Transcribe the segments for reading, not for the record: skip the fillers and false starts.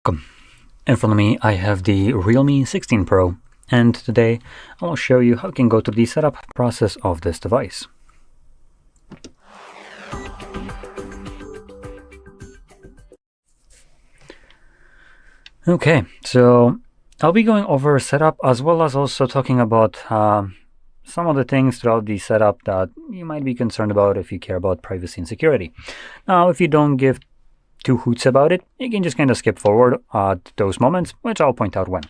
In front of me I have the Realme 16 Pro, and today I will show you how you can go through the setup process of this device. Okay, so I'll be going over setup as well as also talking about some of the things throughout the setup that you might be concerned about if you care about privacy and security. Now, if you don't give two hoots about it, you can just kind of skip forward at those moments, which I'll point out when.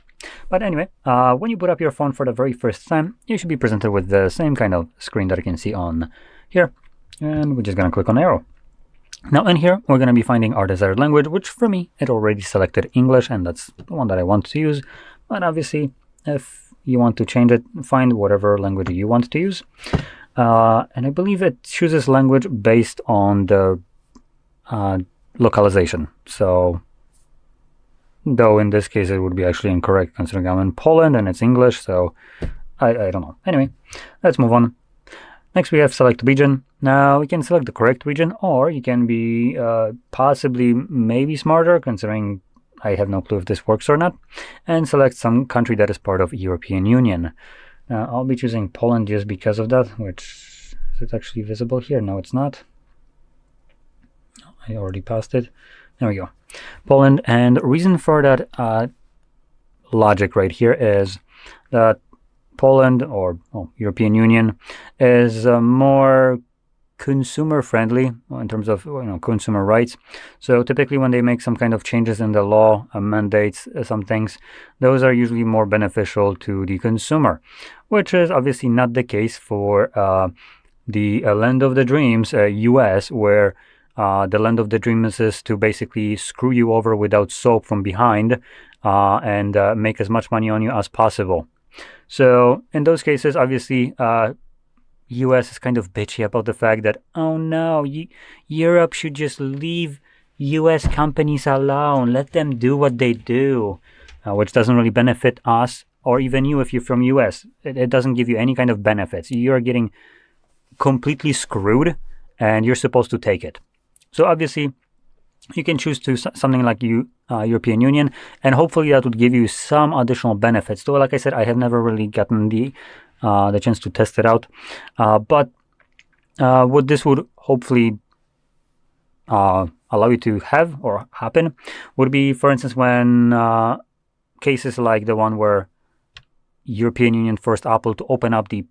But anyway, when you boot up your phone for the very first time, you should be presented with the same kind of screen that you can see on here. And we're just going to click on arrow. Now in here, we're going to be finding our desired language, which for me, it already selected English, and that's the one that I want to use. But obviously, if you want to change it, find whatever language you want to use. And I believe it chooses language based on the localization. So, though in this case, it would be actually incorrect considering I'm in Poland and it's English, so I don't know. Anyway, let's move on. Next, we have select region. Now, you can select the correct region, or you can be possibly maybe smarter, considering I have no clue if this works or not, and select some country that is part of European Union. Now, I'll be choosing Poland just because of that, which is it actually visible here? No, it's not. I already passed it. There we go. Poland, and reason for that logic right here is that Poland, or European Union, is more consumer friendly in terms of consumer rights. So typically when they make some kind of changes in the law, mandates, some things, those are usually more beneficial to the consumer, which is obviously not the case for the land of the dreams, US, where the land of the dreams is to basically screw you over without soap from behind and make as much money on you as possible. So in those cases, obviously, US is kind of bitchy about the fact that, oh no, Europe should just leave US companies alone. Let them do what they do, which doesn't really benefit us or even you if you're from US. It doesn't give you any kind of benefits. You're getting completely screwed and you're supposed to take it. So obviously, you can choose to something like European Union, and hopefully that would give you some additional benefits. So like I said, I have never really gotten the chance to test it out. But what this would hopefully allow you to have or happen would be, for instance, when cases like the one where European Union forced Apple to open up the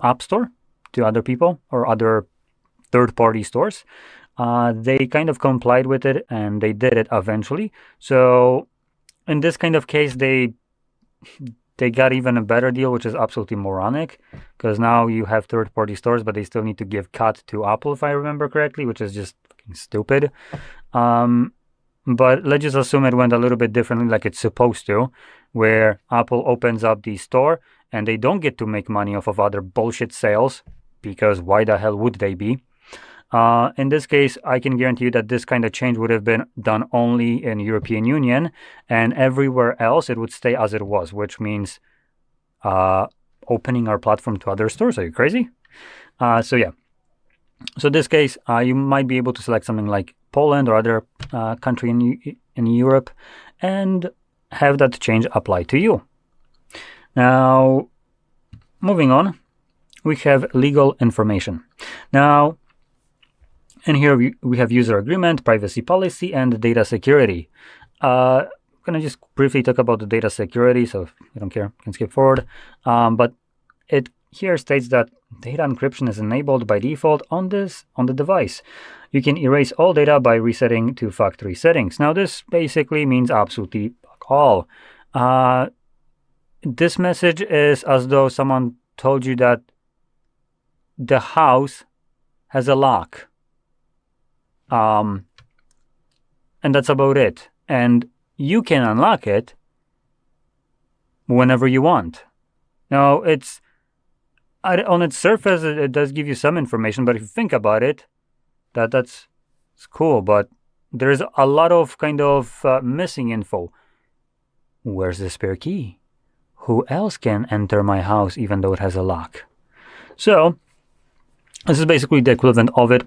App Store to other people or other third-party stores. They kind of complied with it, and they did it eventually. So in this kind of case, they got even a better deal, which is absolutely moronic, because now you have third-party stores, but they still need to give cut to Apple, if I remember correctly, which is just fucking stupid. But let's just assume it went a little bit differently, like it's supposed to, where Apple opens up the store, and they don't get to make money off of other bullshit sales, because why the hell would they be? In this case, I can guarantee you that this kind of change would have been done only in European Union, and everywhere else it would stay as it was, which means opening our platform to other stores. Are you crazy? So yeah. So in this case, you might be able to select something like Poland or other country in Europe and have that change apply to you. Now, moving on, we have legal information. Now, and here we have user agreement, privacy policy, and data security. I'm going to just briefly talk about the data security, so if you don't care, you can skip forward. But it here states that data encryption is enabled by default on the device. You can erase all data by resetting to factory settings. Now, this basically means absolutely fuck all. This message is as though someone told you that the house has a lock. And that's about it. And you can unlock it whenever you want. Now, it's on its surface, it does give you some information, but if you think about it, that's cool. But there's a lot of kind of missing info. Where's the spare key? Who else can enter my house even though it has a lock? So This is basically the equivalent of it.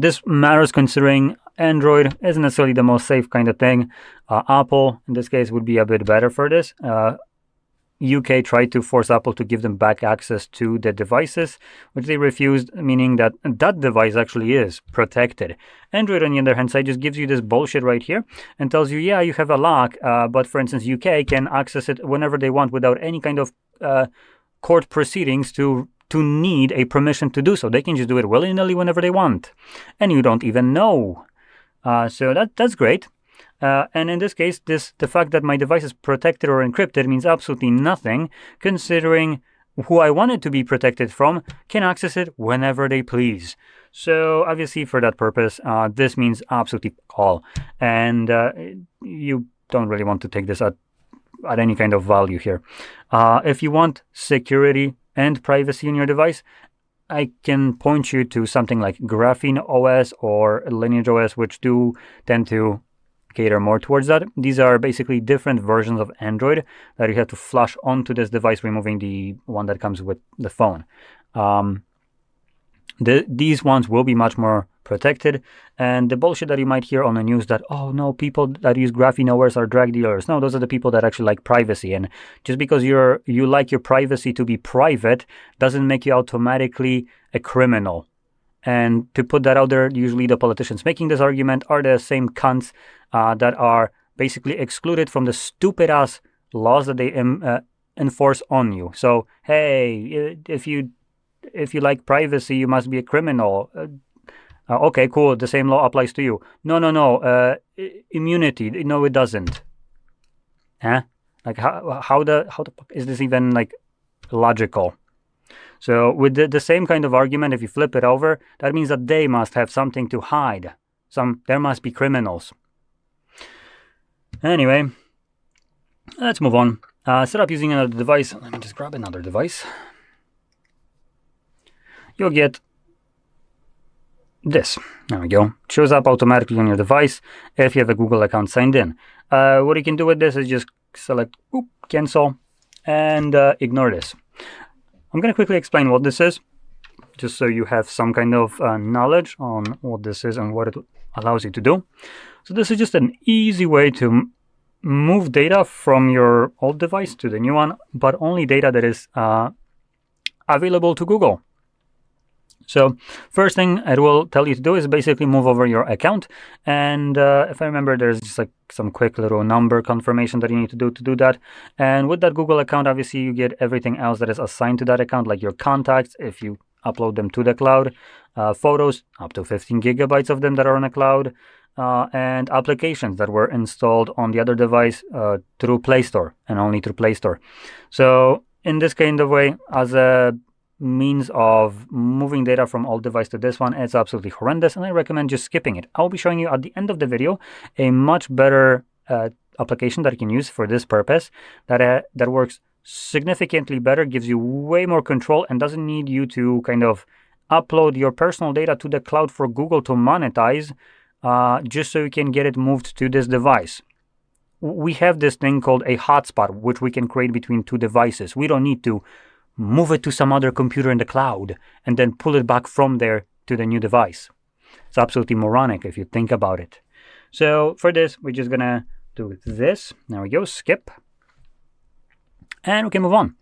This matters considering Android isn't necessarily the most safe kind of thing. Apple, in this case, would be a bit better for this. UK tried to force Apple to give them back access to the devices, which they refused, meaning that that device actually is protected. Android, on the other hand side, just gives you this bullshit right here and tells you, yeah, you have a lock, but for instance, UK can access it whenever they want without any kind of court proceedings to need a permission to do so. They can just do it willy-nilly whenever they want, and you don't even know. So that's great. And in this case, the fact that my device is protected or encrypted means absolutely nothing, considering who I want it to be protected from can access it whenever they please. So obviously for that purpose, this means absolutely all. And you don't really want to take this at any kind of value here. If you want security and privacy in your device, I can point you to something like Graphene OS or Lineage OS, which do tend to cater more towards that. These are basically different versions of Android that you have to flash onto this device, removing the one that comes with the phone. These ones will be much more protected, and the bullshit that you might hear on the news that, oh no, people that use Graphene OS are drug dealers. No, those are the people that actually like privacy, and just because you like your privacy to be private doesn't make you automatically a criminal. And to put that out there, usually the politicians making this argument are the same cunts that are basically excluded from the stupid ass laws that they enforce on you. So hey, if you like privacy, you must be a criminal. Okay, cool. The same law applies to you. No. Immunity. No, it doesn't. Huh? Like how the fuck is this even like logical? So with the same kind of argument, if you flip it over, that means that they must have something to hide. There must be criminals. Anyway, let's move on. Set up using another device. Let me just grab another device. You'll get this. There we go. It shows up automatically on your device if you have a Google account signed in. What you can do with this is just select cancel and ignore this. I'm going to quickly explain what this is, just so you have some kind of knowledge on what this is and what it allows you to do. So this is just an easy way to move data from your old device to the new one, but only data that is available to Google. So first thing it will tell you to do is basically move over your account. And if I remember, there's just like some quick little number confirmation that you need to do that. And with that Google account, obviously you get everything else that is assigned to that account, like your contacts, if you upload them to the cloud, photos, up to 15 gigabytes of them that are on the cloud, and applications that were installed on the other device through Play Store and only through Play Store. So in this kind of way, as a means of moving data from old device to this one, it's absolutely horrendous, and I recommend just skipping it. I'll be showing you at the end of the video a much better application that you can use for this purpose that works significantly better, gives you way more control, and doesn't need you to kind of upload your personal data to the cloud for Google to monetize just so you can get it moved to this device. We have this thing called a hotspot, which we can create between two devices. We don't need to move it to some other computer in the cloud and then pull it back from there to the new device. It's absolutely moronic if you think about it. So for this, we're just gonna do this. There we go, skip. And we can move on.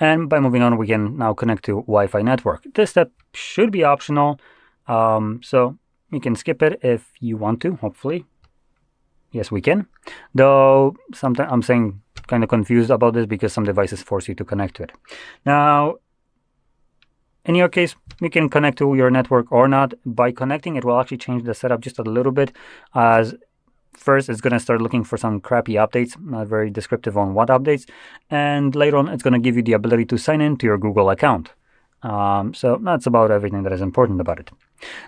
And by moving on, we can now connect to Wi-Fi network. This step should be optional, so you can skip it if you want to, hopefully. Yes, we can. Though sometimes I'm saying kind of confused about this because some devices force you to connect to it. Now, in your case, you can connect to your network or not. By connecting, it will actually change the setup just a little bit, as first it's going to start looking for some crappy updates, not very descriptive on what updates, and later on it's going to give you the ability to sign in to your Google account. So that's about everything that is important about it.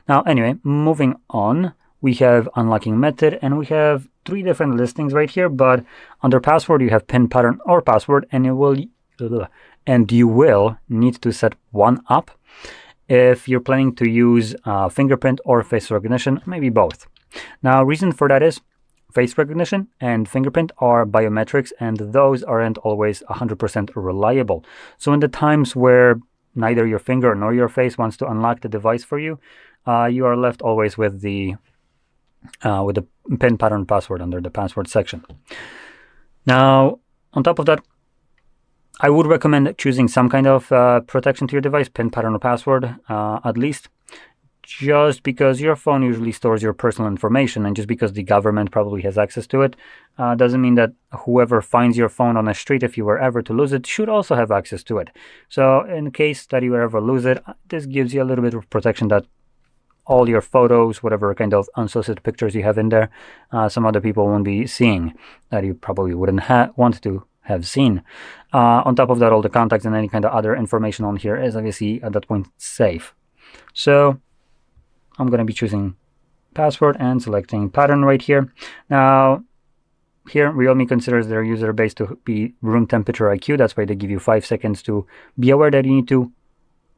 Now, anyway, moving on, we have unlocking method, and we have 3 different listings right here, but under password you have pin, pattern, or password, and you will need to set one up if you're planning to use fingerprint or face recognition, maybe both. Now, reason for that is face recognition and fingerprint are biometrics, and those aren't always 100% reliable. So in the times where neither your finger nor your face wants to unlock the device for you, you are left always with the pin pattern password under the password section. Now, on top of that, I would recommend choosing some kind of protection to your device, pin pattern or password, at least, just because your phone usually stores your personal information, and just because the government probably has access to it, doesn't mean that whoever finds your phone on the street, if you were ever to lose it, should also have access to it. So in case that you ever lose it, this gives you a little bit of protection that all your photos, whatever kind of unsolicited pictures you have in there, some other people won't be seeing, that you probably wouldn't want to have seen. On top of that, all the contacts and any kind of other information on here is obviously at that point safe. So I'm going to be choosing password and selecting pattern right here. Now, here Realme considers their user base to be room temperature IQ. That's why they give you 5 seconds to be aware that you need to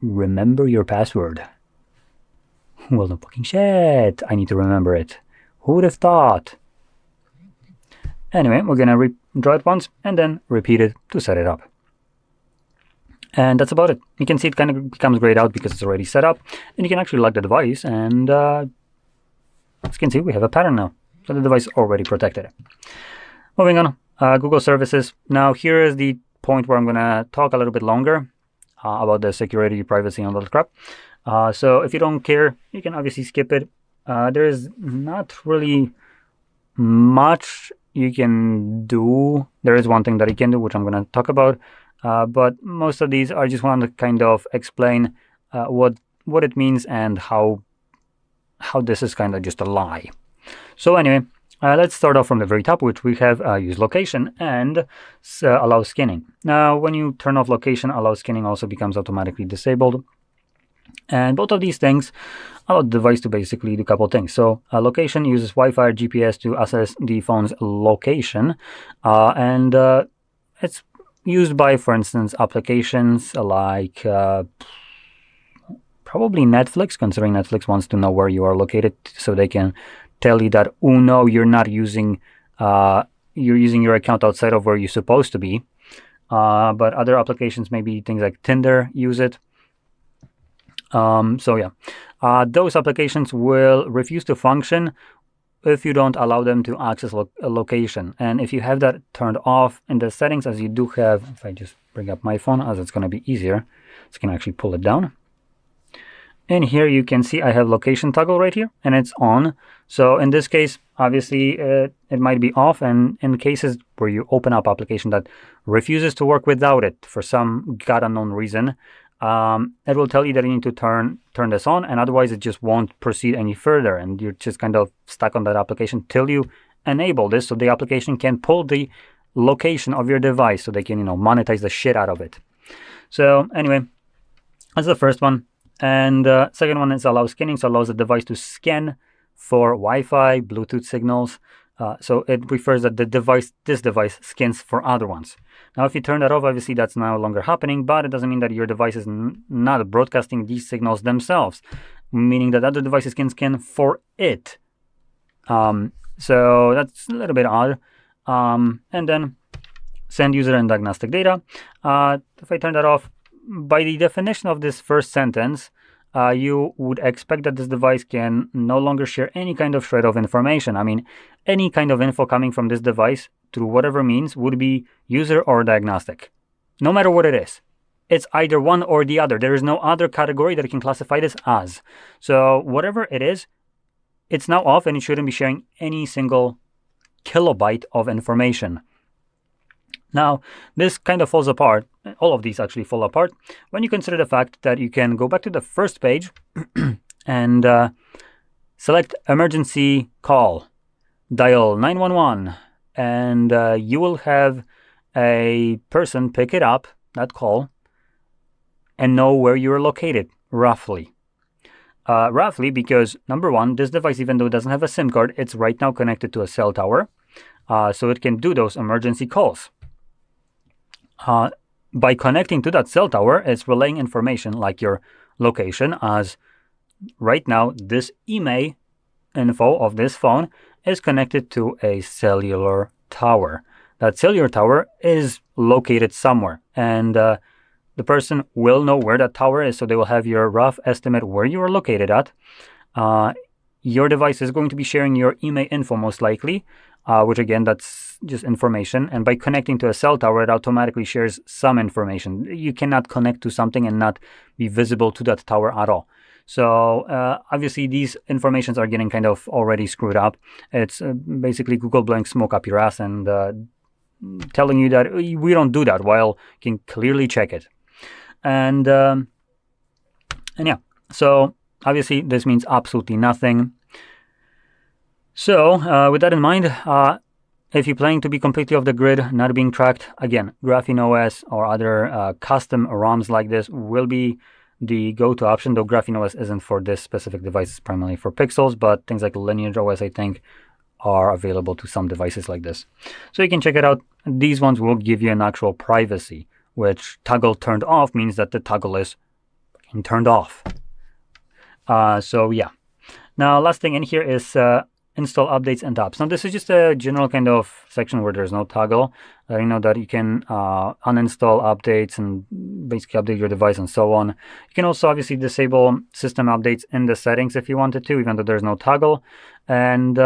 remember your password. Well, no fucking shit. I need to remember it. Who would have thought? Anyway, we're going to draw it once and then repeat it to set it up. And that's about it. You can see it kind of becomes grayed out because it's already set up. And you can actually lock the device, and as you can see, we have a pattern now. So the device is already protected. Moving on, Google services. Now here is the point where I'm going to talk a little bit longer about the security, privacy, and all that crap. So if you don't care, you can obviously skip it. There is not really much you can do. There is one thing that you can do, which I'm going to talk about. But most of these, I just want to kind of explain what it means and how this is kind of just a lie. So anyway, let's start off from the very top, which we have use location and allow scanning. Now, when you turn off location, allow scanning also becomes automatically disabled. And both of these things allow the device to basically do a couple of things. So location uses Wi-Fi or GPS to assess the phone's location, and it's used by, for instance, applications like probably Netflix, considering Netflix wants to know where you are located, so they can tell you that, oh no, you're not using, you're using your account outside of where you're supposed to be. But other applications, maybe things like Tinder, use it. So yeah, those applications will refuse to function if you don't allow them to access a location. And if you have that turned off in the settings, as you do have, if I just bring up my phone, as it's going to be easier, so I can actually pull it down. And here you can see I have location toggle right here, and it's on. So in this case, obviously it might be off, and in cases where you open up application that refuses to work without it for some god unknown reason, it will tell you that you need to turn this on, and otherwise it just won't proceed any further, and you're just kind of stuck on that application till you enable this, so the application can pull the location of your device, so they can, monetize the shit out of it. So anyway, that's the first one. And second one is allow scanning, so allows the device to scan for Wi-Fi, Bluetooth signals. So it refers that this device scans for other ones. Now, if you turn that off, obviously that's no longer happening, but it doesn't mean that your device is not broadcasting these signals themselves, meaning that other devices can scan for it. So that's a little bit odd. And then send user and diagnostic data. If I turn that off, by the definition of this first sentence, you would expect that this device can no longer share any kind of shred of information. I mean, any kind of info coming from this device through whatever means would be user or diagnostic, no matter what it is. It's either one or the other. There is no other category that you can classify this as. So whatever it is, it's now off, and it shouldn't be sharing any single kilobyte of information. Now, this kind of falls apart. All of these actually fall apart when you consider the fact that you can go back to the first page and select emergency call, dial 911, and you will have a person pick it up, that call, and know where you're located, roughly. Roughly because, number one, this device, even though it doesn't have a SIM card, it's right now connected to a cell tower, so it can do those emergency calls. By connecting to that cell tower, it's relaying information like your location, as right now this IMEI info of this phone is connected to a cellular tower. That cellular tower is located somewhere, and the person will know where that tower is, so they will have your rough estimate where you are located at. Your device is going to be sharing your email info most likely, which again, that's just information. And by connecting to a cell tower, it automatically shares some information. You cannot connect to something and not be visible to that tower at all. So obviously these informations are getting kind of already screwed up. It's basically Google blowing smoke up your ass and telling you that we don't do that, while you can clearly check it. And yeah, so obviously this means absolutely nothing. So with that in mind, if you're planning to be completely off the grid, not being tracked, again, Graphene OS or other custom ROMs like this will be the go-to option, though Graphene OS isn't for this specific device, it's primarily for Pixels, but things like Lineage OS, I think, are available to some devices like this. So you can check it out. These ones will give you an actual privacy, which toggle turned off means that the toggle is turned off. So yeah. Now, last thing in here is install updates and apps. Now, this is just a general kind of section where there's no toggle. You know that you can uninstall updates and basically update your device and so on. You can also obviously disable system updates in the settings if you wanted to, even though there's no toggle. And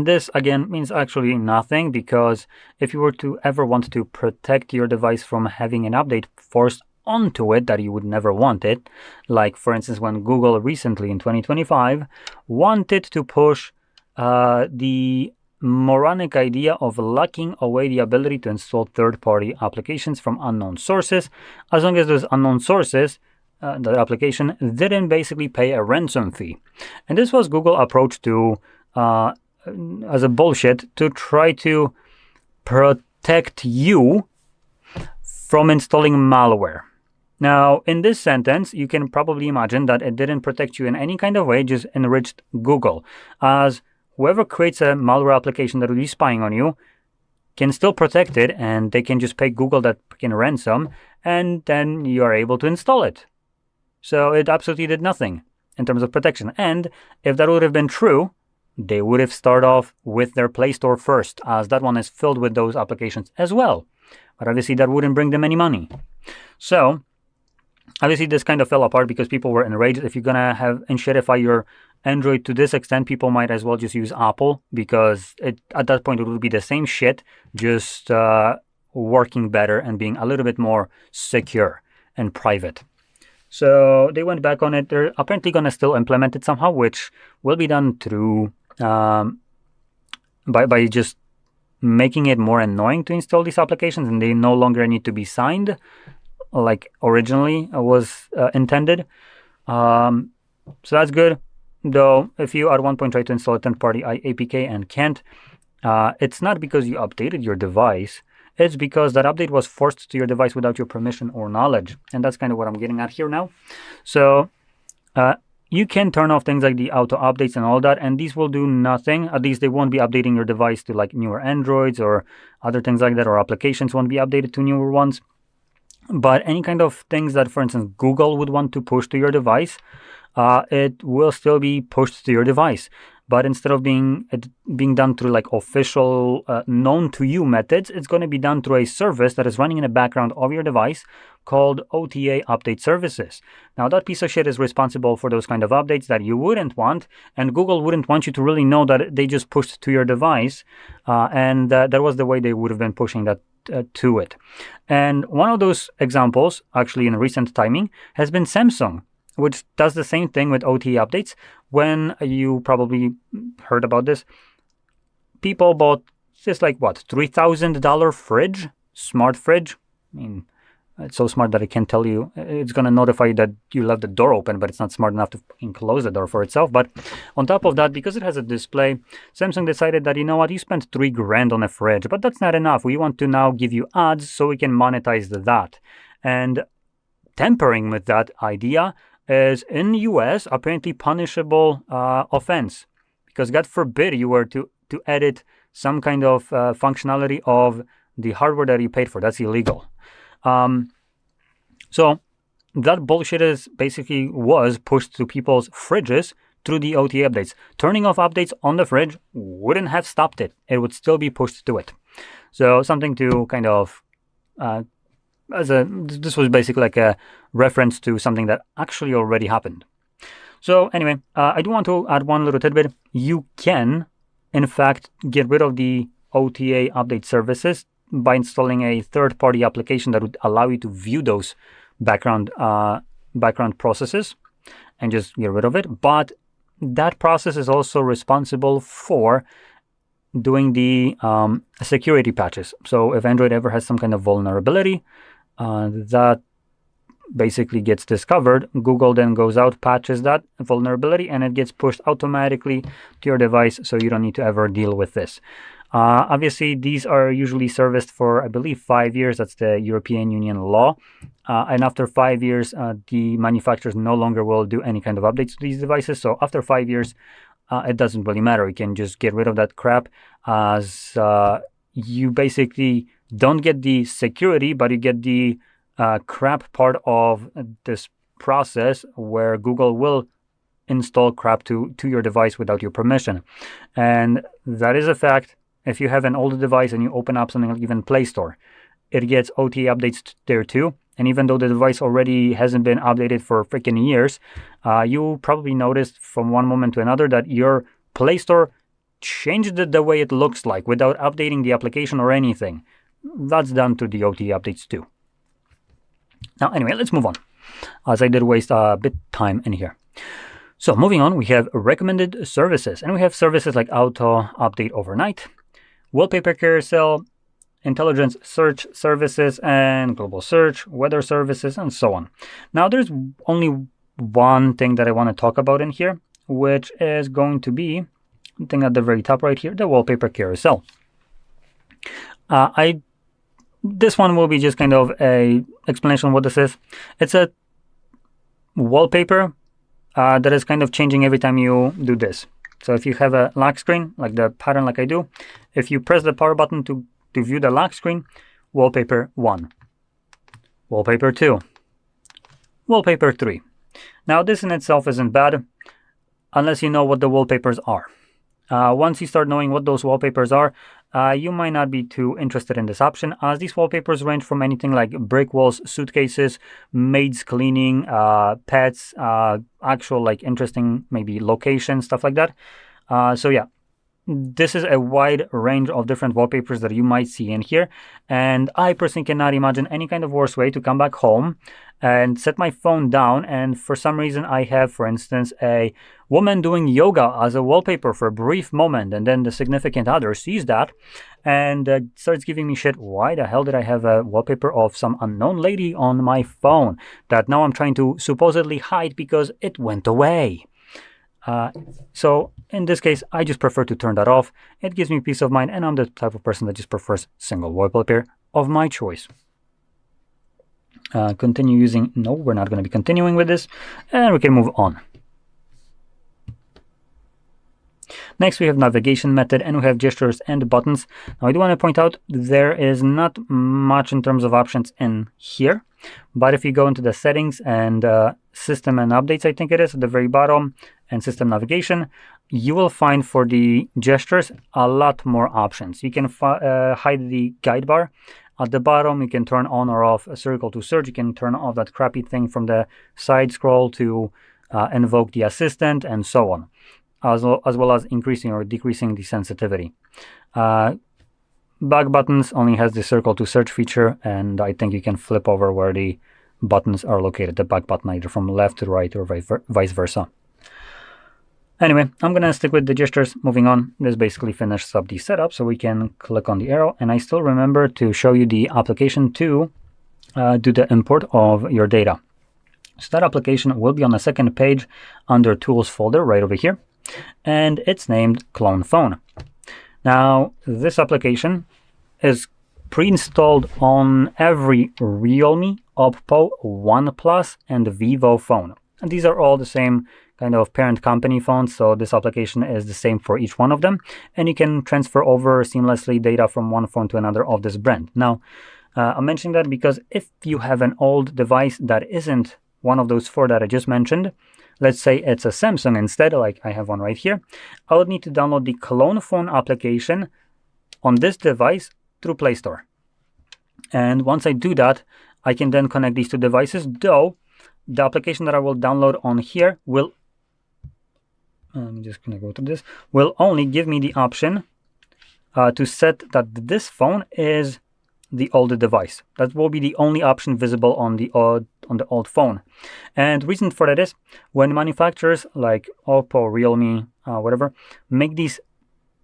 this, again, means actually nothing, because if you were to ever want to protect your device from having an update forced onto it that you would never want it, like for instance when Google recently in 2025 wanted to push the moronic idea of locking away the ability to install third-party applications from unknown sources, as long as those unknown sources, the application, didn't basically pay a ransom fee. And this was Google's approach to as a bullshit to try to protect you from installing malware. Now, in this sentence, you can probably imagine that it didn't protect you in any kind of way, just enriched Google, as whoever creates a malware application that will be spying on you can still protect it, and they can just pay Google that freaking ransom, and then you are able to install it. So it absolutely did nothing in terms of protection. And if that would have been true, they would have started off with their Play Store first, as that one is filled with those applications as well. But obviously that wouldn't bring them any money. So obviously this kind of fell apart because people were enraged. If you're gonna have enshittify your Android to this extent, people might as well just use Apple, because at that point it would be the same shit, just working better and being a little bit more secure and private. So they went back on it. They're apparently gonna still implement it somehow, which will be done through by just making it more annoying to install these applications, and they no longer need to be signed like originally was intended. So that's good. Though if you at one point try to install a third-party APK and can't, it's not because you updated your device. It's because that update was forced to your device without your permission or knowledge. And that's kind of what I'm getting at here now. So you can turn off things like the auto updates and all that, and these will do nothing. At least they won't be updating your device to like newer Androids or other things like that, or applications won't be updated to newer ones. But any kind of things that, for instance, Google would want to push to your device, it will still be pushed to your device. But instead of being done through like official known to you methods, it's going to be done through a service that is running in the background of your device called OTA update services. Now that piece of shit is responsible for those kind of updates that you wouldn't want, and Google wouldn't want you to really know that they just pushed to your device, and that was the way they would have been pushing that to it. And one of those examples, actually in recent timing, has been Samsung, which does the same thing with OTA updates. When you probably heard about this, people bought this like what, $3,000 fridge, smart fridge. I mean, it's so smart that it can tell you, it's going to notify you that you left the door open, but it's not smart enough to close the door for itself. But on top of that, because it has a display, Samsung decided that, you know what, you spent $3,000 on a fridge, but that's not enough. We want to now give you ads so we can monetize that. And tampering with that idea is in the US apparently punishable offense, because God forbid you were to edit some kind of functionality of the hardware that you paid for. That's illegal. So that bullshit is basically was pushed to people's fridges through the OTA updates. Turning off updates on the fridge wouldn't have stopped it. It would still be pushed to it. So something to kind of this was basically like a reference to something that actually already happened. So anyway, I do want to add one little tidbit. You can, in fact, get rid of the OTA update services by installing a third-party application that would allow you to view those background processes and just get rid of it. But that process is also responsible for doing the security patches. So if Android ever has some kind of vulnerability that basically gets discovered, Google then goes out, patches that vulnerability, and it gets pushed automatically to your device, so you don't need to ever deal with this. Obviously, these are usually serviced for, I believe, 5 years. That's the European Union law. And after 5 years, the manufacturers no longer will do any kind of updates to these devices. So after 5 years, it doesn't really matter. You can just get rid of that crap, as you basically don't get the security, but you get the crap part of this process where Google will install crap to your device without your permission. And that is a fact. If you have an older device and you open up something like even Play Store, it gets OTA updates there too. And even though the device already hasn't been updated for freaking years, you probably noticed from one moment to another that your Play Store changed the way it looks like without updating the application or anything. That's done to the OTA updates too. Now, anyway, let's move on, as I did waste a bit time in here. So moving on, we have recommended services, and we have services like auto update overnight, wallpaper carousel, intelligence search services, and global search, weather services, and so on. Now, there's only one thing that I want to talk about in here, which is going to be the thing at the very top right here, the wallpaper carousel. This one will be just kind of a explanation of what this is. It's a wallpaper that is kind of changing every time you do this. So if you have a lock screen, like the pattern like I do, if you press the power button to view the lock screen, wallpaper 1, wallpaper 2, wallpaper 3. Now this in itself isn't bad unless you know what the wallpapers are. Once you start knowing what those wallpapers are, you might not be too interested in this option, as these wallpapers range from anything like brick walls, suitcases, maids cleaning, pets, actual like interesting maybe locations, stuff like that. So yeah, this is a wide range of different wallpapers that you might see in here, and I personally cannot imagine any kind of worse way to come back home and set my phone down, and for some reason I have, for instance, a woman doing yoga as a wallpaper for a brief moment, and then the significant other sees that and starts giving me shit. Why the hell did I have a wallpaper of some unknown lady on my phone that now I'm trying to supposedly hide because it went away? So in this case, I just prefer to turn that off. It gives me peace of mind, and I'm the type of person that just prefers single wallpaper of my choice. Continue using. No, we're not going to be continuing with this, and we can move on. Next, we have navigation method, and we have gestures and buttons. Now, I do want to point out there is not much in terms of options in here, but if you go into the settings and system and updates, I think it is at the very bottom, and system navigation, you will find for the gestures a lot more options. You can hide the guide bar. At the bottom, you can turn on or off a circle to search. You can turn off that crappy thing from the side scroll to invoke the assistant, and so on, as well as increasing or decreasing the sensitivity. Back buttons only has the circle to search feature, and I think you can flip over where the buttons are located, the back button, either from left to right or vice versa. Anyway, I'm going to stick with the gestures. Moving on, this basically finishes up the setup, so we can click on the arrow, and I still remember to show you the application to do the import of your data. So that application will be on the second page under Tools folder right over here, and it's named Clone Phone. Now, this application is pre-installed on every Realme, Oppo, OnePlus, and Vivo phone. And these are all the same kind of parent company phones, so this application is the same for each one of them, and you can transfer over seamlessly data from one phone to another of this brand. Now, I'm mentioning that because if you have an old device that isn't one of those four that I just mentioned, let's say it's a Samsung instead, like I have one right here, I would need to download the Clone Phone application on this device through Play Store. And once I do that, I can then connect these two devices, though the application that I will download on here will, I'm just going to go to this, will only give me the option to set that this phone is the older device. That will be the only option visible on the old phone. And the reason for that is when manufacturers like Oppo, Realme, whatever, make these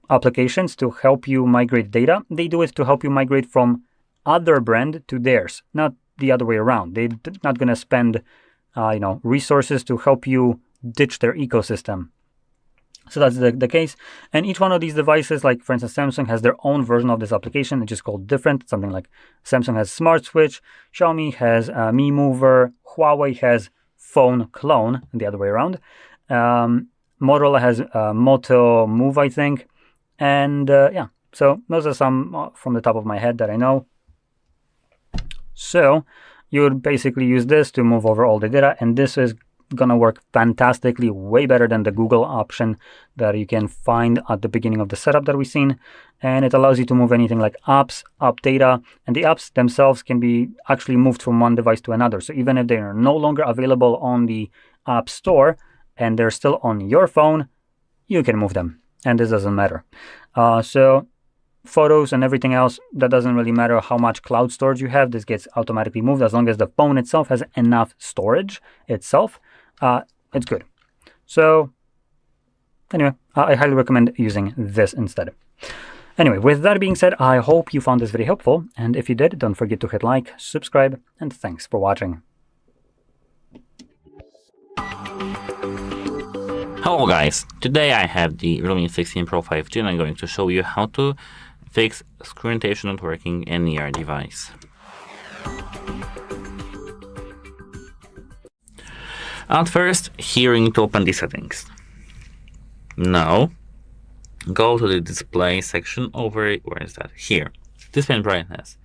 applications to help you migrate data, they do it to help you migrate from other brand to theirs, not the other way around. They're not going to spend resources to help you ditch their ecosystem. So that's the case. And each one of these devices, like for instance, Samsung has their own version of this application, which is called different. Something like Samsung has Smart Switch, Xiaomi has Mi Mover, Huawei has Phone Clone, and the other way around. Motorola has Moto Move, I think. And yeah, so those are some from the top of my head that I know. So you would basically use this to move over all the data, and this is gonna work fantastically, way better than the Google option that you can find at the beginning of the setup that we've seen. And it allows you to move anything like apps, app data, and the apps themselves can be actually moved from one device to another. So even if they are no longer available on the App Store and they're still on your phone, you can move them, and this doesn't matter. So photos and everything else, that doesn't really matter how much cloud storage you have. This gets automatically moved as long as the phone itself has enough storage itself. It's good. So anyway, I highly recommend using this instead. Anyway, with that being said, I hope you found this very helpful, and if you did, don't forget to hit like, subscribe, and thanks for watching. Hello guys, today I have the Realme 16 Pro 5G and I'm going to show you how to fix screen rotation not working in your device. At first, here you need to open the settings. Now, go to the display section over, where is that? Here, display and brightness.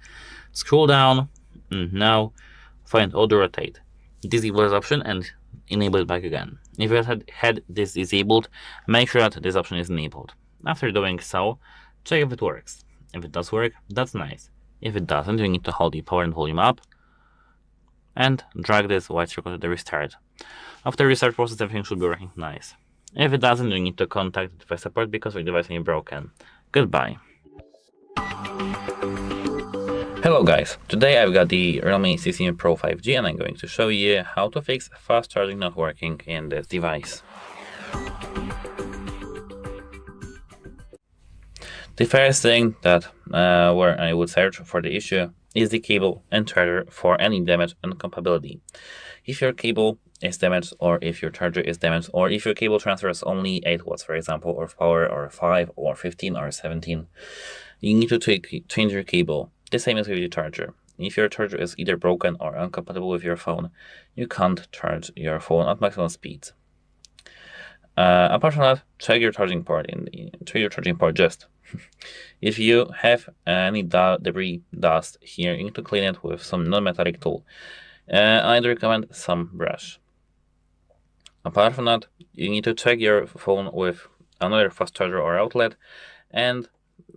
Scroll down, and now find auto rotate. Disable this option and enable it back again. If you had this disabled, make sure that this option is enabled. After doing so, check if it works. If it does work, that's nice. If it doesn't, you need to hold the power and volume up and drag this white circle to the restart. After restart process, everything should be working nice. If it doesn't, you need to contact device support because your device may be broken. Goodbye. Hello guys, today I've got the Realme 16 Pro 5G and I'm going to show you how to fix fast charging not working in this device. The first thing that where I would search for the issue is the cable and charger for any damage and compatibility. If your cable is damaged, or if your charger is damaged, or if your cable transfers only 8 watts, for example, or power, or 5, or 15, or 17, you need to change your cable. The same as with your charger. If your charger is either broken or incompatible with your phone, you can't charge your phone at maximum speeds. Apart from that, check your charging port. Just if you have any debris, dust here, you need to clean it with some non-metallic tool. I'd recommend some brush. Apart from that, you need to check your phone with another fast charger or outlet, and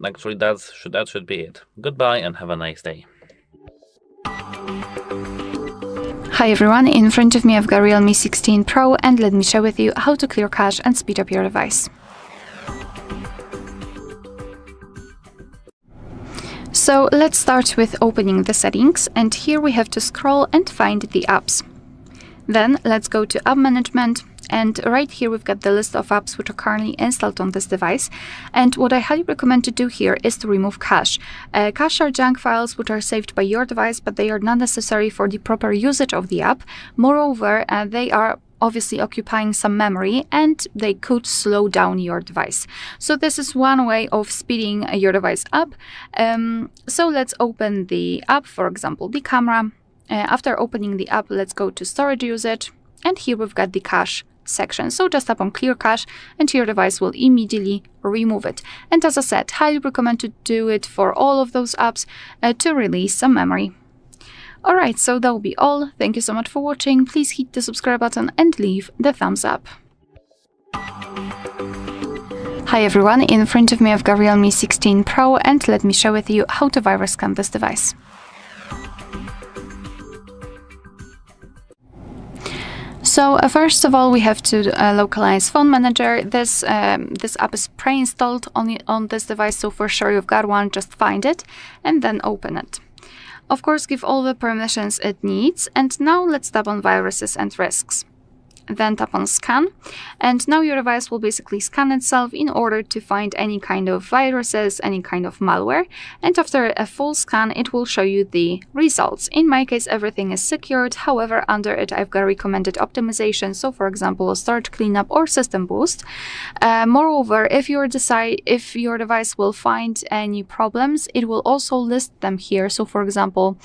actually that should be it. Goodbye and have a nice day. Hi everyone, in front of me I've got Realme 16 Pro, and let me share with you how to clear cache and speed up your device. So let's start with opening the settings, and here we have to scroll and find the apps. Then let's go to App Management, and right here we've got the list of apps which are currently installed on this device. And what I highly recommend to do here is to remove cache. Cache are junk files which are saved by your device, but they are not necessary for the proper usage of the app. Moreover, they are obviously occupying some memory and they could slow down your device. So this is one way of speeding your device up. So let's open the app, for example, the camera. After opening the app, let's go to storage usage, and here we've got the cache section. So just tap on clear cache and your device will immediately remove it. And as I said, highly recommend to do it for all of those apps to release some memory. Alright, so that will be all. Thank you so much for watching. Please hit the subscribe button and leave the thumbs up. Hi everyone, in front of me I've got Realme 16 Pro, and let me share with you how to virus scan this device. So first of all, we have to localize Phone Manager. This app is pre-installed on this device, so for sure you've got one. Just find it and then open it. Of course, give all the permissions it needs. And now let's tap on Viruses and Risks. Then tap on Scan, and now your device will basically scan itself in order to find any kind of viruses, any kind of malware, and after a full scan it will show you the results. In my case, everything is secured. However, under it I've got recommended optimization, so for example Start Cleanup or System Boost. Moreover, if your device will find any problems, it will also list them here, so for example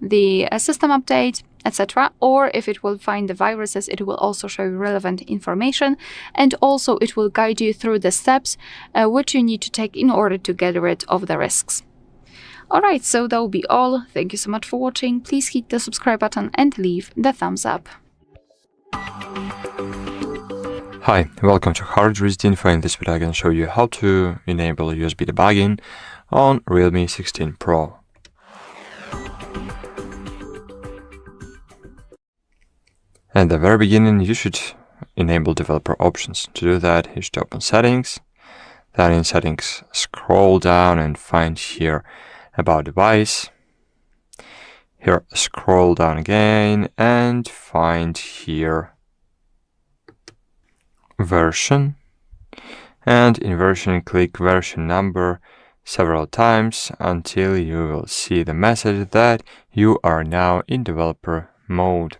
the system update, etc. Or if it will find the viruses, it will also show you relevant information, and also it will guide you through the steps which you need to take in order to get rid of the risks. Alright, so that will be all. Thank you so much for watching. Please hit the subscribe button and leave the thumbs up. Hi, welcome to HardReset.Info. In this video I can show you how to enable USB debugging on Realme 16 Pro. At the very beginning, you should enable developer options. To do that, you should open Settings. Then in Settings, scroll down and find here About Device. Here, scroll down again and find here Version. And in Version, click Version Number several times until you will see the message that you are now in developer mode.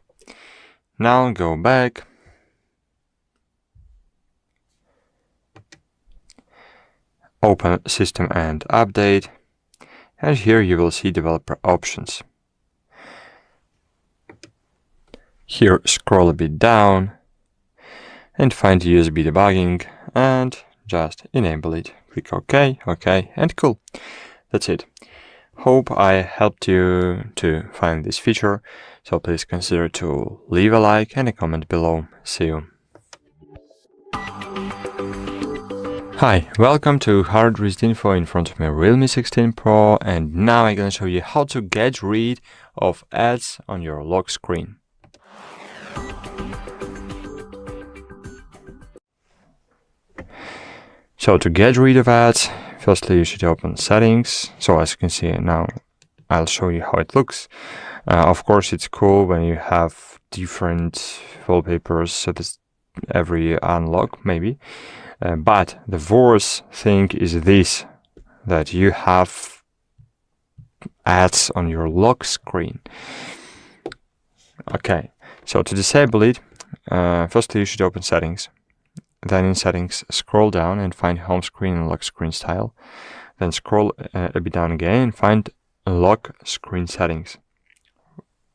Now go back, open System and Update, and here you will see developer options. Here scroll a bit down and find USB debugging and just enable it. Click OK, OK, and cool. That's it. Hope I helped you to find this feature, so please consider to leave a like and a comment below. See you. Hi, welcome to HardReset.Info. In front of me Realme 16 Pro, and now I'm gonna show you how to get rid of ads on your lock screen. So to get rid of ads, firstly you should open Settings. So as you can see now, I'll show you how it looks. Of course, it's cool when you have different wallpapers so this every unlock maybe. But the worst thing is this, that you have ads on your lock screen. Okay, so to disable it, firstly you should open Settings. Then in Settings, scroll down and find Home Screen and Lock Screen Style. Then scroll a bit down again and find Lock Screen Settings.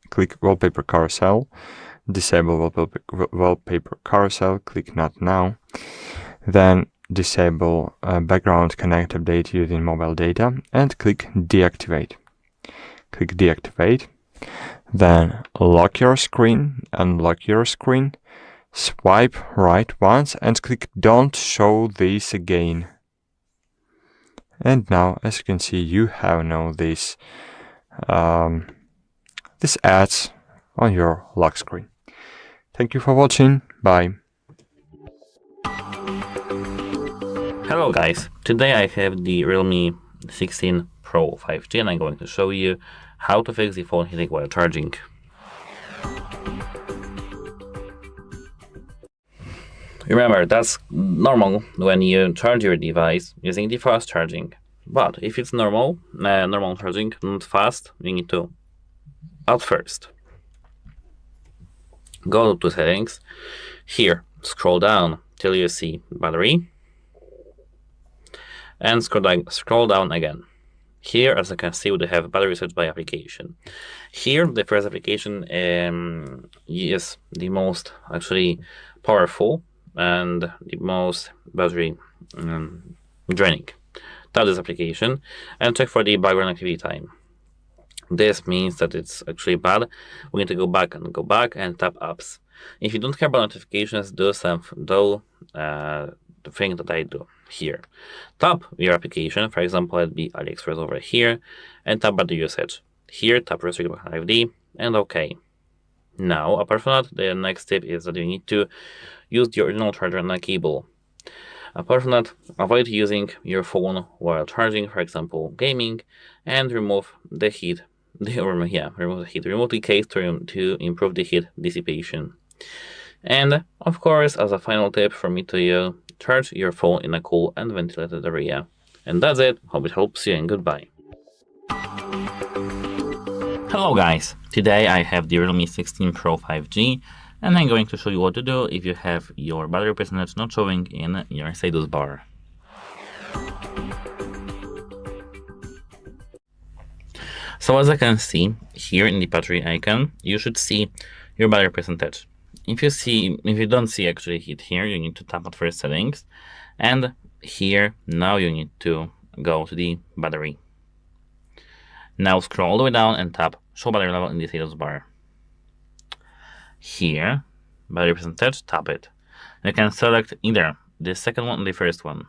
Click Wallpaper Carousel. Disable Wallpaper Carousel. Click Not Now. Then disable Background Connect Update using mobile data and click Deactivate. Click Deactivate. Then lock your screen, unlock your screen. Swipe right once and click Don't Show This Again. And now, as you can see, you have now this ads on your lock screen. Thank you for watching. Bye. Hello guys, today I have the Realme 16 Pro 5G and I'm going to show you how to fix the phone heating while charging. Remember, that's normal when you charge your device using the fast charging. But if it's normal charging, not fast, you need to at first go to Settings. Here, scroll down till you see Battery, and scroll down again. Here, as you can see, we have battery usage by application. Here, the first application is the most actually powerful and the most battery draining. Tap this application and check for the background activity time. This means that it's actually bad. We need to go back and tap apps. If you don't care about notifications, do the thing that I do here. Tap your application, for example, it'd be AliExpress over here, and tap battery usage. Here, tap restrict by 5D and OK. Now, apart from that, the next tip is that you need to use the original charger and a cable. Apart from that, avoid using your phone while charging, for example, gaming, and remove the heat. Remove the case to improve the heat dissipation. And of course, as a final tip from me to you, charge your phone in a cool and ventilated area. And that's it. Hope it helps you, and goodbye. Hello guys! Today I have the Realme 16 Pro 5G, and I'm going to show you what to do if you have your battery percentage not showing in your status bar. So as I can see here in the battery icon, you should see your battery percentage. If you don't see actually it here, you need to tap at first settings, and here now you need to go to the battery. Now scroll all the way down and tap show battery level in the status bar. Here, battery percentage, tap it. You can select either the second one or the first one,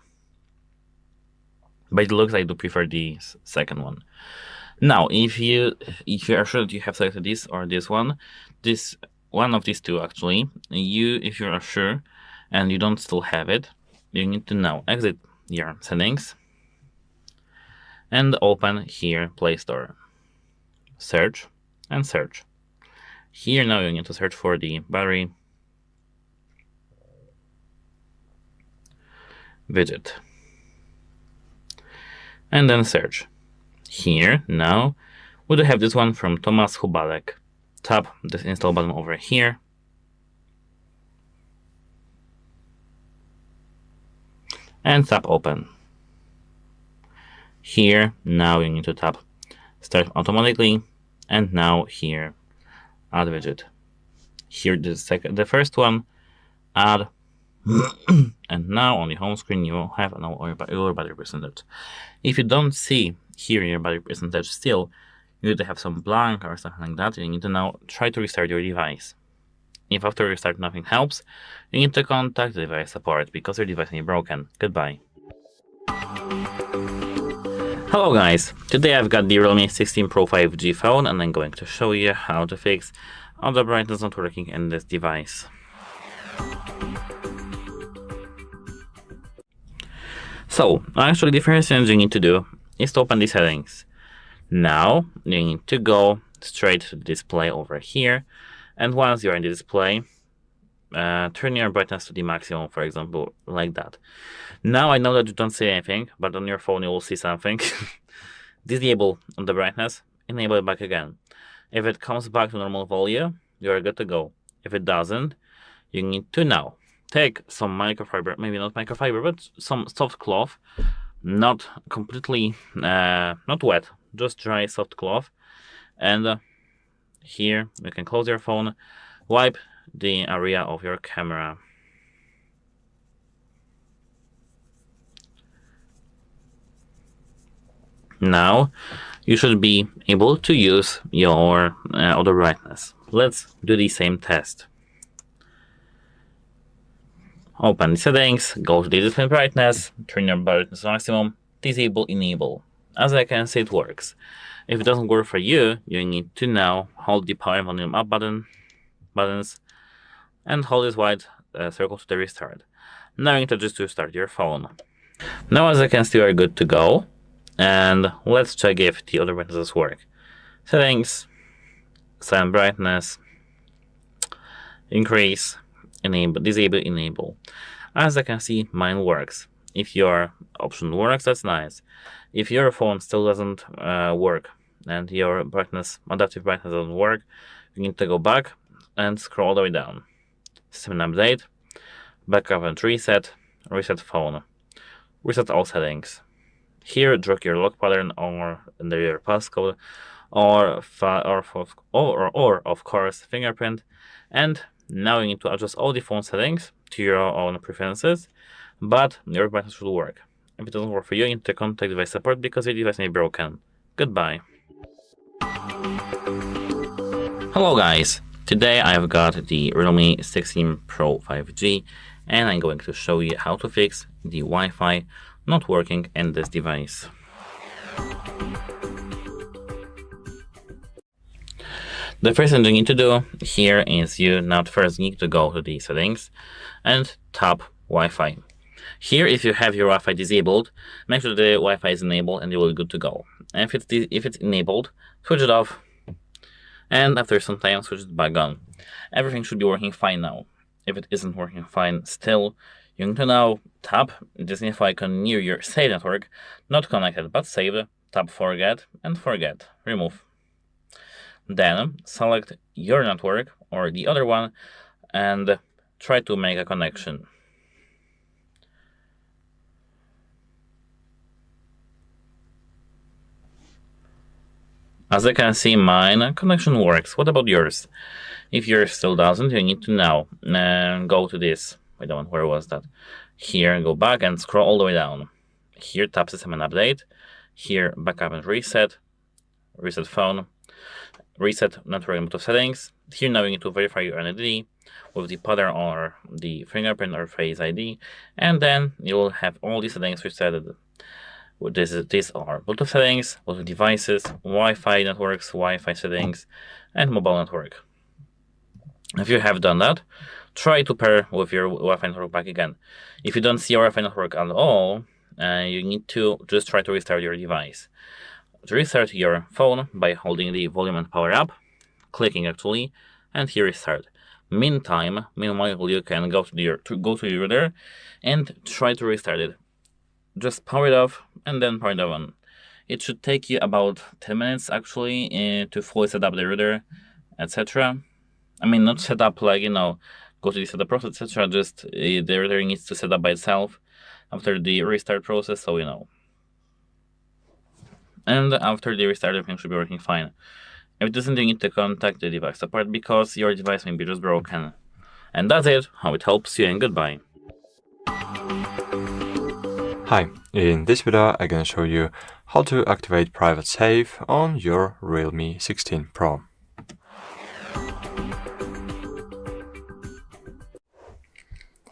but it looks like you prefer the second one. Now, if you are sure that you have selected this or this one of these two actually, if you are sure and you don't still have it, you need to now exit your settings and open here Play Store. Search and search. Here now you need to search for the battery widget and then search. Here now we do have this one from Thomas Hubalek. Tap this install button over here and tap open. Here now you need to tap start automatically, and now here add widget. Here the first one, add, and now on the home screen you will have your battery percentage. If you don't see here your battery percentage still, you need to have some blank or something like that. You need to now try to restart your device. If after restart nothing helps, you need to contact the device support because your device may be broken. Goodbye. Hello guys, today I've got the Realme 16 Pro 5G phone, and I'm going to show you how to fix all the brightness not working in this device. So, actually the first thing you need to do is to open the settings. Now, you need to go straight to the display over here, and once you're in the display, turn your brightness to the maximum, for example, like that. Now I know that you don't see anything, but on your phone you will see something. Disable the brightness, enable it back again. If it comes back to normal value, you are good to go. If it doesn't, you need to now take some microfiber, maybe not microfiber, but some soft cloth, not completely, not wet, just dry soft cloth, and here you can close your phone, wipe the area of your camera. Now you should be able to use your auto brightness. Let's do the same test. Open the settings, go to the display brightness, turn your brightness to maximum, disable, enable. As I can see, it works. If it doesn't work for you, you need to now hold the power and volume up buttons and hold this white circle to the restart. Now you need to just restart your phone. Now as I can see, we are good to go. And let's check if the other brightnesses work. Settings, silent brightness, increase, enable, disable, enable. As I can see, mine works. If your option works, that's nice. If your phone still doesn't work and your brightness, adaptive brightness doesn't work, you need to go back and scroll all the way down. System update, backup and reset, reset phone, reset all settings. Here, drag your lock pattern or enter your passcode, or of course fingerprint. And now you need to adjust all the phone settings to your own preferences, but your brightness should work. If it doesn't work for you, you need to contact device support because your device may be broken. Goodbye. Hello guys, today I've got the Realme 16 Pro 5G, and I'm going to show you how to fix the Wi-Fi not working in this device. The first thing you need to do here is you now first need to go to the settings and tap Wi-Fi. Here, if you have your Wi-Fi disabled, make sure the Wi-Fi is enabled and you will be good to go. And if it's enabled, switch it off, and after some time, switch it back on. Everything should be working fine now. If it isn't working fine still, you need to now tap this info icon near your saved network, not connected but saved, tap Forget, and Forget, remove. Then select your network or the other one and try to make a connection. As you can see, mine connection works. What about yours? If yours still doesn't, you need to now go to this. Wait a minute, where was that? Here, go back and scroll all the way down. Here, tap System and Update. Here, Backup and Reset. Reset Phone. Reset Network and Bluetooth Settings. Here now you need to verify your identity with the pattern or the fingerprint or Face ID. And then you will have all these settings reset. These are Bluetooth settings, Bluetooth devices, Wi-Fi networks, Wi-Fi settings, and mobile network. If you have done that, try to pair with your Wi-Fi network back again. If you don't see your Wi-Fi network at all, you need to just try to restart your device. To restart your phone by holding the volume and power up, clicking actually, and here restart. Meanwhile, you can go to your router and try to restart it. Just power it off and then power it on. It should take you about 10 minutes actually to fully set up the router, etc. I mean, not set up like, go to the setup process, etc. Just the router needs to set up by itself after the restart process, so And after the restart, everything should be working fine. If it doesn't, you need to contact the device support because your device may be just broken. And that's it. Hope it helps you, and goodbye. Hi, in this video I'm gonna show you how to activate private save on your Realme 16 Pro.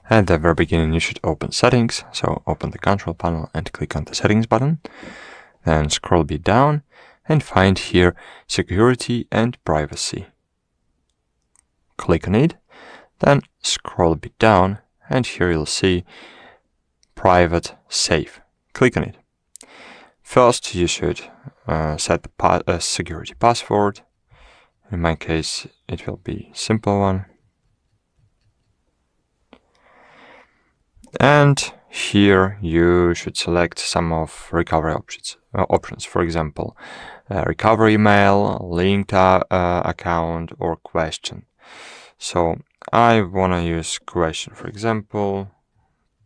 At the very beginning you should open settings, so open the control panel and click on the settings button. Then scroll a bit down and find here security and privacy. Click on it, then scroll a bit down and here you'll see private save. Click on it. First you should set the security password. In my case it will be a simple one. And here you should select some of recovery options. For example, recovery email, linked account, or question. So I want to use question, for example,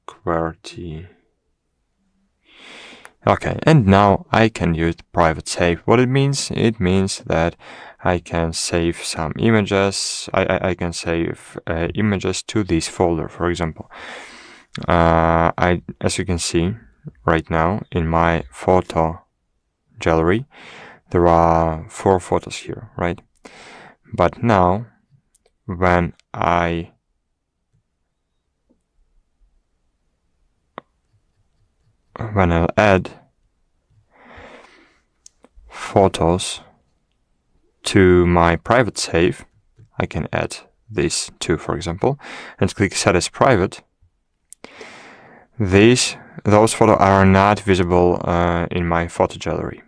QWERTY. Okay, and now I can use private save. What it means? It means that I can save some images. I can save images to this folder, for example. As you can see right now in my photo gallery, there are 4 photos here, right? But now when I'll add photos to my private save, I can add this too, for example, and click Set as Private. Those photos are not visible in my photo gallery,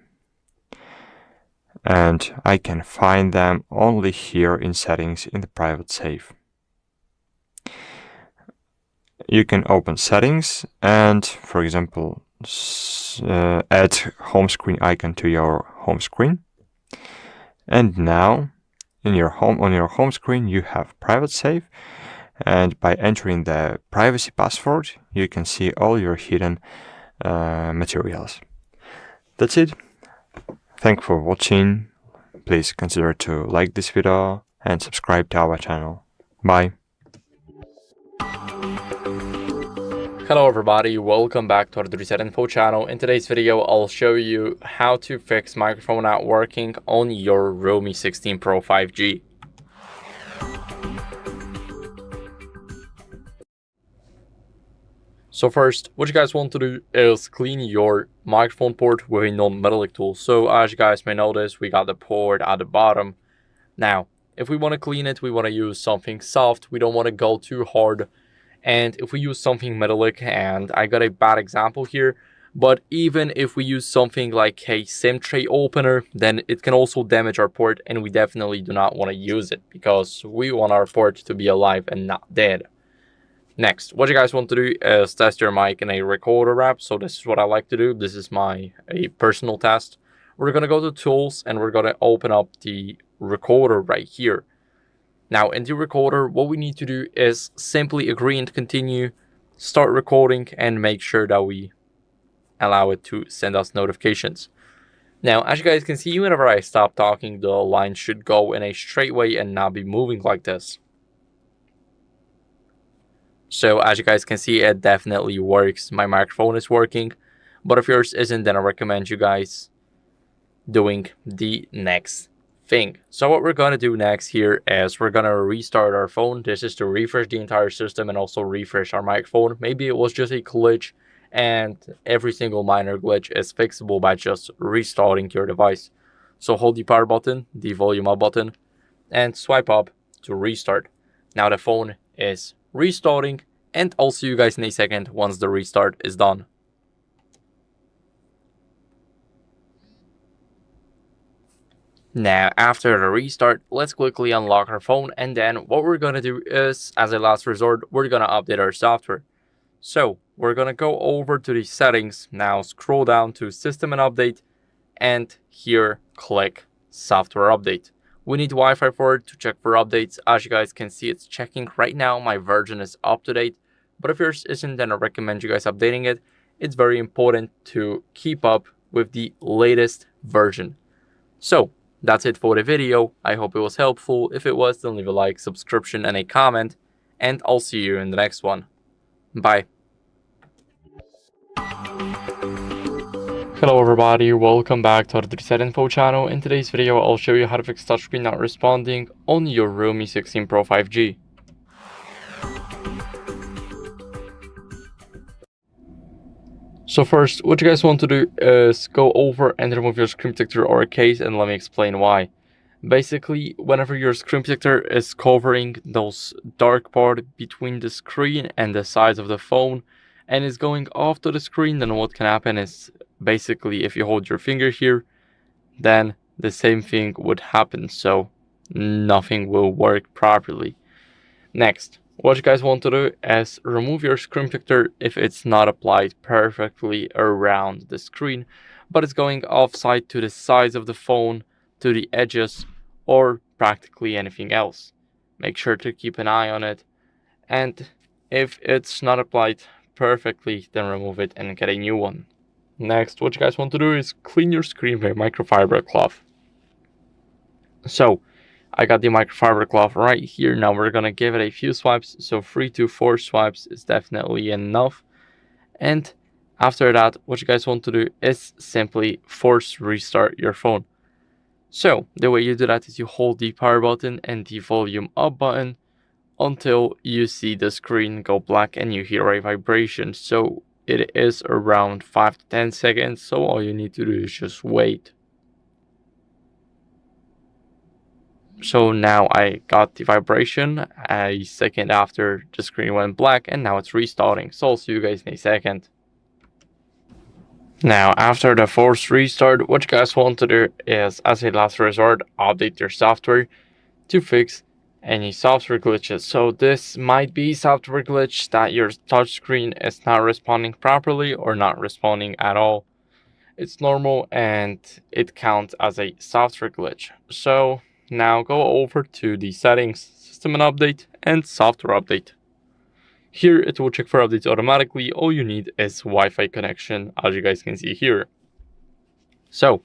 and I can find them only here in settings in the private save. You can open settings and, for example, add home screen icon to your home screen, and now on your home screen you have private save. And by entering the privacy password, you can see all your hidden materials. That's it. Thanks for watching. Please consider to like this video and subscribe to our channel. Bye. Hello everybody, welcome back to HardReset.Info channel. In today's video, I'll show you how to fix microphone not working on your Realme 16 Pro 5G. So first, what you guys want to do is clean your microphone port with a non-metallic tool. So as you guys may notice, we got the port at the bottom Now, if we want to clean it, we want to use something soft. We don't want to go too hard. And if we use something metallic, and I got a bad example here, but even if we use something like a SIM tray opener, then it can also damage our port, and we definitely do not want to use it because we want our port to be alive and not dead. Next, what you guys want to do is test your mic in a recorder app. So this is what I like to do. This is a personal test. We're going to go to Tools, and we're going to open up the recorder right here. Now, in the recorder, what we need to do is simply agree and continue, start recording, and make sure that we allow it to send us notifications. Now, as you guys can see, whenever I stop talking, the line should go in a straight way and not be moving like this. So as you guys can see, it definitely works. My microphone is working, but if yours isn't, then I recommend you guys doing the next thing. So what we're going to do next here is we're going to restart our phone. This is to refresh the entire system and also refresh our microphone. Maybe it was just a glitch, and every single minor glitch is fixable by just restarting your device. So hold the power button, the volume up button, and swipe up to restart. Now the phone is restarting, and I'll see you guys in a second once the restart is done. Now, after the restart, let's quickly unlock our phone, and then what we're going to do is, as a last resort, we're going to update our software. So, we're going to go over to the settings, now scroll down to System and Update, and here click Software Update. We need Wi-Fi for it to check for updates. As you guys can see, it's checking right now. My version is up to date, but if yours isn't, then I recommend you guys updating it. It's very important to keep up with the latest version. So, that's it for the video. I hope it was helpful. If it was, then leave a like, subscription, and a comment, and I'll see you in the next one. Bye. Hello everybody, welcome back to HardReset.Info channel. In today's video, I'll show you how to fix touchscreen not responding on your Realme 16 Pro 5G. So first, what you guys want to do is go over and remove your screen protector or case, and let me explain why. Basically, whenever your screen protector is covering those dark part between the screen and the sides of the phone and is going off to the screen, then what can happen is basically if you hold your finger here, then the same thing would happen, so nothing will work properly. Next, what you guys want to do is remove your screen protector if it's not applied perfectly around the screen, but it's going offside to the sides of the phone, to the edges, or practically anything else. Make sure to keep an eye on it, and if it's not applied perfectly, then remove it and get a new one. Next, what you guys want to do is clean your screen with a microfiber cloth. So, I got the microfiber cloth right here. Now we're gonna give it a few swipes, so 3 to 4 swipes is definitely enough. And after that, what you guys want to do is simply force restart your phone. So, the way you do that is you hold the power button and the volume up button until you see the screen go black and you hear a vibration. So it is around 5 to 10 seconds, so all you need to do is just wait. So now I got the vibration a second after the screen went black, and now it's restarting. So I'll see you guys in a second. Now, after the forced restart, what you guys want to do is, as a last resort, update your software to fix any software glitches. So this might be software glitch that your touchscreen is not responding properly or not responding at all. It's normal and it counts as a software glitch. So now go over to the settings, system and update, and software update. Here it will check for updates automatically. All you need is Wi-Fi connection, as you guys can see here. So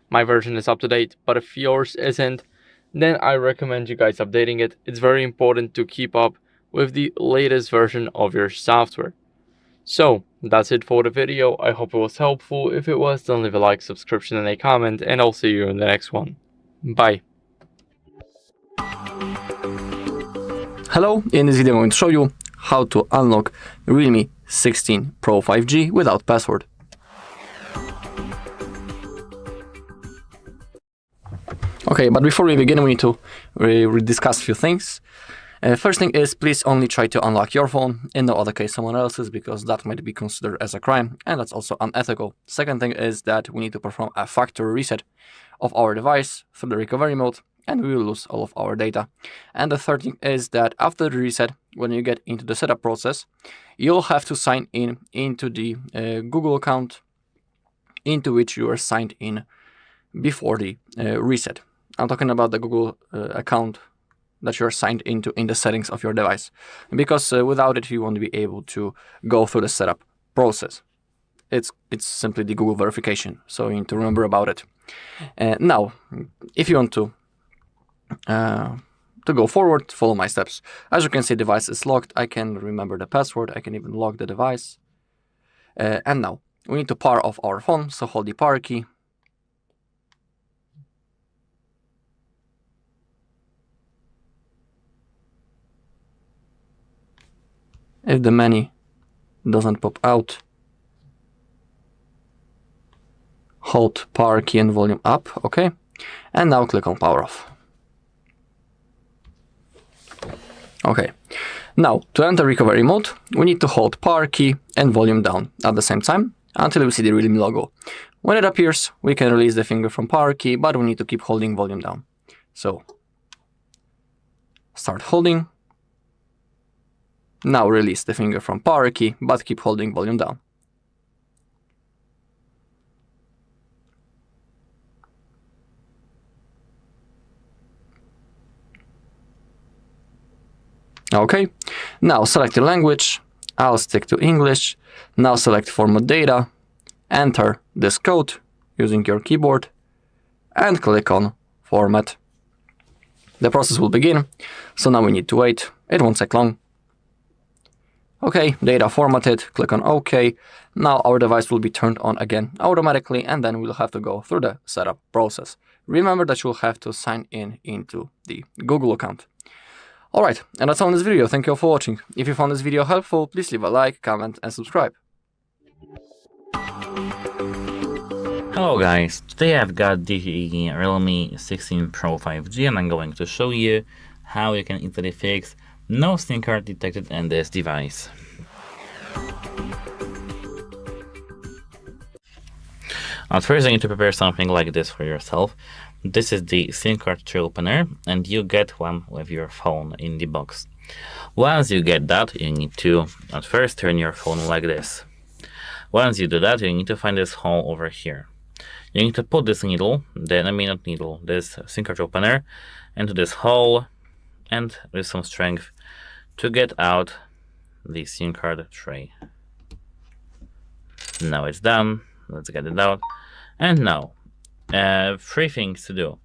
my version is up to date, but if yours isn't, then I recommend you guys updating it. It's very important to keep up with the latest version of your software. So that's it for the video. I hope it was helpful. If it was, then leave a like, subscription, and a comment, and I'll see you in the next one. Bye. Hello, in this video I'm going to show you how to unlock Realme 16 Pro 5G without password. Okay, but before we begin, we need to discuss a few things. First thing is, please only try to unlock your phone, in no other case someone else's, because that might be considered as a crime, and that's also unethical. Second thing is that we need to perform a factory reset of our device through the recovery mode, and we will lose all of our data. And the third thing is that after the reset, when you get into the setup process, you'll have to sign in into the Google account into which you are signed in before the reset. I'm talking about the Google account that you're signed into in the settings of your device, because without it you won't be able to go through the setup process. It's simply the Google verification, so you need to remember about it. Now, if you want to go forward, follow my steps. As you can see, device is locked. I can remember the password. I can even lock the device. And now we need to power off our phone, so hold the power key. If the menu doesn't pop out, hold power key and volume up, okay? And now click on power off. Okay, now to enter recovery mode, we need to hold power key and volume down at the same time until we see the Realme logo. When it appears, we can release the finger from power key, but we need to keep holding volume down. So, start holding. Now release the finger from power key, but keep holding volume down. Okay, now select your language. I'll stick to English. Now select format data, enter this code using your keyboard, and click on format. The process will begin, so now we need to wait. It won't take long. Okay, data formatted, click on OK. Now our device will be turned on again automatically, and then we'll have to go through the setup process. Remember that you'll have to sign in into the Google account. Alright, and that's all in this video. Thank you all for watching. If you found this video helpful, please leave a like, comment, and subscribe. Hello guys, today I've got the Realme 16 Pro 5G and I'm going to show you how you can easily fix no SIM card detected in this device. At first you need to prepare something like this for yourself. This is the SIM card tray opener and you get one with your phone in the box. Once you get that, you need to at first turn your phone like this. Once you do that, you need to find this hole over here. You need to put this needle, this SIM card opener into this hole and with some strength to get out the SIM card tray. Now it's done. Let's get it out. And now, three things to do.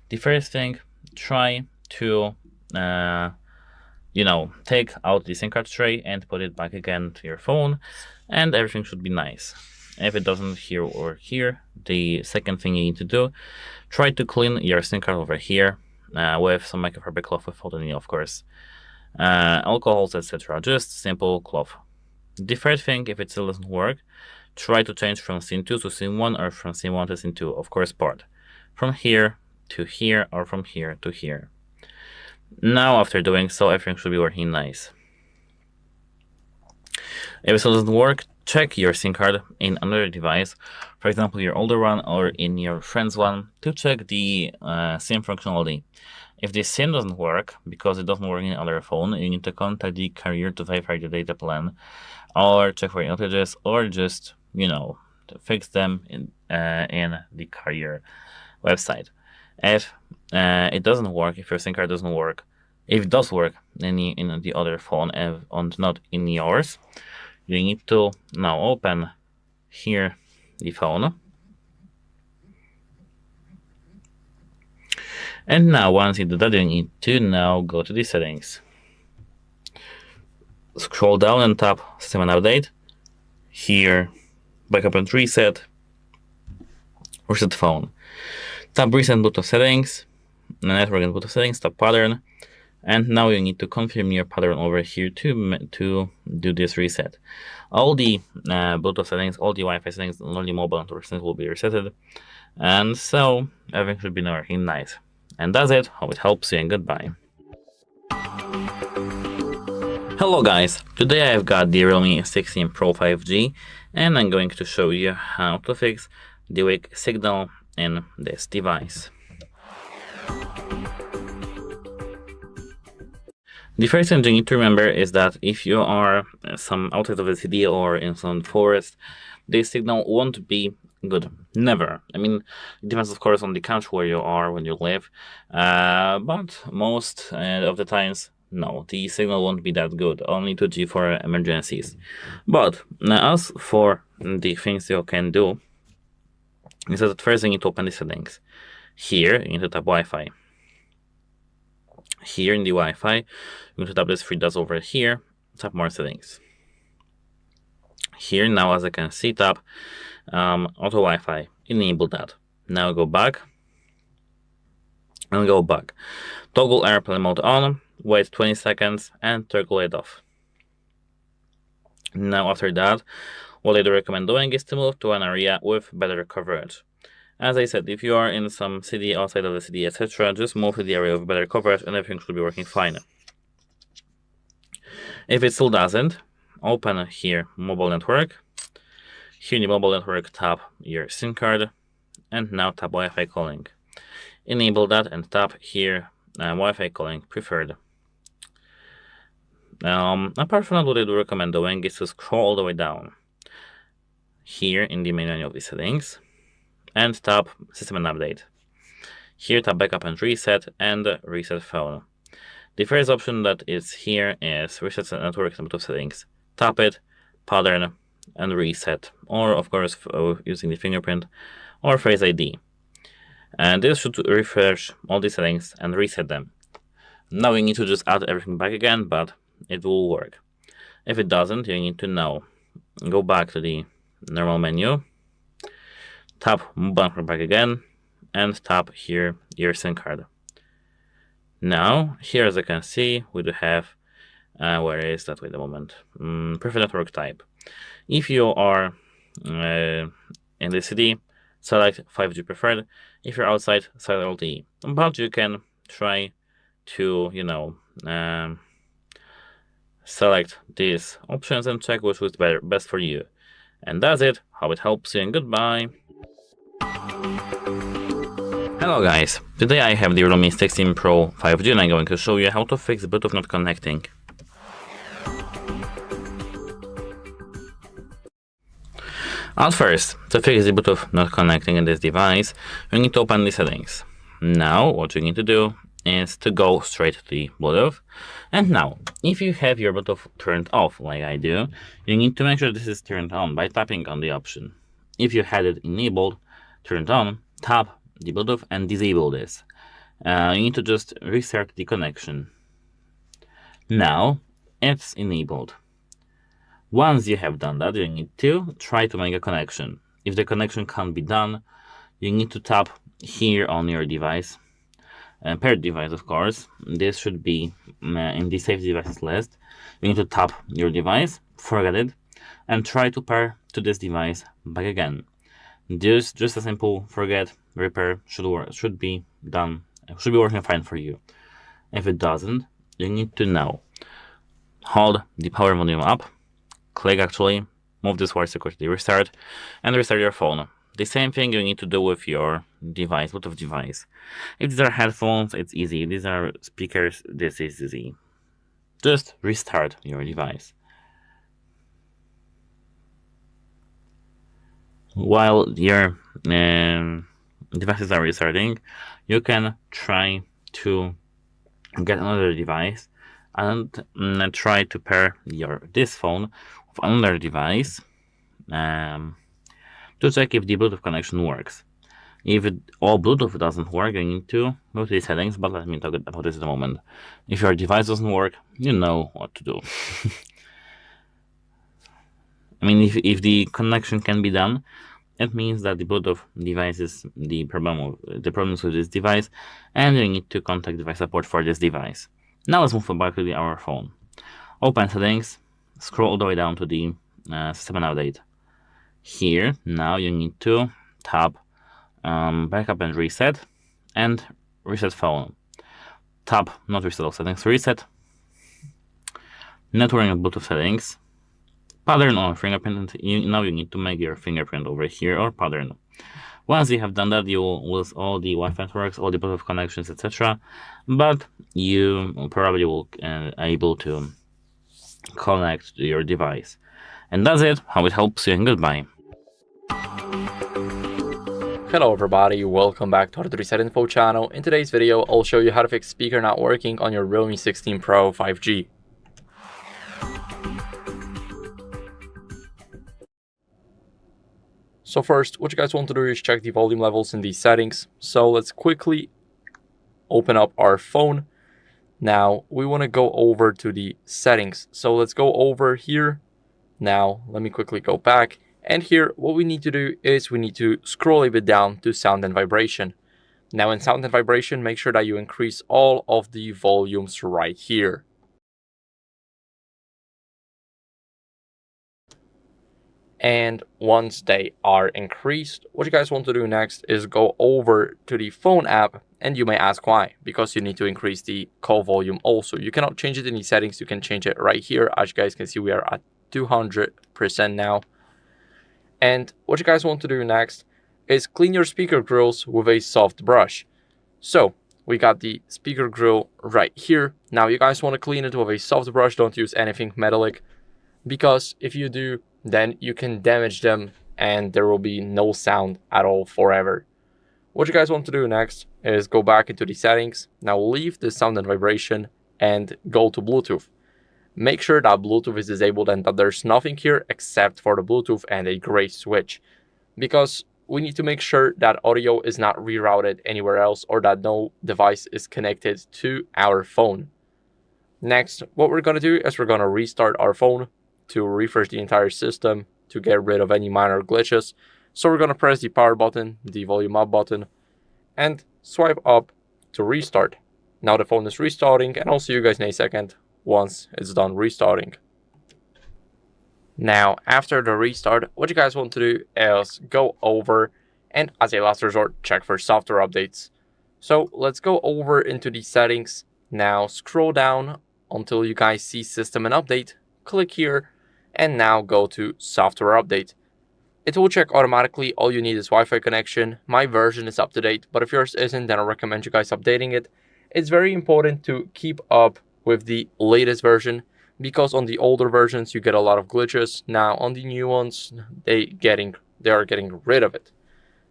The first thing, try to take out the SIM card tray and put it back again to your phone, and everything should be nice. If it doesn't here or here, the second thing you need to do, try to clean your SIM card over here with some microfiber cloth without any, of course, alcohols, etc. Just simple cloth. The third thing, if it still doesn't work, try to change from SIM 2 to SIM 1 or from SIM 1 to SIM 2, of course, port. From here to here or from here to here. Now, after doing so, everything should be working nice. If it still doesn't work, check your SIM card in another device, for example your older one or in your friend's one, to check the SIM functionality. If the SIM doesn't work, because it doesn't work in other phone, you need to contact the carrier to verify the data plan, or check for outages, or just, to fix them in the carrier website. If it doesn't work, if your SIM card doesn't work, if it does work in the other phone and not in yours, you need to now open here the phone. And now once you do that, you need to now go to the settings. Scroll down and tap System and Update. Here, Backup and Reset. Reset Phone. Tap Recent Bluetooth Settings. Network and Bluetooth Settings. Tap Pattern. And now you need to confirm your pattern over here to do this reset. All the Bluetooth settings, all the Wi-Fi settings, and all the mobile network settings will be resetted. And so everything should be working nice. And that's it. Hope it helps you, and goodbye. Hello guys, today I've got the Realme 16 Pro 5G and I'm going to show you how to fix the weak signal in this device. The first thing you need to remember is that if you are some outside of the city or in some forest, the signal won't be good. Never. I mean, it depends of course on the country where you are when you live, but most of the times, no, the signal won't be that good, only 2G for emergencies. But as for the things you can do, is that first you need to open the settings. Here, you need to tap Wi-Fi. Here in the Wi-Fi, you need to tap these three dots over here, tap more settings. Here now, as I can see, tap auto Wi-Fi, enable that. Now go back and go back. Toggle airplane mode on, wait 20 seconds and toggle it off. Now after that, what I do recommend doing is to move to an area with better coverage. As I said, if you are in some city, outside of the city, etc., just move to the area with better coverage and everything should be working fine. If it still doesn't, open here mobile network. Here in the mobile network, tap your SIM card and now tap Wi-Fi calling. Enable that and tap here Wi-Fi calling preferred. Apart from that, what I do recommend doing is to scroll all the way down here in the main menu of the settings and tap System and Update. Here tap Backup and Reset and Reset Phone. The first option that is here is Reset Network and Bluetooth settings. Tap it, pattern, and reset, or of course using the fingerprint or Face ID. And this should refresh all the settings and reset them. Now you need to just add everything back again, but it will work. If it doesn't, you need to now go back to the normal menu, tap mobile back again, and tap here your SIM card. Now, here as I can see, we do have, where is that? Wait a moment. Preferred network type. If you are in the city, select 5G preferred. If you're outside, select LTE. But you can try to, select these options and check which is best for you. And that's it. Hope it helps you, and goodbye. Hello guys, today I have the Realme 16 Pro 5G and I'm going to show you how to fix Bluetooth not connecting. At first, to fix the Bluetooth not connecting in this device, you need to open the settings. Now, what you need to do is to go straight to the Bluetooth. And now, if you have your Bluetooth turned off, like I do, you need to make sure this is turned on by tapping on the option. If you had it enabled, turned on, tap the Bluetooth and disable this. You need to just restart the connection. Now, it's enabled. Once you have done that, you need to try to make a connection. If the connection can't be done, you need to tap here on your device, paired device of course. This should be in the saved devices list. You need to tap your device, forget it, and try to pair to this device back again. Just a simple forget, repair should be done, should be working fine for you. If it doesn't, you need to now hold the power volume up, click actually, move this wire security restart, and restart your phone. The same thing you need to do with your device, Bluetooth device. If these are headphones, it's easy. If these are speakers, this is easy. Just restart your device. While your devices are restarting, you can try to get another device and try to pair this phone with another device to check if the Bluetooth connection works. If all Bluetooth doesn't work, you need to go to the settings, but let me talk about this in a moment. If your device doesn't work, you know what to do. I mean, if the connection can be done, it means that the Bluetooth device is the problems with this device, and you need to contact device support for this device. Now let's move back to our phone. Open settings, scroll all the way down to the system and update. Here, now you need to tap backup and reset and reset phone. Tap not reset all settings, reset. Network and Bluetooth settings. Pattern on fingerprint. Now you need to make your fingerprint over here or pattern. Once you have done that, you will lose all the Wi-Fi networks, all the Bluetooth connections, etc. But you probably will able to connect to your device. And that's it. How it helps you, and goodbye. Hello everybody, welcome back to HardReset.Info channel. In today's video, I'll show you how to fix speaker not working on your Realme 16 Pro 5G. So first, what you guys want to do is check the volume levels in these settings. So let's quickly open up our phone. Now, we want to go over to the settings. So let's go over here. Now, let me quickly go back. And here, what we need to do is we need to scroll a bit down to sound and vibration. Now, in sound and vibration, make sure that you increase all of the volumes right here. And once they are increased, what you guys want to do next is go over to the phone app, and you may ask why, because you need to increase the call volume also. You cannot change it in the settings, you can change it right here. As you guys can see, we are at 200% now. And what you guys want to do next is clean your speaker grills with a soft brush. So we got the speaker grill right here. Now you guys want to clean it with a soft brush, don't use anything metallic, because if you do, then you can damage them and there will be no sound at all forever. What you guys want to do next is go back into the settings. Now leave the sound and vibration and go to Bluetooth. Make sure that Bluetooth is disabled and that there's nothing here except for the Bluetooth and a gray switch, because we need to make sure that audio is not rerouted anywhere else or that no device is connected to our phone. Next, what we're going to do is we're going to restart our phone to refresh the entire system to get rid of any minor glitches. So we're going to press the power button, the volume up button, and swipe up to restart. Now the phone is restarting, and I'll see you guys in a second once it's done restarting. Now, after the restart, what you guys want to do is go over and, as a last resort, check for software updates. So let's go over into the settings. Now scroll down until you guys see System and Update. Click here, and now go to Software Update. It will check automatically. All you need is Wi-Fi connection. My version is up to date, but if yours isn't, then I recommend you guys updating it. It's very important to keep up with the latest version, because on the older versions you get a lot of glitches. Now on the new ones, they are getting rid of it.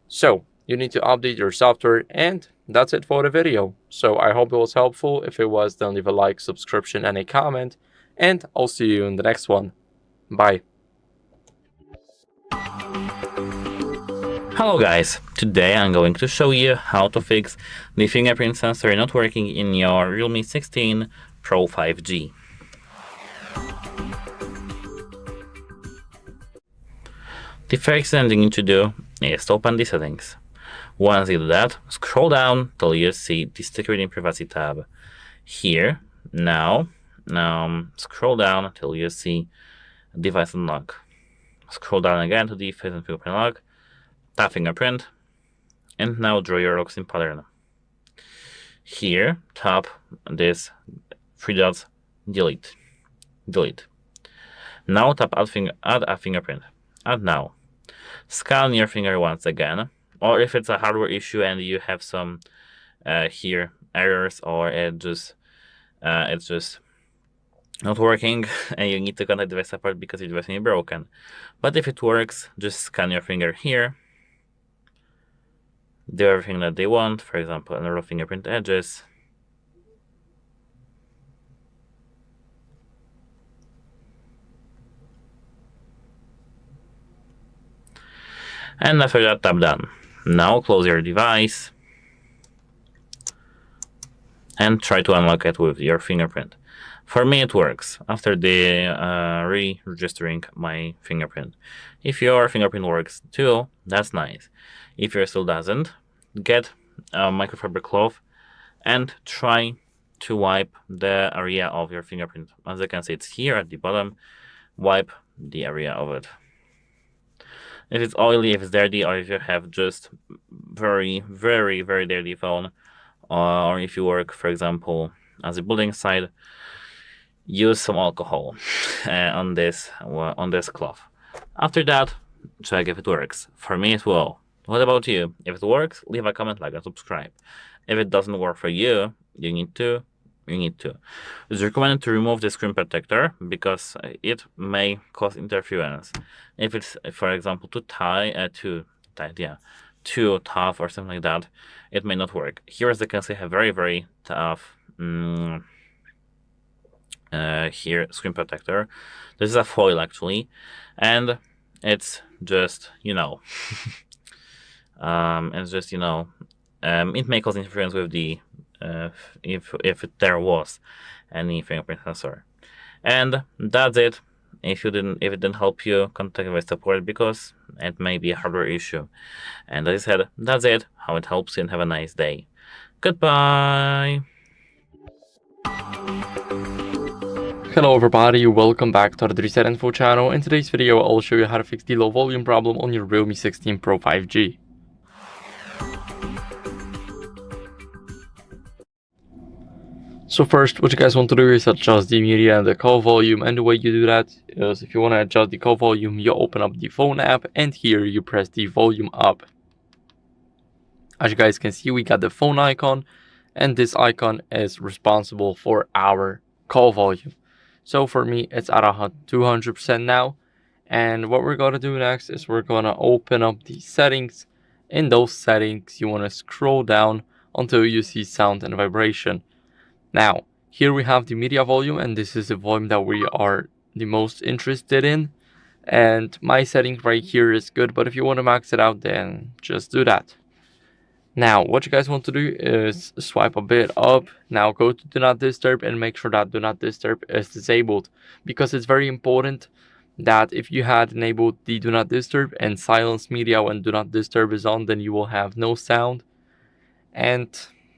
So you need to update your software, and that's it for the video. So I hope it was helpful. If it was, then leave a like, subscription, and a comment, and I'll see you in the next one. Bye. Hello guys, today I'm going to show you how to fix the fingerprint sensor not working in your Realme 16 Pro 5G. The first thing you need to do is to open the settings. Once you do that, scroll down till you see the Security and Privacy tab. Here, now scroll down until you see Device Unlock. Scroll down again to the Face and Fingerprint Lock. Tap Fingerprint, and now draw your locks in pattern. Here, tap this 3 dots, delete. Now tap add a fingerprint. Add now. Scan your finger once again, or if it's a hardware issue and you have some here errors, or it's just not working and you need to contact the device support because your device may be broken. But if it works, just scan your finger here. Do everything that they want, for example, enroll fingerprint edges. And after that, tap done. Now close your device and try to unlock it with your fingerprint. For me, it works after the re-registering my fingerprint. If your fingerprint works too, that's nice. If yours still doesn't, get a microfiber cloth and try to wipe the area of your fingerprint. As you can see, it's here at the bottom. Wipe the area of it. If it's oily, if it's dirty, or if you have just very, very, very dirty phone, or if you work, for example, as a building site, use some alcohol on this cloth. After that, check if it works. For me, it will. What about you? If it works, leave a comment, like, and subscribe. If it doesn't work for you, you need to. It's recommended to remove the screen protector because it may cause interference. If it's, for example, too tough or something like that, it may not work. Here, as you can see, I have very, very tough here screen protector. This is a foil actually, and it's just it may cause interference with the if there was any fingerprint sensor. And that's it. If it didn't help you, contact with support because it may be a hardware issue. And as I said, that's it. How it helps you, and have a nice day. Goodbye. Hello everybody, welcome back to the HardReset.Info channel. In today's video, I'll show you how to fix the low volume problem on your Realme 16 Pro 5G. So first, what you guys want to do is adjust the media and the call volume, and the way you do that is if you want to adjust the call volume, you open up the phone app and here you press the volume up. As you guys can see, we got the phone icon, and this icon is responsible for our call volume. So for me, it's at 200% now. And what we're going to do next is we're going to open up the settings. In those settings, you want to scroll down until you see sound and vibration. Now, here we have the media volume, and this is the volume that we are the most interested in. And my setting right here is good, but if you want to max it out, then just do that. Now, what you guys want to do is swipe a bit up. Now go to Do Not Disturb and make sure that Do Not Disturb is disabled, because it's very important that if you had enabled the Do Not Disturb and silence media when Do Not Disturb is on, then you will have no sound, and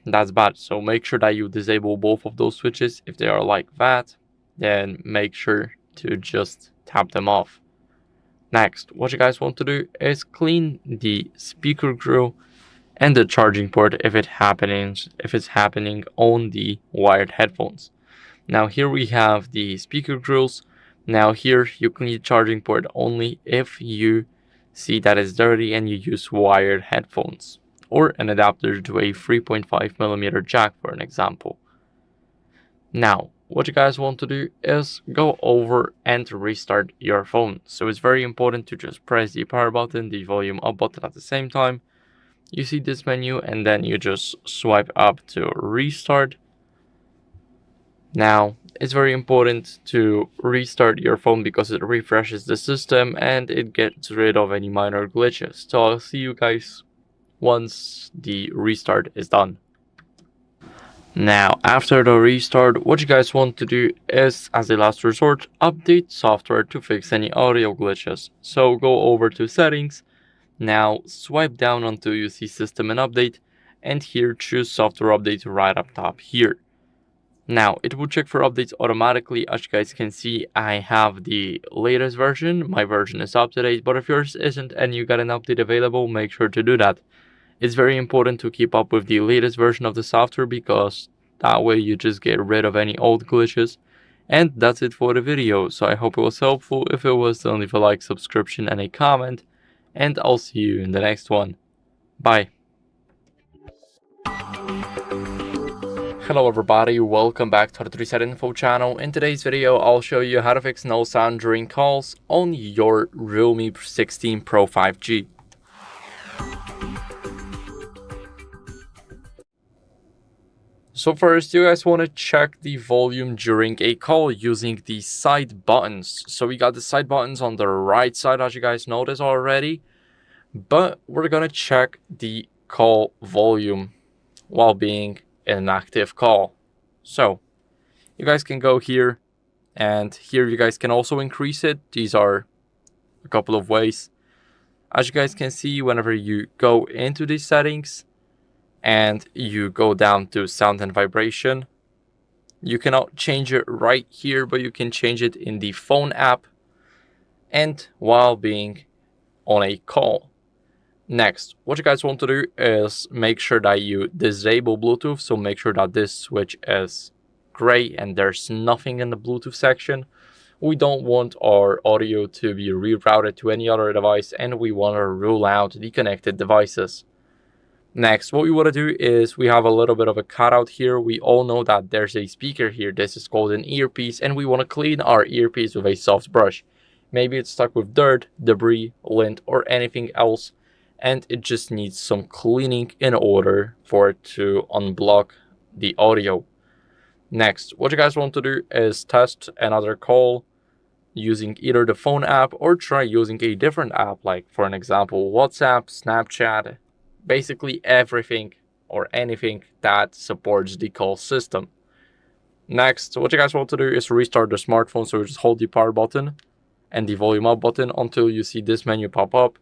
that's bad. So make sure that you disable both of those switches. If they are like that, then make sure to just tap them off. Next, what you guys want to do is clean the speaker grill and the charging port if it's happening on the wired headphones. Now here we have the speaker grills. Now here you clean the charging port only if you see that it's dirty and you use wired headphones or an adapter to a 3.5mm jack, for an example. Now what you guys want to do is go over and restart your phone. So it's very important to just press the power button, the volume up button at the same time. You see this menu, and then you just swipe up to restart. Now, it's very important to restart your phone because it refreshes the system and it gets rid of any minor glitches. So I'll see you guys once the restart is done. Now, after the restart, what you guys want to do is, as a last resort, update software to fix any audio glitches. So go over to Settings. Now swipe down until you see System and Update, and here choose Software Update right up top here. Now it will check for updates automatically. As you guys can see, I have the latest version. My version is up to date, but if yours isn't and you got an update available, make sure to do that. It's very important to keep up with the latest version of the software because that way you just get rid of any old glitches. And that's it for the video. So I hope it was helpful. If it was, then leave a like, subscription, and a comment. And I'll see you in the next one. Bye. Hello everybody, welcome back to the HardReset.Info channel. In today's video, I'll show you how to fix no sound during calls on your Realme 16 Pro 5G. So first, you guys want to check the volume during a call using the side buttons. So we got the side buttons on the right side, as you guys noticed already. But we're going to check the call volume while being in an active call. So you guys can go here, and here you guys can also increase it. These are a couple of ways. As you guys can see, whenever you go into these settings, and you go down to sound and vibration, you cannot change it right here, but you can change it in the phone app and while being on a call. Next, what you guys want to do is make sure that you disable Bluetooth. So make sure that this switch is gray and there's nothing in the Bluetooth section. We don't want our audio to be rerouted to any other device, and we want to rule out the connected devices. Next, what we want to do is we have a little bit of a cutout here. We all know that there's a speaker here. This is called an earpiece, and we want to clean our earpiece with a soft brush. Maybe it's stuck with dirt, debris, lint, or anything else, and it just needs some cleaning in order for it to unblock the audio. Next, what you guys want to do is test another call using either the phone app or try using a different app, like for an example, WhatsApp, Snapchat, basically everything or anything that supports the call system. Next, what you guys want to do is restart the smartphone. So just hold the power button and the volume up button until you see this menu pop up.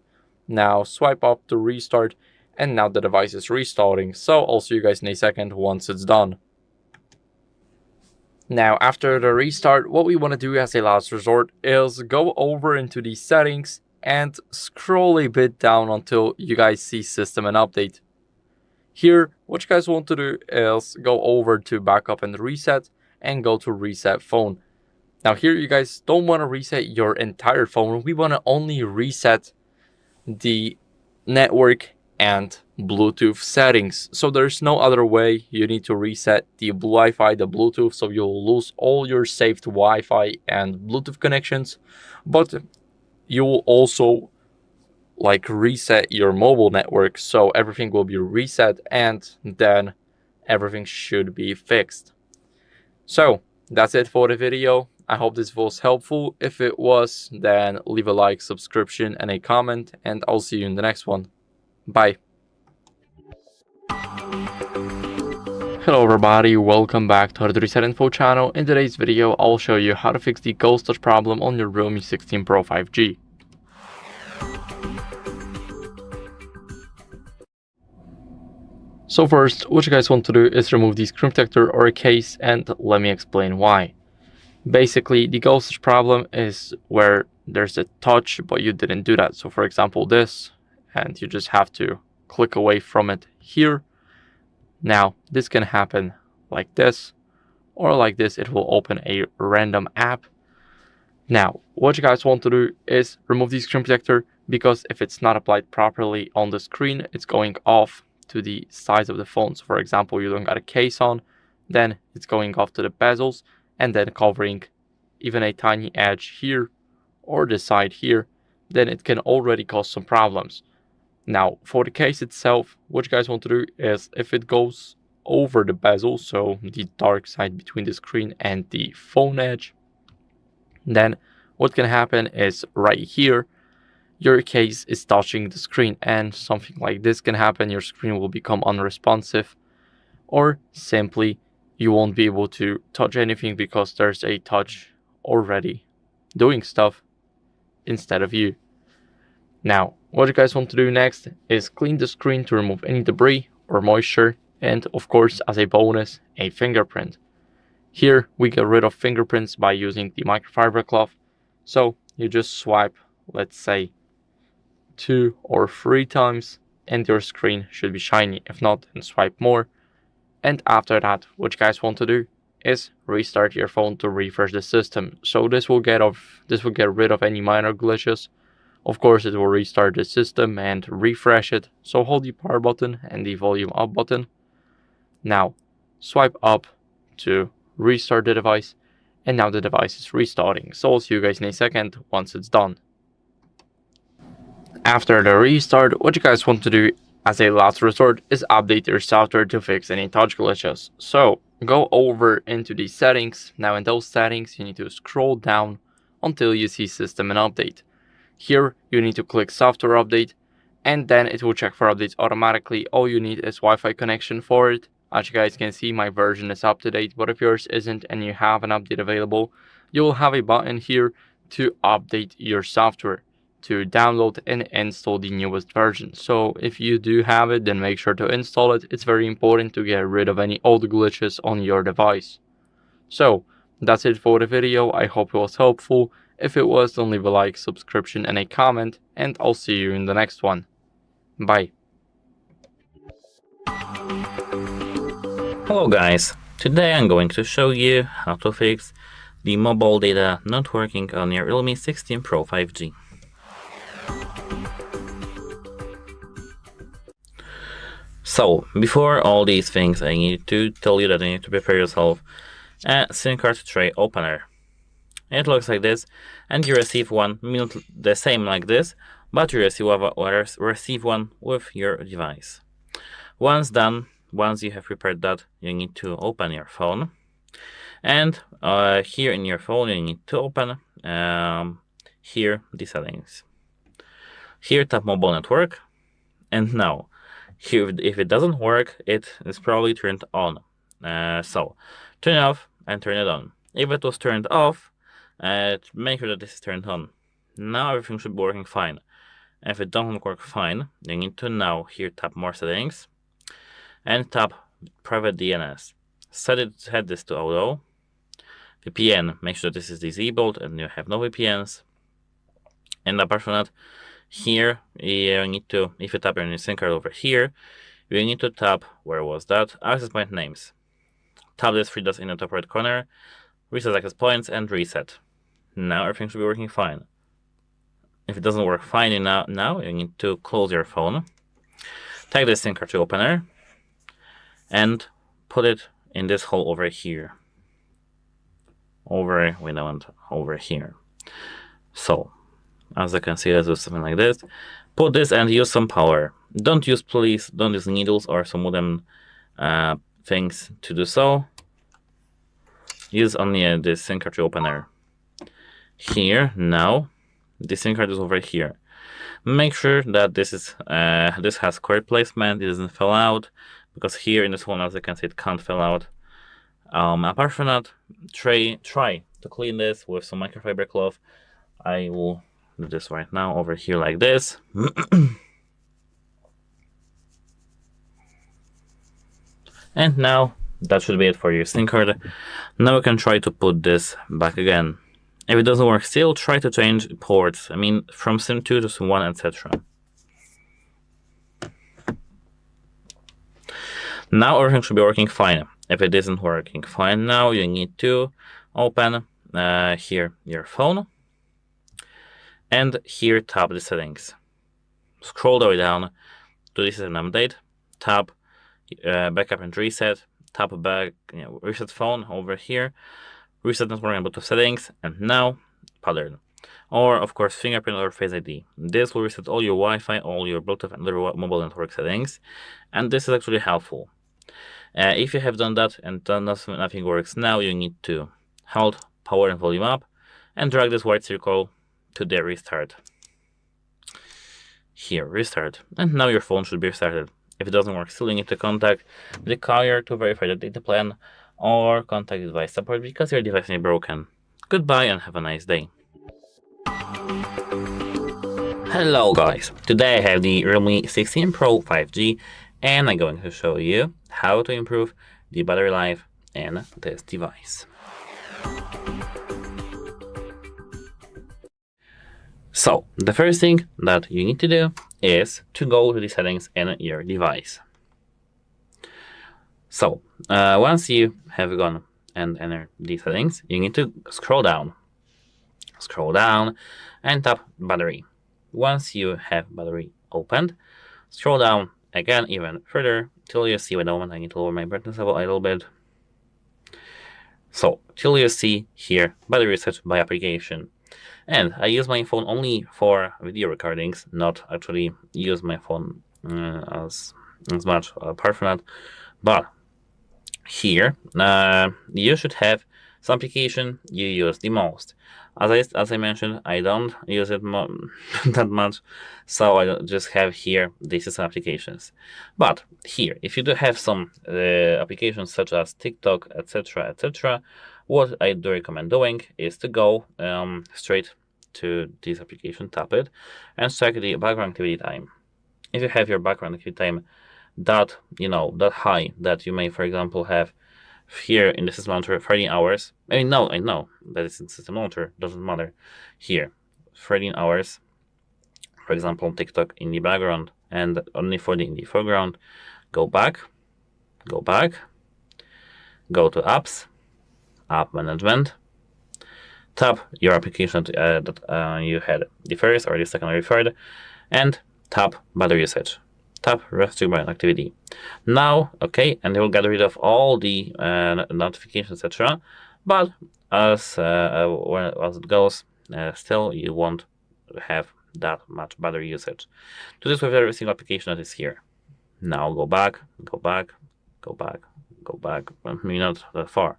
Now swipe up to restart, and now the device is restarting. So I'll see you guys in a second once it's done. Now, after the restart, what we want to do as a last resort is go over into the settings and scroll a bit down until you guys see system and update. Here, what you guys want to do is go over to backup and reset and go to reset phone. Now here you guys don't want to reset your entire phone. We want to only reset the network and Bluetooth settings. So there's no other way. You need to reset the Wi-Fi, the Bluetooth, so you'll lose all your saved Wi-Fi and Bluetooth connections, but you will also reset your mobile network, so everything will be reset and then everything should be fixed. So that's it for the video. I hope this was helpful. If it was, then leave a like, subscription, and a comment, and I'll see you in the next one. Bye. Hello everybody, welcome back to HardReset.Info channel. In today's video, I'll show you how to fix the ghost touch problem on your Realme 16 Pro 5G. So first, what you guys want to do is remove the screen protector or a case, and let me explain why. Basically, the ghost touch problem is where there's a touch, but you didn't do that. So for example, this, and you just have to click away from it here. Now, this can happen like this, or like this. It will open a random app. Now, what you guys want to do is remove the screen protector, because if it's not applied properly on the screen, it's going off to the sides of the phone. So for example, you don't got a case on, then it's going off to the bezels and then covering even a tiny edge here or the side here, then it can already cause some problems. Now, for the case itself, what you guys want to do is if it goes over the bezel, so the dark side between the screen and the phone edge, then what can happen is right here, your case is touching the screen, and something like this can happen. Your screen will become unresponsive, or simply you won't be able to touch anything because there's a touch already doing stuff instead of you. Now, what you guys want to do next is clean the screen to remove any debris or moisture, and of course, as a bonus, a fingerprint. Here we get rid of fingerprints by using the microfiber cloth. So you just swipe, let's say 2 or 3 times, and your screen should be shiny. If not, then swipe more. And after that, what you guys want to do is restart your phone to refresh the system. So this will get rid of any minor glitches. Of course, it will restart the system and refresh it. So hold the power button and the volume up button. Now swipe up to restart the device, and now the device is restarting. So I'll see you guys in a second once it's done. After the restart, what you guys want to do as a last resort is update your software to fix any touch glitches. So go over into the settings. Now in those settings, you need to scroll down until you see system and update. Here you need to click software update, and then it will check for updates automatically. All you need is Wi-Fi connection for it. As you guys can see, my version is up to date, but if yours isn't and you have an update available, you will have a button here to update your software, to download and install the newest version. So if you do have it, then make sure to install it. It's very important to get rid of any old glitches on your device. So that's it for the video. I hope it was helpful. If it was, then leave a like, subscription, and a comment, and I'll see you in the next one. Bye. Hello guys, today I'm going to show you how to fix the mobile data not working on your Realme 16 Pro 5G. So, before all these things, I need to tell you that you need to prepare yourself a SIM card tray opener. It looks like this, and you receive one the same like this, but you receive one with your device. Once done, once you have prepared that, you need to open your phone, and here in your phone you need to open here the settings. Here tap mobile network, and now here if it doesn't work, it is probably turned on. So turn it off and turn it on. If it was turned off, make sure that this is turned on. Now everything should be working fine. If it doesn't work fine, you need to now here tap more settings and tap private DNS. Set this to auto. VPN, make sure this is disabled and you have no VPNs. And apart from that, here you need to, if you tap your SIM card over here, you need to tap, where was that? Access point names. Tap this three dots in the top right corner, reset access points and reset. Now everything should be working fine. If it doesn't work fine now you need to close your phone, take the SIM card to opener, and put it in this hole over here. Over here. So, as you can see, let's do something like this. Put this and use some power. Don't use needles or some wooden things to do so. Use only the SIM card opener. Here, now, the SIM card is over here. Make sure that this has correct placement, it doesn't fall out, because here in this one, as you can see, it can't fall out. Apart from that, try to clean this with some microfiber cloth. I will do this right now over here like this. And now that should be it for your SIM card. Now we can try to put this back again. If it doesn't work still, try to change ports. I mean, from SIM 2 to SIM 1, etc. Now everything should be working fine. If it isn't working fine now, you need to open here your phone, and here tap the settings. Scroll the way down to this is an update. Tap backup and reset. Tap back, reset phone over here. Reset network and Bluetooth settings, and now pattern. Or of course fingerprint or Face ID. This will reset all your Wi-Fi, all your Bluetooth and other mobile network settings, and this is actually helpful. If you have done that and nothing works now, you need to hold power and volume up and drag this white circle to the restart. Here, restart. And now your phone should be restarted. If it doesn't work still, you need to contact the carrier to verify the data plan or contact device support because your device may be broken. Goodbye and have a nice day. Hello guys, today I have the Realme 16 Pro 5G and I'm going to show you how to improve the battery life in this device. So, the first thing that you need to do is to go to the settings in your device. So, once you have gone and entered the settings, you need to scroll down. Scroll down and tap battery. Once you have battery opened, scroll down again even further till you see, wait a moment, I need to lower my brightness level a little bit. So, till you see here, battery set by application. And I use my phone only for video recordings, not actually use my phone as much apart from that. But here, you should have some application you use the most. As I mentioned, I don't use it that much, so I just have here these some applications. But here, if you do have some applications such as TikTok, etc., what I do recommend doing is to go straight to this application, tap it, and check the background activity time. If you have your background activity time that high that you may, for example, have here in the system launcher 13 hours. I know that it's in system launcher, doesn't matter. Here, 13 hours, for example, TikTok in the background and only for the foreground. Go back, go to apps, app management, tap your application that you had the first or the second or the third, and tap battery usage. Tap restrict brightness activity. Now, okay, and you will get rid of all the notifications, etc. But as it goes, still you won't have that much battery usage. Do this with every single application that is here. Now go back, maybe not that far.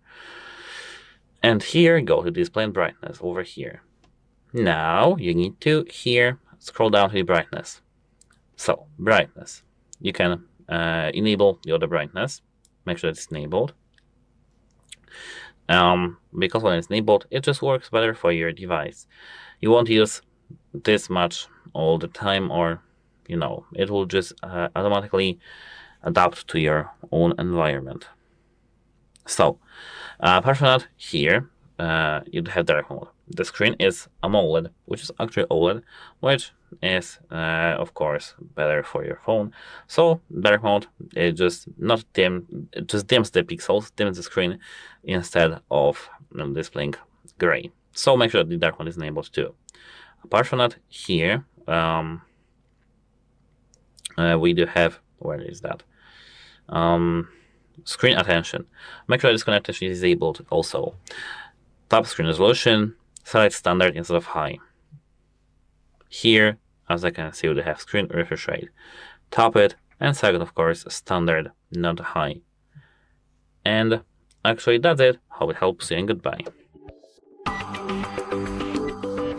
And here, go to display and brightness over here. Now you need to here scroll down to the brightness. So brightness, you can enable the auto brightness. Make sure it's enabled. Because when it's enabled, it just works better for your device. You won't use this much all the time, or it will just automatically adapt to your own environment. So apart from that, here you have dark mode. The screen is AMOLED, which is actually OLED, which is of course better for your phone. So dark mode, it just not dim, it just dims the pixels, dims the screen instead of displaying gray. So make sure that the dark mode is enabled too. Apart from that, here we do have, where is that? Screen attention. Make sure that screen attention is disabled also. Tap screen resolution, select standard instead of high. Here, as I can see, we have screen refresh rate. Tap it and select, of course, standard, not high. And actually that's it. Hope it helps you, and goodbye.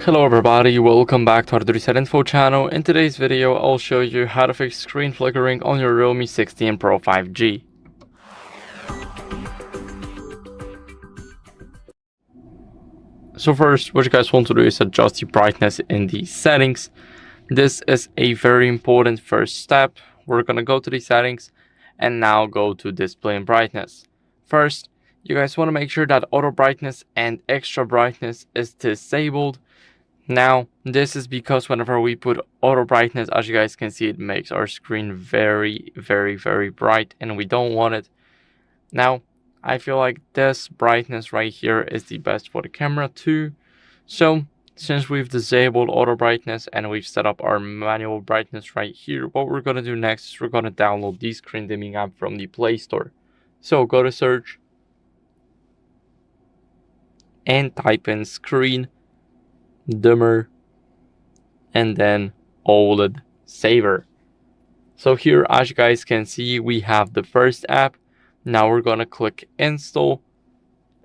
Hello everybody, welcome back to HardReset.Info channel. In today's video, I'll show you how to fix screen flickering on your Realme 16 Pro 5G. So first, what you guys want to do is adjust the brightness in the settings. This is a very important first step. We're gonna go to the settings and now go to display and brightness. First, you guys want to make sure that auto brightness and extra brightness is disabled. Now, this is because whenever we put auto brightness, as you guys can see, it makes our screen very, very, very bright, and we don't want it. Now, I feel like this brightness right here is the best for the camera too. So, since we've disabled auto brightness and we've set up our manual brightness right here, what we're going to do next is we're going to download the screen dimming app from the Play Store. So, go to search and type in screen dimmer and then OLED saver. So here, as you guys can see, we have the first app. Now we're gonna click install,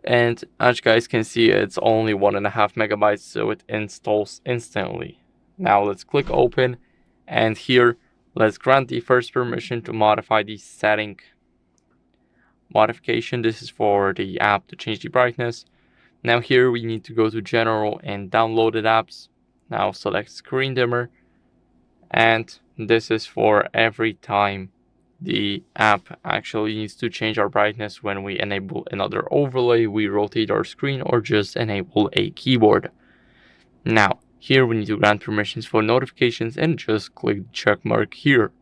and as you guys can see, it's only 1.5 megabytes, so it installs instantly. Now let's click open, and here let's grant the first permission to modify the setting modification. This is for the app to change the brightness. Now here we need to go to general and downloaded apps. Now select screen dimmer, and this is for every time the app actually needs to change our brightness. When we enable another overlay, we rotate our screen, or just enable a keyboard. Now here we need to grant permissions for notifications and just click the check mark here.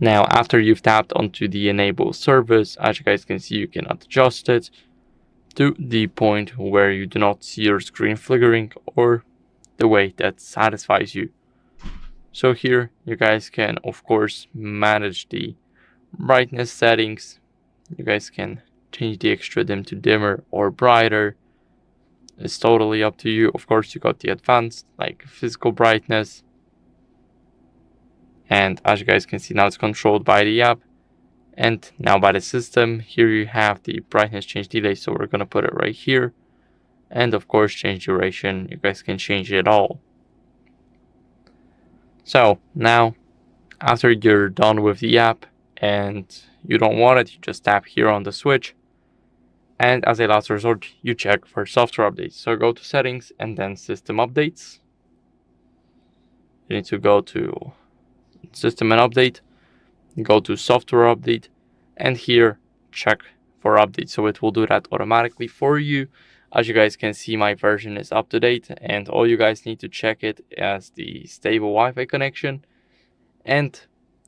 Now, after you've tapped onto the enable service, as you guys can see, you can adjust it to the point where you do not see your screen flickering, or the way that satisfies you. So here, you guys can, of course, manage the brightness settings. You guys can change the extra dim to dimmer or brighter. It's totally up to you. Of course, you got the advanced, like physical brightness. And as you guys can see, now it's controlled by the app and now by the system. Here you have the brightness change delay, so we're going to put it right here. And of course, change duration. You guys can change it all. So now, after you're done with the app and you don't want it, you just tap here on the switch. And as a last resort, you check for software updates. So go to settings and then system updates. You need to go to system and update, go to software update, and here check for updates. So it will do that automatically for you. As you guys can see, my version is up to date, and all you guys need to check it as the stable Wi-Fi connection. And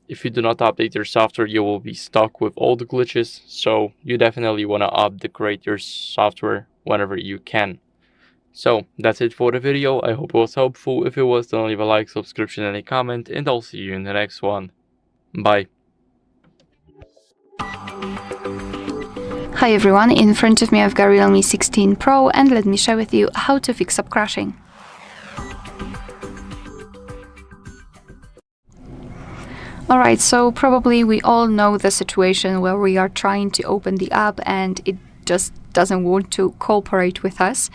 if you do not update your software, you will be stuck with all the glitches, so you definitely want to upgrade your software whenever you can. So that's it for the video. I hope it was helpful. If it was, then leave a like, subscription, and a comment, and I'll see you in the next one. Bye. Hi everyone, in front of me I've got Realme 16 Pro, and let me share with you how to fix up crashing. Alright, so probably we all know the situation where we are trying to open the app and it just doesn't want to cooperate with us.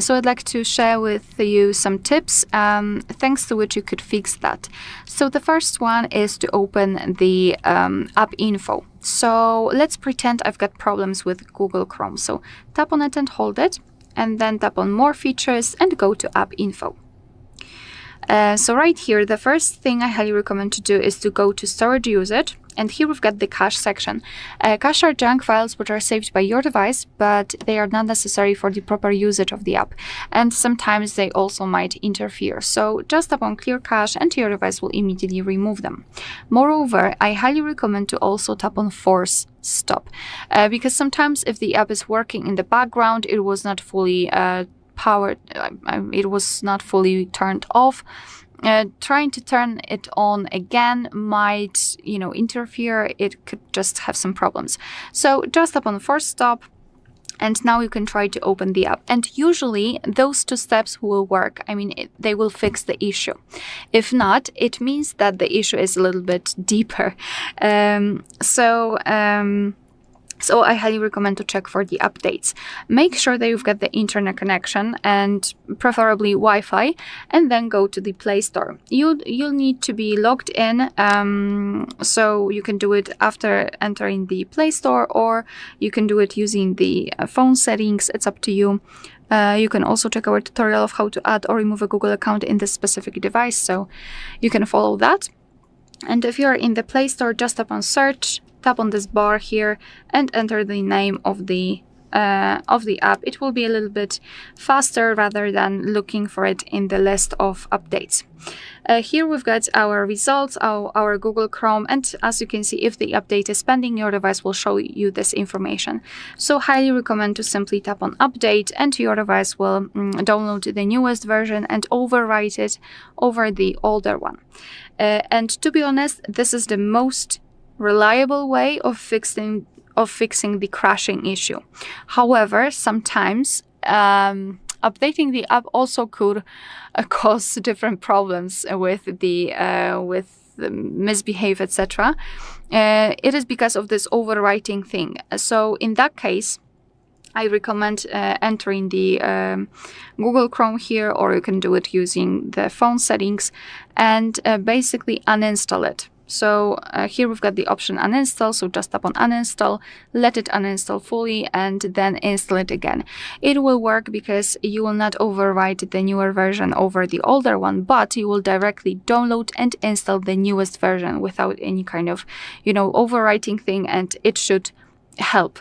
So I'd like to share with you some tips thanks to which you could fix that. So the first one is to open the app info. So let's pretend I've got problems with Google Chrome. So tap on it and hold it, and then tap on more features and go to app info. So right here, the first thing I highly recommend to do is to go to storage usage, and here we've got the cache section. Cache are junk files which are saved by your device, but they are not necessary for the proper usage of the app, and sometimes they also might interfere. So just tap on clear cache and your device will immediately remove them. Moreover, I highly recommend to also tap on force stop, because sometimes if the app is working in the background, it was not fully powered, it was not fully turned off. Trying to turn it on again might, interfere. It could just have some problems. So just tap on force stop, and now you can try to open the app. And usually those two steps will work. They will fix the issue. If not, it means that the issue is a little bit deeper. So I highly recommend to check for the updates. Make sure that you've got the internet connection and preferably Wi-Fi, and then go to the Play Store. You'll need to be logged in, so you can do it after entering the Play Store, or you can do it using the phone settings. It's up to you. You can also check our tutorial of how to add or remove a Google account in this specific device, so you can follow that. And if you're in the Play Store, just tap on search, tap on this bar here, and enter the name of the app. It will be a little bit faster rather than looking for it in the list of updates. Here we've got our results, our Google Chrome, and as you can see, if the update is pending, your device will show you this information. So highly recommend to simply tap on update, and your device will download the newest version and overwrite it over the older one. And to be honest, this is the most reliable way of fixing the crashing issue. However, sometimes updating the app also could cause different problems with the misbehave, etc. It is because of this overwriting thing. So in that case, I recommend entering the Google Chrome here, or you can do it using the phone settings, and basically uninstall it. So here we've got the option uninstall, so just tap on uninstall, let it uninstall fully, and then install it again. It will work because you will not overwrite the newer version over the older one, but you will directly download and install the newest version without any kind of, overwriting thing, and it should help.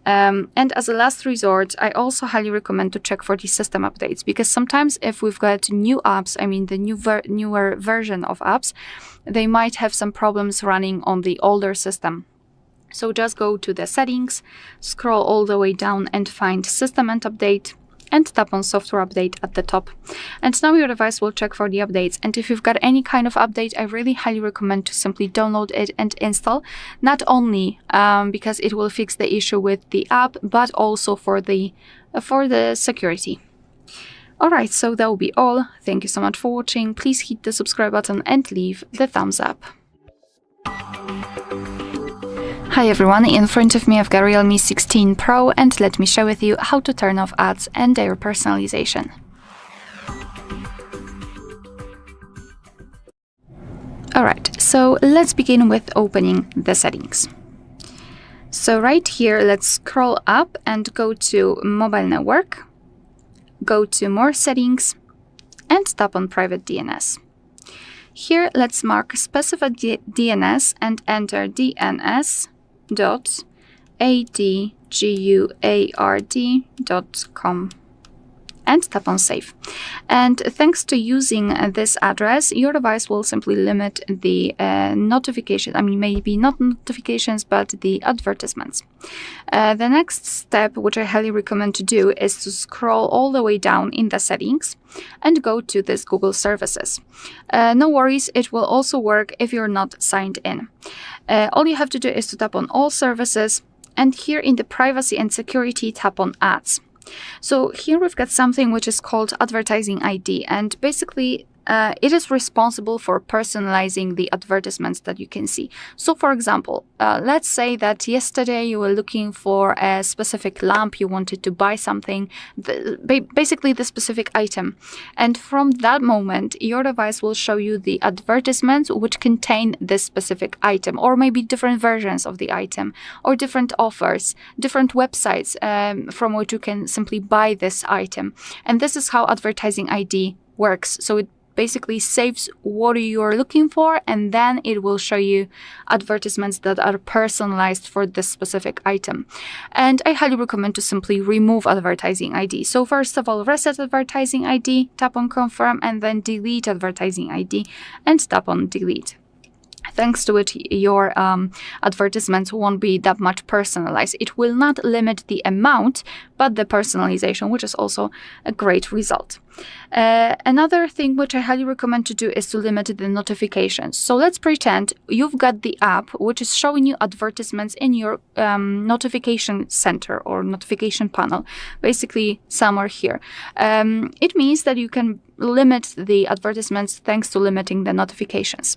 And as a last resort, I also highly recommend to check for the system updates, because sometimes if we've got new apps, the newer version of apps, they might have some problems running on the older system. So just go to the settings, scroll all the way down and find system and update, and tap on software update at the top. And now your device will check for the updates. And if you've got any kind of update, I really highly recommend to simply download it and install, not only because it will fix the issue with the app, but also for the security. Alright, so that will be all. Thank you so much for watching. Please hit the subscribe button and leave the thumbs up. Hi everyone, in front of me I've got Realme 16 Pro, and let me share with you how to turn off ads and their personalization. Alright, so let's begin with opening the settings. So right here, let's scroll up and go to Mobile Network, go to More Settings, and tap on Private DNS. Here, let's mark Specify DNS and enter dns.adguard.com. and tap on Save. And thanks to using this address, your device will simply limit the notification, maybe not notifications, but the advertisements. The next step, which I highly recommend to do, is to scroll all the way down in the settings and go to this Google Services. No worries, it will also work if you're not signed in. All you have to do is to tap on All Services, and here in the Privacy and Security, tap on Ads. So here we've got something which is called Advertising ID, and basically it is responsible for personalizing the advertisements that you can see. So for example, let's say that yesterday you were looking for a specific lamp, you wanted to buy something, basically the specific item. And from that moment, your device will show you the advertisements which contain this specific item, or maybe different versions of the item, or different offers, different websites from which you can simply buy this item. And this is how Advertising ID works. So it basically saves what you're looking for, and then it will show you advertisements that are personalized for this specific item. And I highly recommend to simply remove Advertising ID. So first of all, reset Advertising ID, tap on Confirm, and then delete Advertising ID and tap on Delete. Thanks to it, your advertisements won't be that much personalized. It will not limit the amount, but the personalization, which is also a great result. Another thing which I highly recommend to do is to limit the notifications. So let's pretend you've got the app which is showing you advertisements in your notification center or notification panel, basically somewhere here. It means that you can limit the advertisements thanks to limiting the notifications.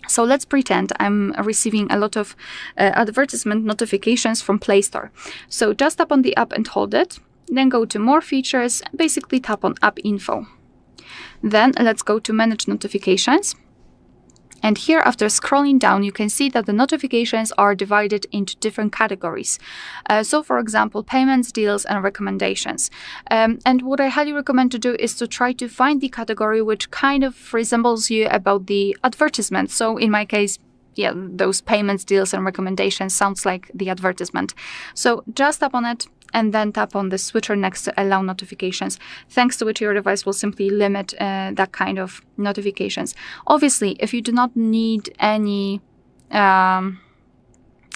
So let's pretend I'm receiving a lot of advertisement notifications from Play Store. So just tap on the app and hold it, then go to More Features, basically tap on App Info. Then let's go to Manage Notifications. And here, after scrolling down, you can see that the notifications are divided into different categories. So for example, payments, deals, and recommendations. And what I highly recommend to do is to try to find the category which kind of resembles you about the advertisement. So in my case, yeah, those payments, deals, and recommendations sounds like the advertisement. So just tap on it and then tap on the switcher next to Allow Notifications, thanks to which your device will simply limit that kind of notifications. Obviously, if you do not need any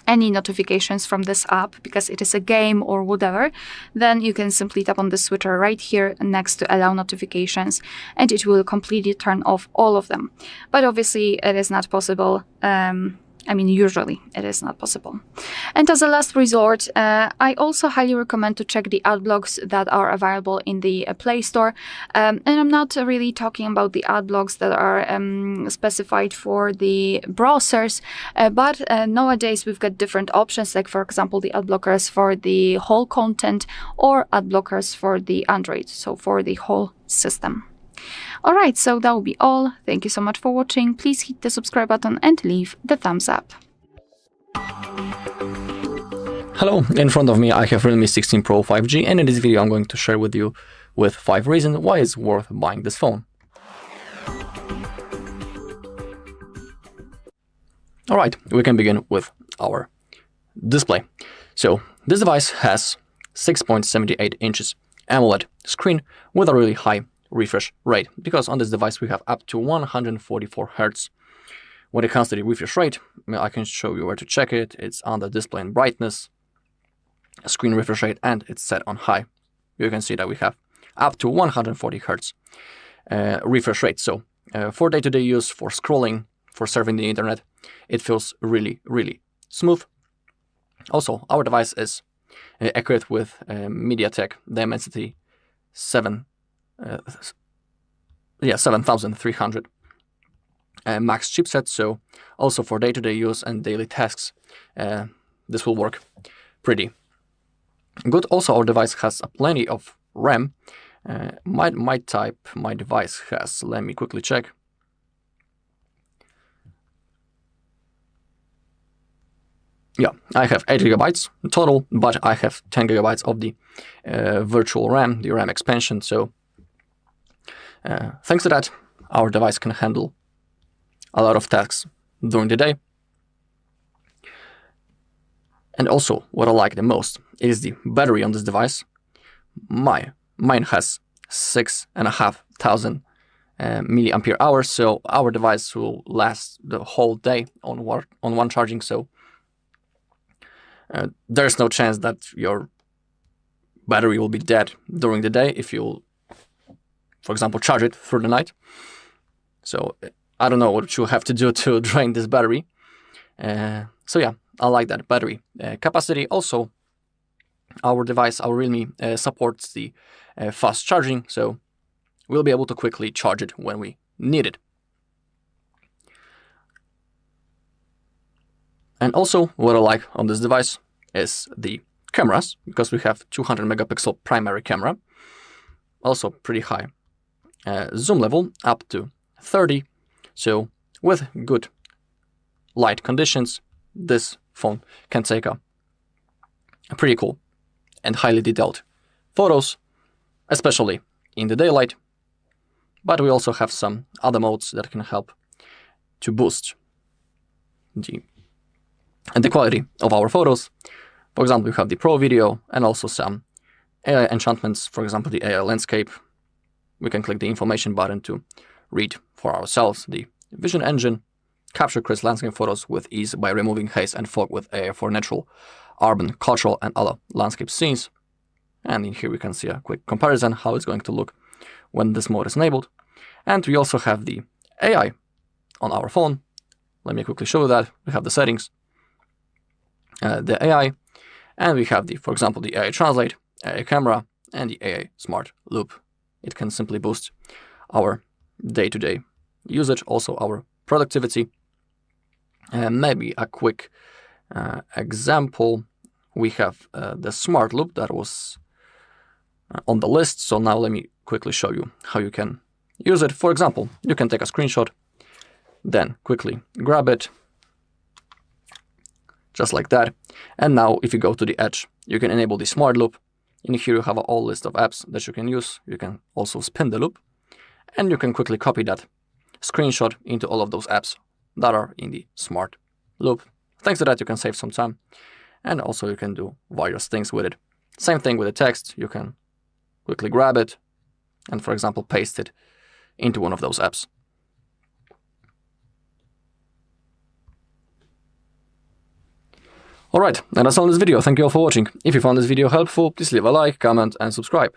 notifications from this app because it is a game or whatever, then you can simply tap on the switcher right here next to Allow Notifications, and it will completely turn off all of them. But obviously, it is not possible. Usually it is not possible. And as a last resort, I also highly recommend to check the ad blocks that are available in the Play Store. And I'm not really talking about the ad blocks that are specified for the browsers, but nowadays we've got different options, like for example, the ad blockers for the whole content or ad blockers for the Android, so for the whole system. Alright, so that will be all. Thank you so much for watching. Please hit the subscribe button and leave the thumbs up. Hello, in front of me I have Realme 16 Pro 5G, and in this video I'm going to share with you 5 reasons why it's worth buying this phone. Alright, we can begin with our display. So this device has 6.78 inches AMOLED screen with a really high refresh rate, because on this device we have up to 144 Hz. When it comes to the refresh rate, I can show you where to check it. It's on the display and brightness, screen refresh rate, and it's set on high. You can see that we have up to 140 Hz refresh rate. So for day-to-day use, for scrolling, for surfing the internet, it feels really, really smooth. Also, our device is equipped with MediaTek Dimensity 7300 max chipset, so also for day-to-day use and daily tasks, this will work pretty good. Also, our device has plenty of RAM. My device has, let me quickly check. Yeah, I have 8 GB total, but I have 10 GB of the virtual RAM, the RAM expansion. So thanks to that, our device can handle a lot of tasks during the day. And also, what I like the most is the battery on this device. Mine has 6,500 milliampere hours, so our device will last the whole day on one charging. So there's no chance that your battery will be dead during the day if you, for example, charge it through the night. So I don't know what you have to do to drain this battery. So yeah, I like that battery capacity. Also, our device, our Realme, supports the fast charging, so we'll be able to quickly charge it when we need it. And also, what I like on this device is the cameras, because we have 200 megapixel primary camera, also pretty high zoom level, up to 30. So with good light conditions, this phone can take a pretty cool and highly detailed photos, especially in the daylight. But we also have some other modes that can help to boost the quality of our photos. For example, we have the Pro Video and also some AI enchantments. For example, the AI landscape. We can click the information button to read for ourselves the vision engine, capture crisp landscape photos with ease by removing haze and fog with AI for natural, urban, cultural, and other landscape scenes. And in here we can see a quick comparison how it's going to look when this mode is enabled. And we also have the AI on our phone. Let me quickly show you that. We have the settings, the AI, and we have the, for example, the AI Translate, AI Camera, and the AI Smart Loop. It can simply boost our day-to-day usage, also our productivity. And maybe a quick example, we have the Smart Loop that was on the list. So now let me quickly show you how you can use it. For example, you can take a screenshot, then quickly grab it, just like that. And now if you go to the edge, you can enable the Smart Loop. In here you have a whole list of apps that you can use. You can also spin the loop, and you can quickly copy that screenshot into all of those apps that are in the Smart Loop. Thanks to that, you can save some time, and also you can do various things with it. Same thing with the text. You can quickly grab it and, for example, paste it into one of those apps. Alright, and that's all in this video. Thank you all for watching. If you found this video helpful, please leave a like, comment, and subscribe.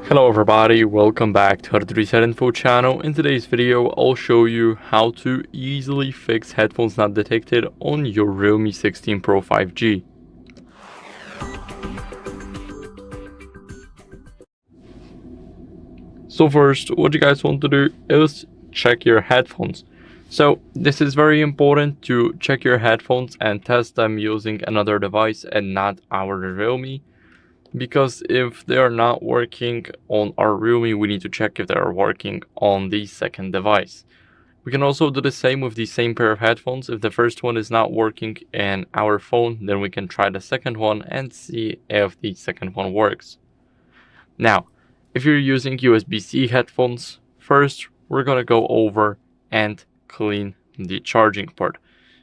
Hello everybody, welcome back to HardReset.Info channel. In today's video, I'll show you how to easily fix headphones not detected on your Realme 16 Pro 5G. So first, what you guys want to do is check your headphones. So this is very important to check your headphones and test them using another device and not our Realme. Because if they are not working on our Realme, we need to check if they are working on the second device. We can also do the same with the same pair of headphones. If the first one is not working in our phone, then we can try the second one and see if the second one works. Now, if you're using USB-C headphones, first we're gonna go over and clean the charging port.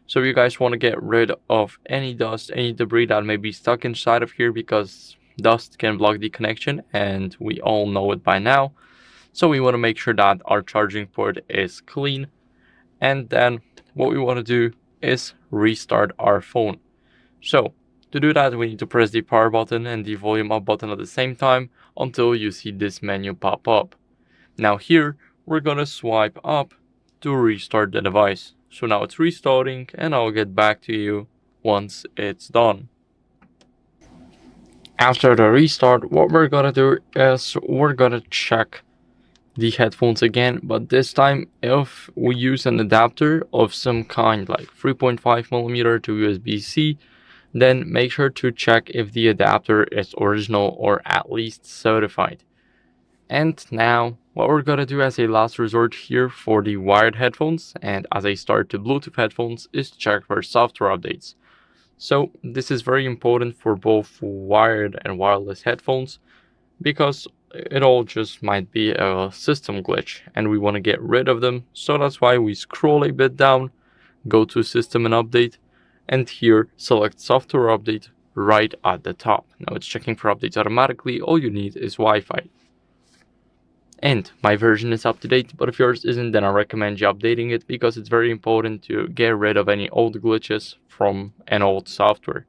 So you guys want to get rid of any dust, any debris that may be stuck inside of here, because dust can block the connection and we all know it by now. So we want to make sure that our charging port is clean, and then what we want to do is restart our phone. So to do that, we need to press the power button and the volume up button at the same time until you see this menu pop up. Now here we're gonna swipe up to restart the device. So now it's restarting, and I'll get back to you once it's done. After the restart, what we're gonna do is we're gonna check the headphones again, but this time if we use an adapter of some kind, like 3.5mm to USB-C, then make sure to check if the adapter is original or at least certified. And now what we're gonna do as a last resort here for the wired headphones and as a start to Bluetooth headphones is check for software updates. So this is very important for both wired and wireless headphones, because it all just might be a system glitch and we want to get rid of them. So that's why we scroll a bit down, go to system and update, and here select software update right at the top. Now it's checking for updates automatically. All you need is Wi-Fi. And my version is up to date, but if yours isn't, then I recommend you updating it, because it's very important to get rid of any old glitches from an old software.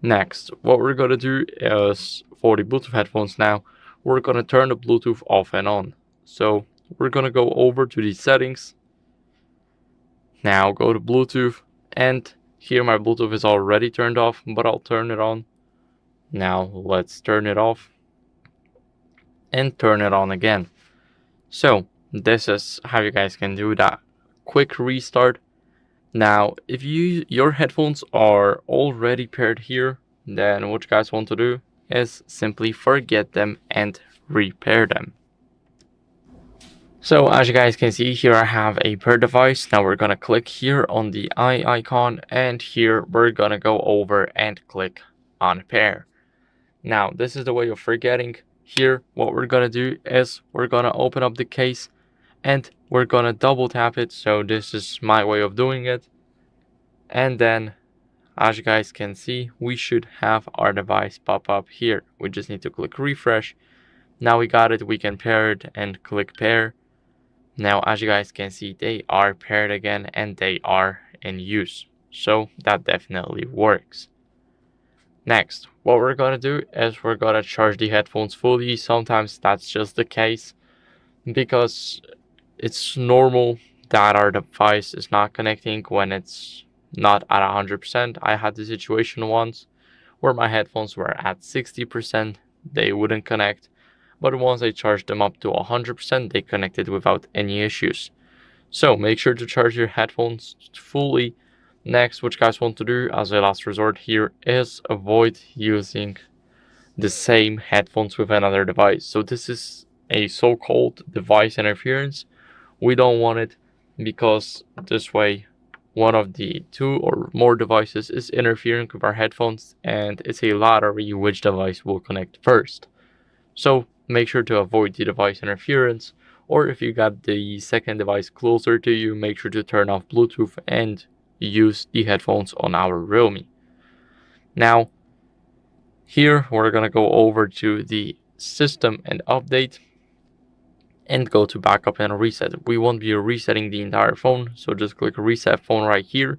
Next, what we're gonna do is, for the Bluetooth headphones now, we're gonna turn the Bluetooth off and on. So we're gonna go over to the settings. Now go to Bluetooth, and here my Bluetooth is already turned off, but I'll turn it on. Now let's turn it off and turn it on again. So this is how you guys can do that quick restart. Now if your headphones are already paired here, then what you guys want to do is simply forget them and repair them. So as you guys can see here, I have a paired device. Now we're gonna click here on the eye icon, and here we're gonna go over and click on pair. Now this is the way of forgetting. Here what we're gonna do is we're gonna open up the case and we're gonna double tap it. So this is my way of doing it, and then as you guys can see, we should have our device pop up here. We just need to click refresh. Now we got it, we can pair it and click pair. Now as you guys can see, they are paired again and they are in use, so that definitely works. Next, what we're gonna do is we're gonna charge the headphones fully. Sometimes that's just the case because it's normal that our device is not connecting when it's not at 100%. I had the situation once where my headphones were at 60%, they wouldn't connect, but once I charged them up to 100%, they connected without any issues. So make sure to charge your headphones fully. Next, what you guys want to do as a last resort here is avoid using the same headphones with another device. So this is a so-called device interference. We don't want it, because this way one of the two or more devices is interfering with our headphones, and it's a lottery which device will connect first. So make sure to avoid the device interference, or if you got the second device closer to you, make sure to turn off Bluetooth and use the headphones on our Realme. Now here we're gonna go over to the system and update and go to backup and reset. We won't be resetting the entire phone, so just click reset phone right here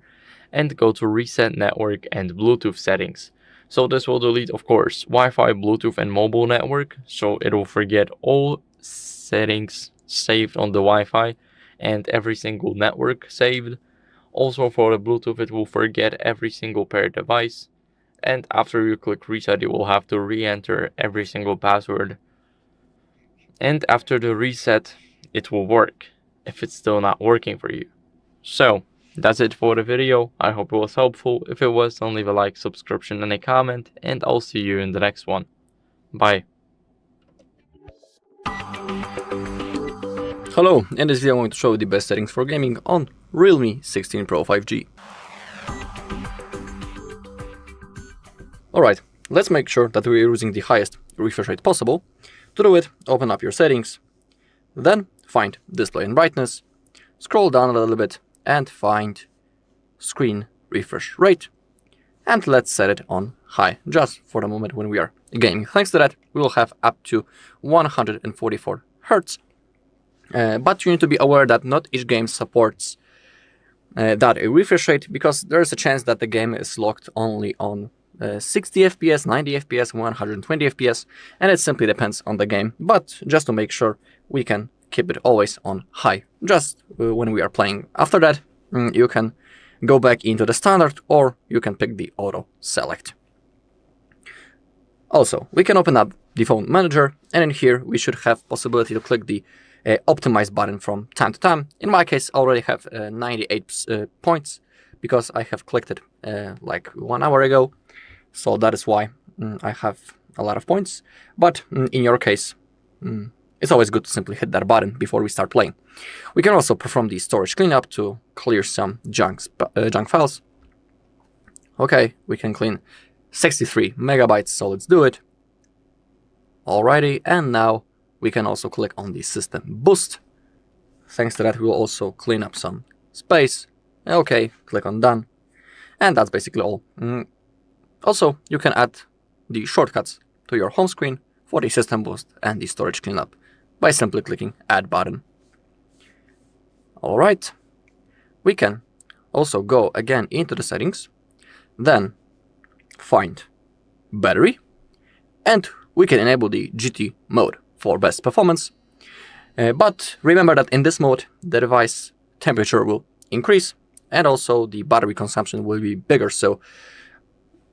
and go to reset network and Bluetooth settings. So this will delete, of course, Wi-Fi, Bluetooth and mobile network, so it will forget all settings saved on the Wi-Fi and every single network saved. Also for the Bluetooth, it will forget every single paired device, and after you click reset, you will have to re-enter every single password. And after the reset, it will work if it's still not working for you. So that's it for the video. I hope it was helpful. If it was, then leave a like, subscription and a comment, and I'll see you in the next one. Bye. Hello, in this video I'm going to show you the best settings for gaming on Realme 16 Pro 5G. Alright, let's make sure that we're using the highest refresh rate possible. To do it, open up your settings, then find display and brightness, scroll down a little bit and find screen refresh rate, and let's set it on high just for the moment when we are gaming. Thanks to that, we will have up to 144 Hz. But you need to be aware that not each game supports that refresh rate, because there is a chance that the game is locked only on 60 FPS, 90 FPS, 120 FPS, and it simply depends on the game. But just to make sure, we can keep it always on high, just when we are playing. After that, you can go back into the standard, or you can pick the auto select. Also, we can open up the phone manager, and in here we should have possibility to click the optimize button from time to time. In my case, I already have 98 points because I have clicked it like 1 hour ago. So that is why I have a lot of points. But in your case, it's always good to simply hit that button before we start playing. We can also perform the storage cleanup to clear some junk files. Okay, we can clean 63 megabytes, so let's do it. Alrighty, and now we can also click on the system boost. Thanks to that, we will also clean up some space. Okay, click on done. And that's basically all. Also, you can add the shortcuts to your home screen for the system boost and the storage cleanup by simply clicking Add button. Alright, we can also go again into the settings, then find battery, and we can enable the GT mode for best performance. But remember that in this mode, the device temperature will increase and also the battery consumption will be bigger. So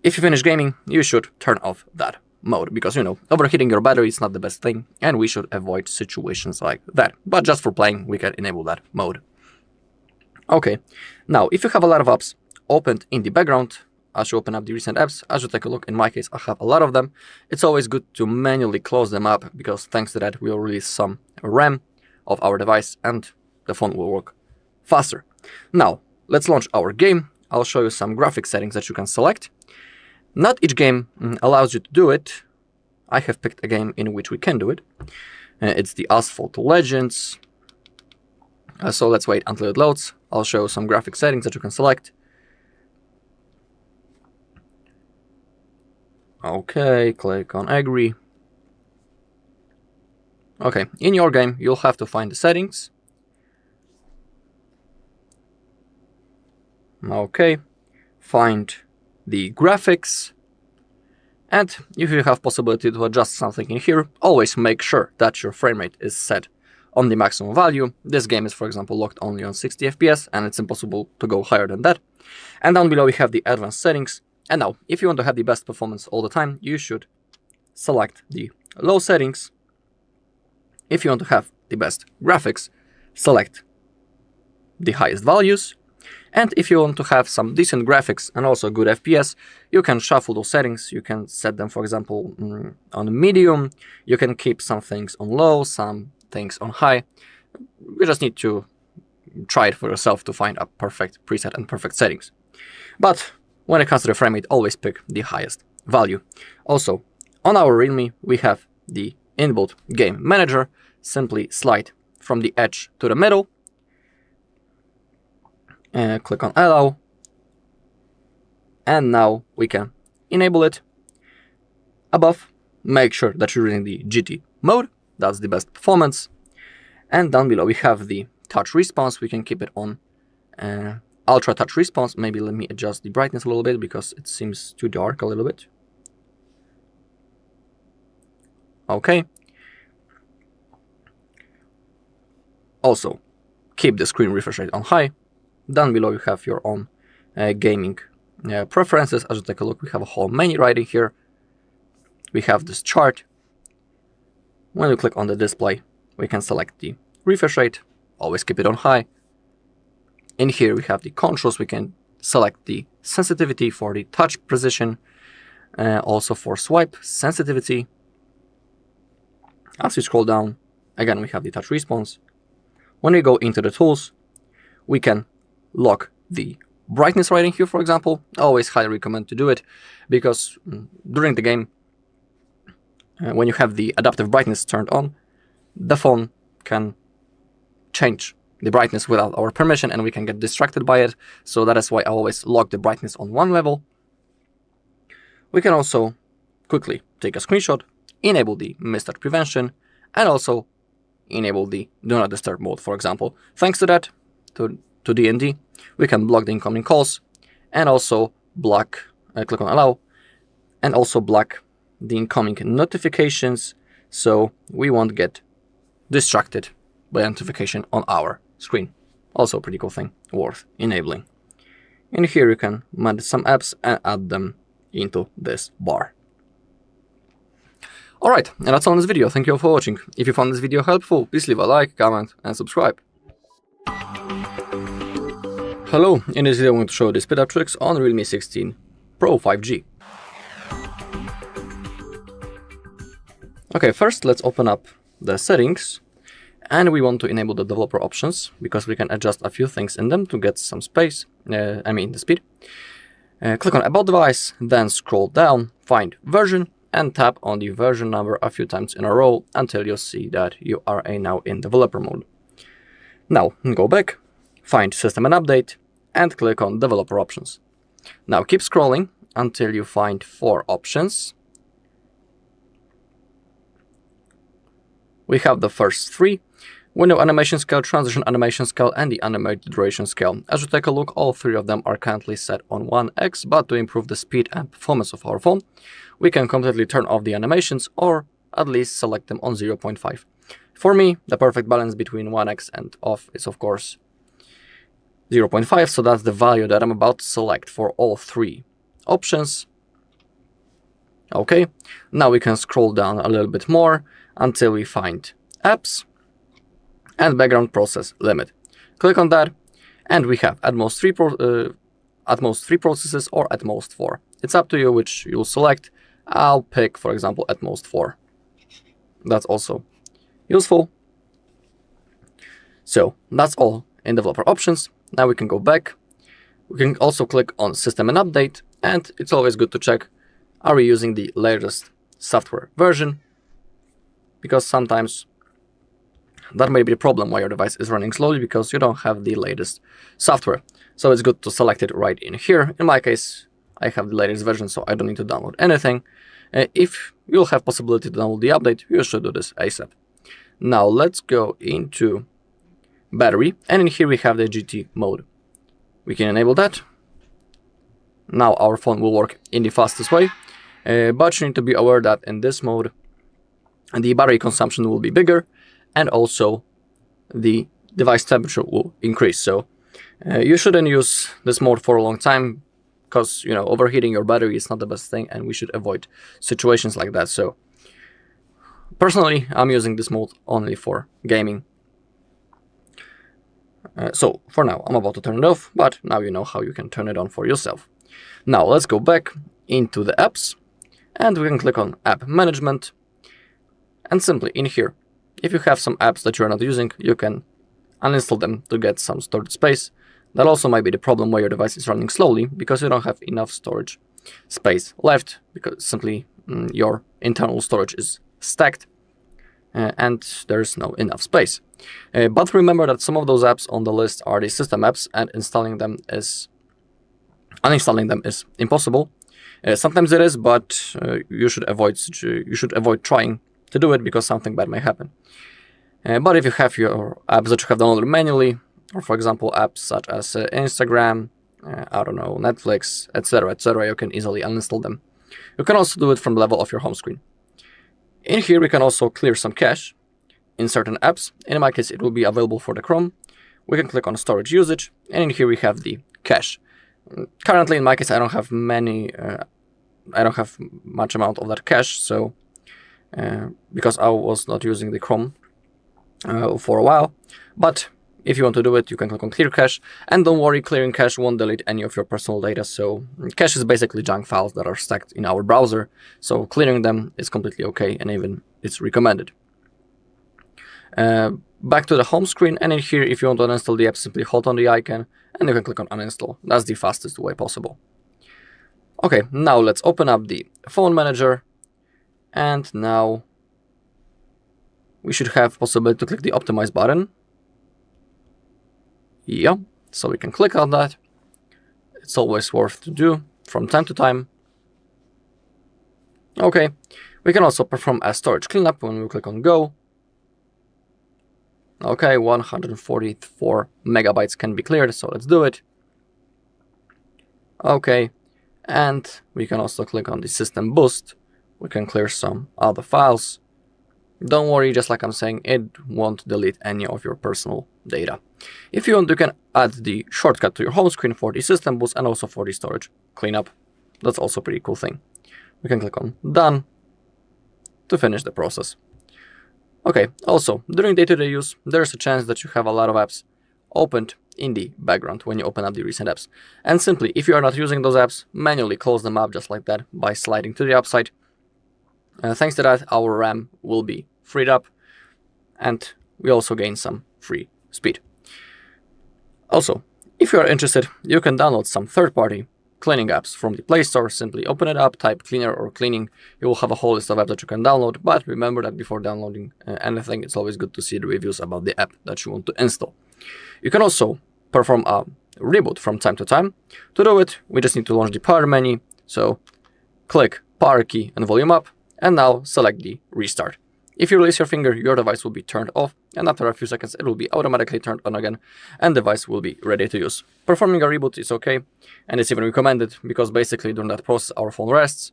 if you finish gaming, you should turn off that mode because, you know, overheating your battery is not the best thing and we should avoid situations like that. But just for playing, we can enable that mode. Okay, now if you have a lot of apps opened in the background, as you open up the recent apps, as you take a look, in my case, I have a lot of them. It's always good to manually close them up because thanks to that, we'll release some RAM of our device and the phone will work faster. Now, let's launch our game. I'll show you some graphic settings that you can select. Not each game allows you to do it. I have picked a game in which we can do it. It's the Asphalt Legends. So let's wait until it loads. I'll show you some graphic settings that you can select. Okay, click on agree. Okay, in your game, you'll have to find the settings. Okay, find the graphics. And if you have possibility to adjust something in here, always make sure that your frame rate is set on the maximum value. This game is, for example, locked only on 60 FPS, and it's impossible to go higher than that. And down below we have the advanced settings. And now, if you want to have the best performance all the time, you should select the low settings. If you want to have the best graphics, select the highest values. And if you want to have some decent graphics and also good FPS, you can shuffle those settings. You can set them, for example, on medium. You can keep some things on low, some things on high. You just need to try it for yourself to find a perfect preset and perfect settings. But when it comes to the frame rate, always pick the highest value. Also, on our Realme, we have the inbuilt game manager. Simply slide from the edge to the middle. Click on allow. And now we can enable it. Above, make sure that you're using the GT mode. That's the best performance. And down below, we have the touch response. We can keep it on ultra touch response. Maybe let me adjust the brightness a little bit because it seems too dark a little bit. Okay. Also, keep the screen refresh rate on high. Down below you have your own gaming preferences. As you take a look, we have a whole menu right in here. We have this chart. When we click on the display, we can select the refresh rate. Always keep it on high. In here we have the controls. We can select the sensitivity for the touch precision, also for swipe sensitivity. As we scroll down, again we have the touch response. When we go into the tools, we can lock the brightness right in here, for example. I always highly recommend to do it because during the game, when you have the adaptive brightness turned on, the phone can change the brightness without our permission and we can get distracted by it. So that is why I always lock the brightness on one level. We can also quickly take a screenshot, enable the mistouch prevention, and also enable the do not disturb mode, for example. Thanks to that, to DND, we can block the incoming calls and also block, click on allow, and also block the incoming notifications so we won't get distracted by notification on our screen. Also a pretty cool thing, worth enabling. In here you can manage some apps and add them into this bar. Alright, and that's all in this video. Thank you all for watching. If you found this video helpful, please leave a like, comment, and subscribe. Hello, in this video I'm going to show the speed up tricks on Realme 16 Pro 5G. Okay, first let's open up the settings, and we want to enable the developer options because we can adjust a few things in them to get some space, the speed. Click on About Device, then scroll down, find Version, and tap on the version number a few times in a row until you see that you are now in developer mode. Now go back, find System and Update, and click on Developer Options. Now keep scrolling until you find 4 options. We have the first 3: window animation scale, transition animation scale, and the animated duration scale. As we take a look, all 3 of them are currently set on 1x, but to improve the speed and performance of our phone, we can completely turn off the animations or at least select them on 0.5. For me, the perfect balance between 1x and off is of course 0.5, so that's the value that I'm about to select for all 3 options. Okay, now we can scroll down a little bit more until we find apps and background process limit. Click on that, and we have at most 3 processes or at most 4. It's up to you which you'll select. I'll pick, for example, at most 4. That's also useful. So that's all in developer options. Now we can go back. We can also click on system and update, and it's always good to check, are we using the latest software version? Because sometimes that may be a problem why your device is running slowly, because you don't have the latest software. So it's good to select it right in here. In my case, I have the latest version, so I don't need to download anything. If you'll have possibility to download the update, you should do this ASAP. Now let's go into battery, and in here we have the GT mode. We can enable that. Now our phone will work in the fastest way, but you need to be aware that in this mode the battery consumption will be bigger, and also the device temperature will increase. So you shouldn't use this mode for a long time, because overheating your battery is not the best thing, and we should avoid situations like that. So personally, I'm using this mode only for gaming. So for now, I'm about to turn it off, but now you know how you can turn it on for yourself. Now let's go back into the apps, and we can click on app management, and simply in here, if you have some apps that you're not using, you can uninstall them to get some storage space. That also might be the problem why your device is running slowly, because you don't have enough storage space left, because simply your internal storage is stacked and there's no enough space. But remember that some of those apps on the list are the system apps, and uninstalling them is impossible. Sometimes it is, but you should avoid trying to do it, because something bad may happen. But if you have your apps that you have downloaded manually, or for example apps such as Instagram, I don't know, Netflix, etc., you can easily uninstall them. You can also do it from the level of your home screen. In here we can also clear some cache in certain apps. In my case, it will be available for the Chrome. We can click on storage usage, and in here we have the cache. Currently, in my case, I don't have much amount of that cache, so because I was not using the Chrome for a while. But if you want to do it, you can click on clear cache, and don't worry, clearing cache won't delete any of your personal data. So cache is basically junk files that are stacked in our browser, so clearing them is completely okay, and even it's recommended. Back to the home screen, and in here, if you want to uninstall the app, simply hold on the icon and you can click on uninstall. That's the fastest way possible. Okay, now let's open up the phone manager, and now we should have possibility to click the optimize button. Yeah, so we can click on that. It's always worth to do from time to time. Okay, we can also perform a storage cleanup when we click on go. Okay, 144 megabytes can be cleared, so let's do it. Okay, and we can also click on the system boost. We can clear some other files. Don't worry, just like I'm saying, it won't delete any of your personal data. If you want, you can add the shortcut to your home screen for the system boost and also for the storage cleanup. That's also a pretty cool thing. We can click on done to finish the process. Okay, also, during day-to-day use, there's a chance that you have a lot of apps opened in the background when you open up the recent apps. And simply, if you are not using those apps, manually close them up just like that by sliding to the upside. Thanks to that, our RAM will be freed up, and we also gain some free speed. Also, if you are interested, you can download some third-party cleaning apps from the Play Store. Simply open it up, type cleaner or cleaning. You will have a whole list of apps that you can download, but remember that before downloading anything, it's always good to see the reviews about the app that you want to install. You can also perform a reboot from time to time. To do it, we just need to launch the power menu, So click power key and volume up, and now select the restart. If you release your finger, your device will be turned off, and after a few seconds it will be automatically turned on again, and the device will be ready to use. Performing a reboot is okay, and it's even recommended, because basically during that process our phone rests,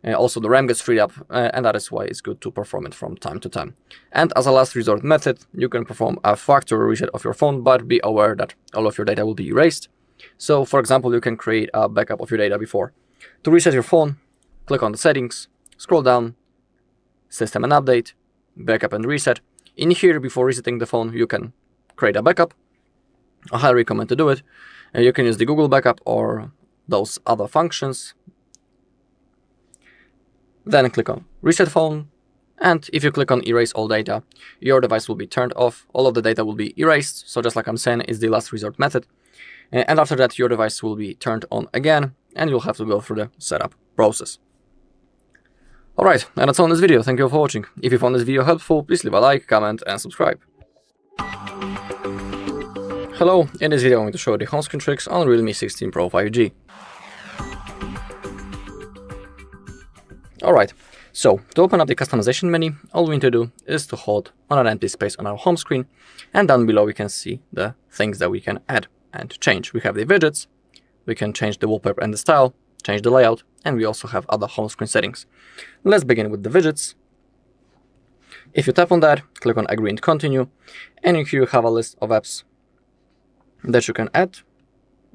and also the RAM gets freed up, and that is why it's good to perform it from time to time. And as a last resort method, you can perform a factory reset of your phone, but be aware that all of your data will be erased. So for example, you can create a backup of your data before. To reset your phone, click on the settings, scroll down, system and update, backup and reset. In here, before resetting the phone, you can create a backup. I highly recommend to do it. You can use the Google backup or those other functions. Then click on reset phone, and if you click on erase all data, your device will be turned off, all of the data will be erased. So just like I'm saying, it's the last resort method. And after that, your device will be turned on again, and you'll have to go through the setup process. Alright, and that's all in this video. Thank you all for watching. If you found this video helpful, please leave a like, comment, and subscribe. Hello, in this video I'm going to show you the home screen tricks on Realme 16 Pro 5G. Alright, so to open up the customization menu, all we need to do is to hold on an empty space on our home screen, and down below we can see the things that we can add and change. We have the widgets, we can change the wallpaper and the style, change the layout, and we also have other home screen settings. Let's begin with the widgets. If you tap on that, click on agree and continue, and here you have a list of apps that you can add,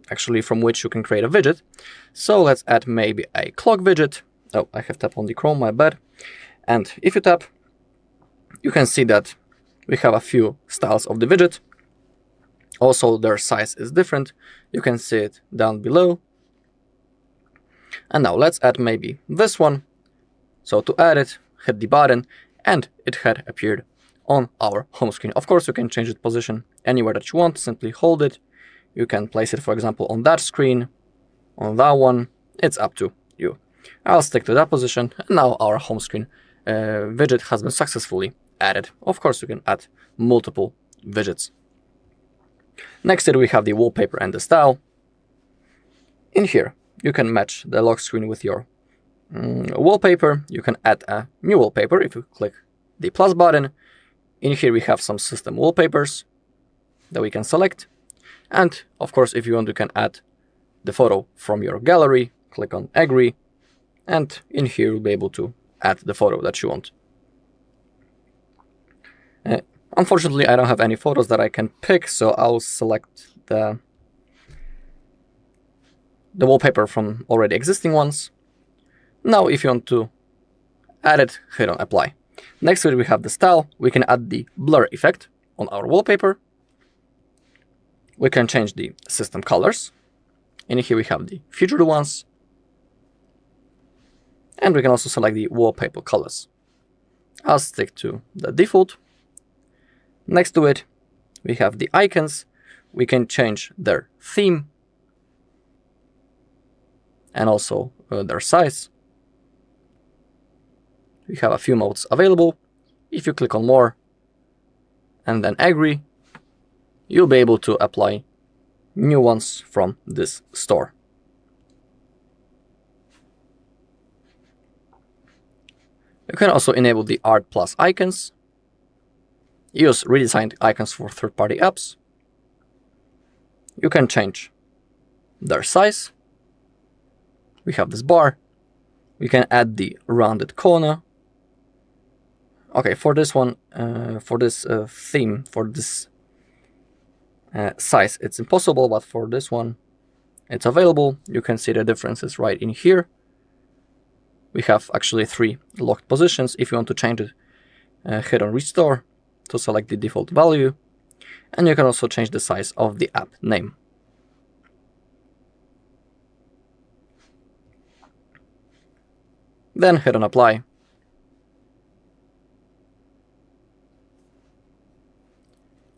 actually from which you can create a widget. So let's add maybe a clock widget. Oh, I have tapped on the Chrome, my bad. And if you tap, you can see that we have a few styles of the widget. Also, their size is different. You can see it down below. And now let's add maybe this one. So to add it, hit the button, and it had appeared on our home screen. Of course, you can change its position anywhere that you want. Simply hold it. You can place it, for example, on that screen, on that one. It's up to you. I'll stick to that position, and now our home screen widget has been successfully added. Of course, you can add multiple widgets. Next here we have the wallpaper and the style. In here, you can match the lock screen with your wallpaper. You can add a new wallpaper if you click the plus button. In here we have some system wallpapers that we can select. And of course, if you want, you can add the photo from your gallery. Click on agree. And in here you'll be able to add the photo that you want. Unfortunately, I don't have any photos that I can pick, so I'll select the wallpaper from already existing ones. Now, if you want to add it, hit on apply. Next to it, we have the style. We can add the blur effect on our wallpaper. We can change the system colors. And here we have the featured ones. And we can also select the wallpaper colors. I'll stick to the default. Next to it, we have the icons. We can change their theme and also their size. We have a few modes available. If you click on more and then agree, you'll be able to apply new ones from this store. You can also enable the Art Plus icons. Use redesigned icons for third-party apps. You can change their size. We have this bar. We can add the rounded corner. Okay, for this one, for this theme, for this size, it's impossible, but for this one, it's available. You can see the differences right in here. We have actually 3 locked positions. If you want to change it, hit on Restore to select the default value. And you can also change the size of the app name. Then hit on Apply.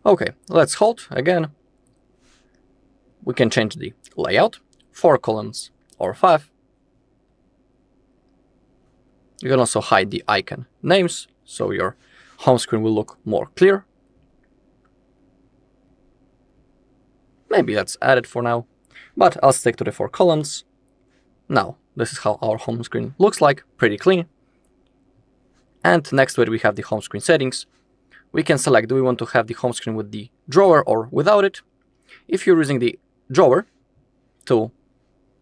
Okay, let's hold again. We can change the layout, 4 columns or 5. You can also hide the icon names, so your home screen will look more clear. Maybe let's add it for now, but I'll stick to the 4 columns. Now, This is how our home screen looks like, pretty clean. And next to it we have the home screen settings. We can select, do we want to have the home screen with the drawer or without it? If you're using the drawer, to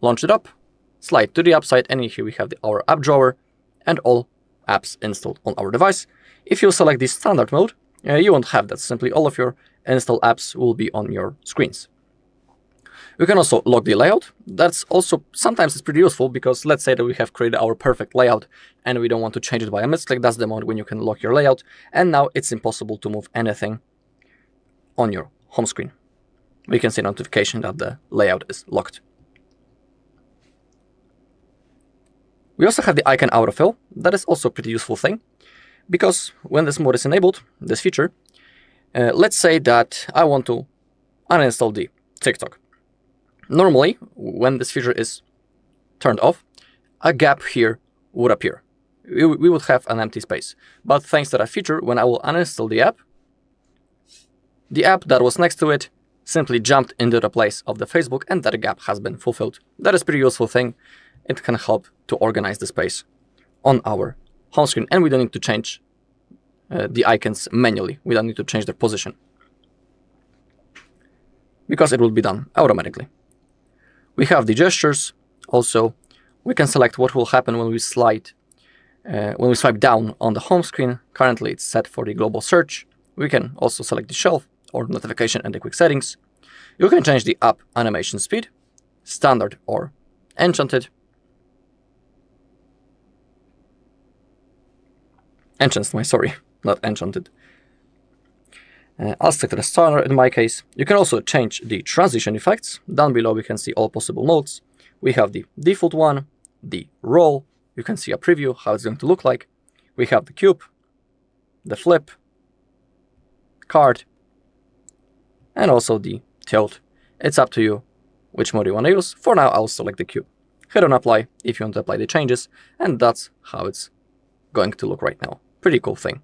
launch it up, slide to the app side, and here we have our app drawer and all apps installed on our device. If you select the standard mode, you won't have that. Simply all of your installed apps will be on your screens. You can also lock the layout. That's also sometimes it's pretty useful, because let's say that we have created our perfect layout and we don't want to change it by a misclick. That's the mode when you can lock your layout, and now it's impossible to move anything on your home screen. We can see notification that the layout is locked. We also have the icon autofill. That is also a pretty useful thing, because when this mode is enabled, this feature, let's say that I want to uninstall the TikTok. Normally, when this feature is turned off, a gap here would appear. We would have an empty space. But thanks to that feature, when I will uninstall the app that was next to it simply jumped into the place of the Facebook, and that gap has been fulfilled. That is a pretty useful thing. It can help to organize the space on our home screen, and we don't need to change the icons manually. We don't need to change their position, because it will be done automatically. We have the gestures. Also, we can select what will happen when we swipe down on the home screen. Currently, it's set for the global search. We can also select the shelf or notification and the quick settings. You can change the app animation speed, standard or enchanted. Not enchanted. I'll stick to the standard in my case. You can also change the transition effects. Down below we can see all possible modes. We have the default one, the roll. You can see a preview, how it's going to look like. We have the cube, the flip, card, and also the tilt. It's up to you which mode you want to use. For now, I'll select the cube. Hit on apply if you want to apply the changes, and that's how it's going to look right now. Pretty cool thing.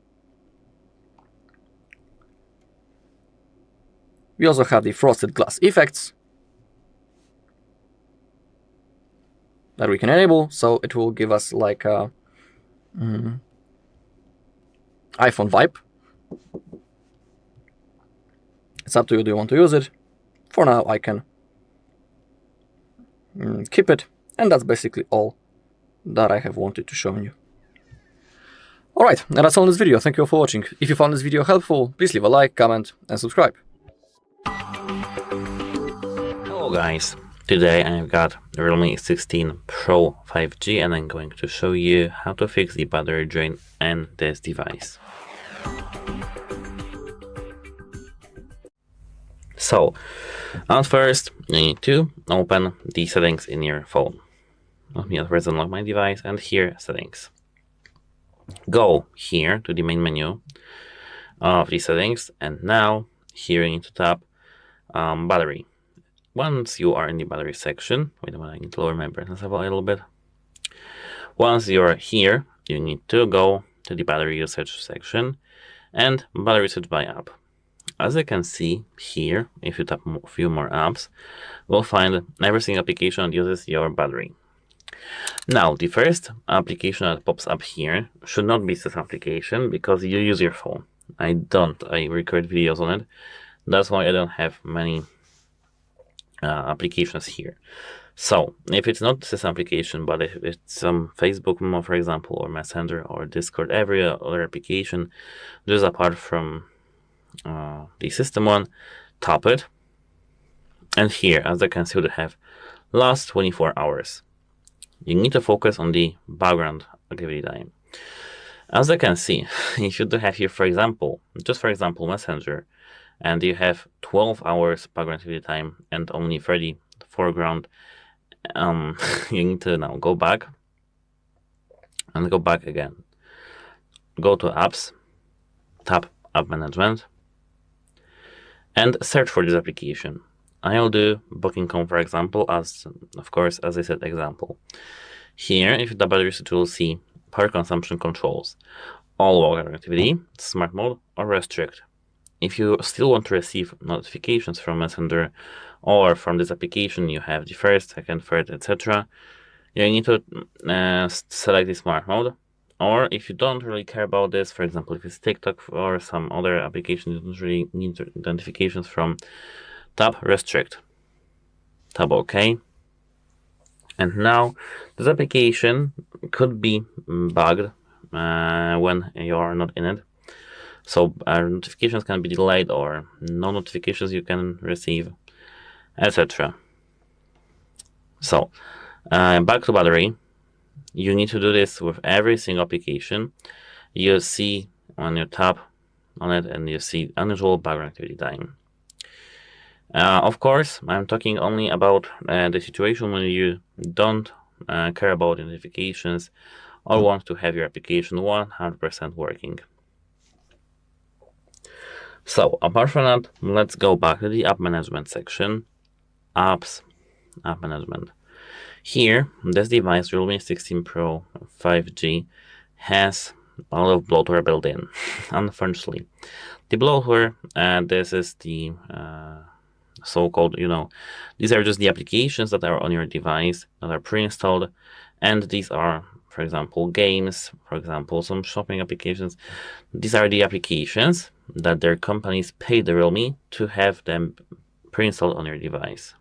We also have the frosted glass effects that we can enable, so it will give us like a iPhone vibe. It's up to you, do you want to use it? For now, I can keep it, and that's basically all that I have wanted to show you. Alright, and that's all in this video. Thank you all for watching. If you found this video helpful, please leave a like, comment, and subscribe. Hello guys, today I've got the Realme 16 Pro 5G, and I'm going to show you how to fix the battery drain in this device. So, at first you need to open the settings in your phone. Let me at first unlock my device, and here settings. Go here to the main menu of the settings, and now here you need to tap battery. Once you are in the battery section, wait a minute, I need to lower my brightness a little bit. Once you're here, you need to go to the battery usage section and battery usage by app. As you can see here, if you tap a few more apps, we'll find every single application that uses your battery. Now, the first application that pops up here should not be this application, because you use your phone. I record videos on it. That's why I don't have many applications here. So if it's not this application, but if it's some Facebook, for example, or Messenger or Discord, every other application just apart from the system one, tap it, and here, as you can see, we have last 24 hours. You need to focus on the background activity time. As you can see, if you do have here, for example, Messenger, and you have 12 hours background activity time and only 30 foreground, you need to now go back and go back again. Go to apps, tap app management, and search for this application. I'll do Booking.com, for example, as I said, example. Here, if you tap battery usage, you will see power consumption controls, all water activity, smart mode, or restrict. If you still want to receive notifications from Messenger or from this application, you have the first, second, third, etc. you need to select the smart mode. Or if you don't really care about this, for example, if it's TikTok or some other application you don't really need notifications from, tap restrict, tap OK. And now this application could be bugged when you are not in it. So notifications can be delayed, or no notifications you can receive, etc. So back to battery. You need to do this with every single application. You see when you tap on it and you see unusual background activity time. Of course, I'm talking only about the situation when you don't care about notifications or want to have your application 100% working. So apart from that, let's go back to the app management section. Apps, app management. Here, this device, Realme 16 Pro 5G, has a lot of bloatware built in, unfortunately. The bloatware, this is the so-called, these are just the applications that are on your device that are pre-installed, and these are, for example, games, for example, some shopping applications. These are the applications that their companies pay the Realme to have them pre-installed on your device.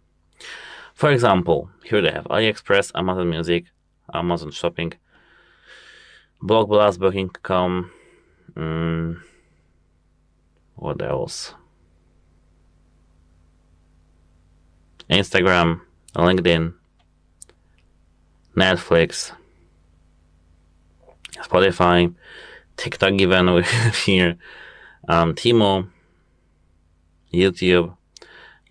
For example, here they have AliExpress, Amazon Music, Amazon Shopping, Blockblast, Booking.com, what else? Instagram, LinkedIn, Netflix, Spotify, TikTok even we have here, Timo, YouTube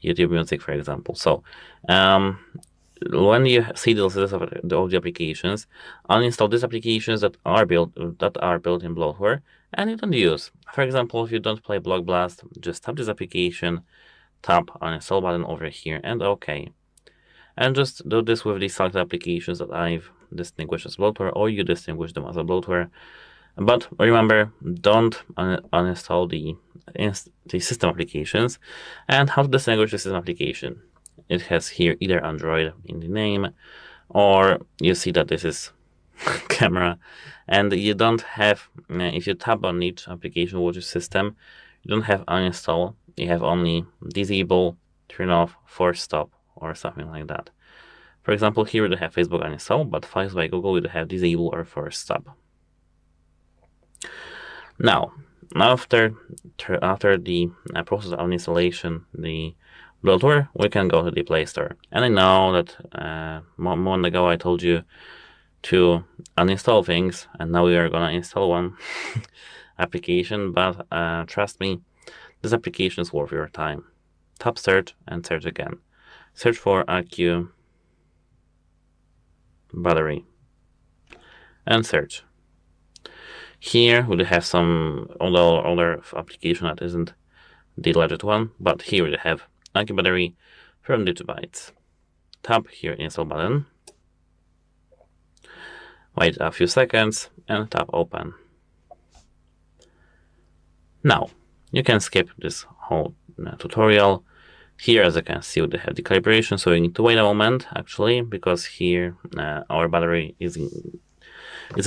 Music, for example. So when you see the list of the applications, uninstall these applications that are built in bloatware and you don't use. For example, if you don't play Block Blast, just tap this application, tap on install button over here, and OK. And just do this with the selected applications that I've distinguished as bloatware, or you distinguish them as a bloatware. But remember, don't uninstall the system applications. And how to distinguish the system application? It has here either Android in the name, or you see that this is camera, and you don't have, if you tap on each application which is system, you don't have uninstall, you have only disable, turn off, force stop, or something like that. For example, here we have Facebook uninstall, but Files by Google we have disable or force stop. Now, after the process of installation, the bloatware, we can go to the Play Store. And I know that a moment ago I told you to uninstall things, and now we are gonna install one application, but trust me, this application is worth your time. Tap search and search again. Search for AQ battery and search. Here we have some other application that isn't the legit one, but here we have AQ battery from Digibytes. Tap here install button. Wait a few seconds and tap open. Now you can skip this whole tutorial. Here, as you can see, we have the calibration, so you need to wait a moment actually, because here our battery is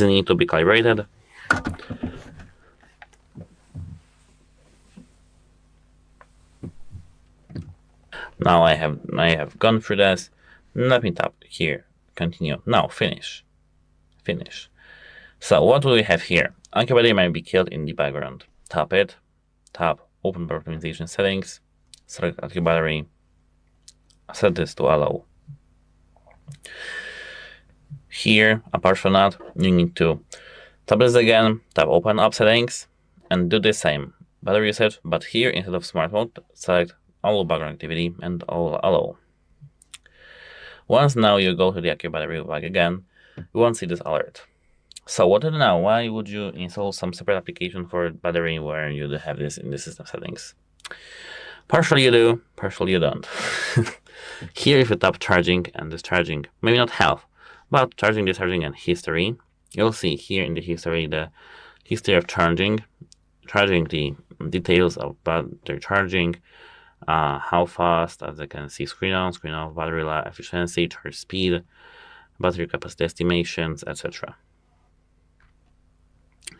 need to be calibrated. Now I have gone through this. Let me tap here, continue. Now finish. So what do we have here? AQ battery might be killed in the background. Tap it, tap open optimization settings, select AQ battery, set this to allow. Here, apart from that, you need to tap this again, tap open up settings, and do the same battery usage, but here instead of smart mode, select all background activity and all allow. Once now you go to the AQ battery back again, you won't see this alert. So what to do now? Why would you install some separate application for battery where you have this in the system settings? Partially you do, partially you don't. Here if you tap charging and discharging, maybe not health, but charging, discharging, and history, you'll see here in the history the history of charging, the details of battery charging, how fast, as you can see, screen on, screen off, battery life efficiency, charge speed, battery capacity estimations, etc.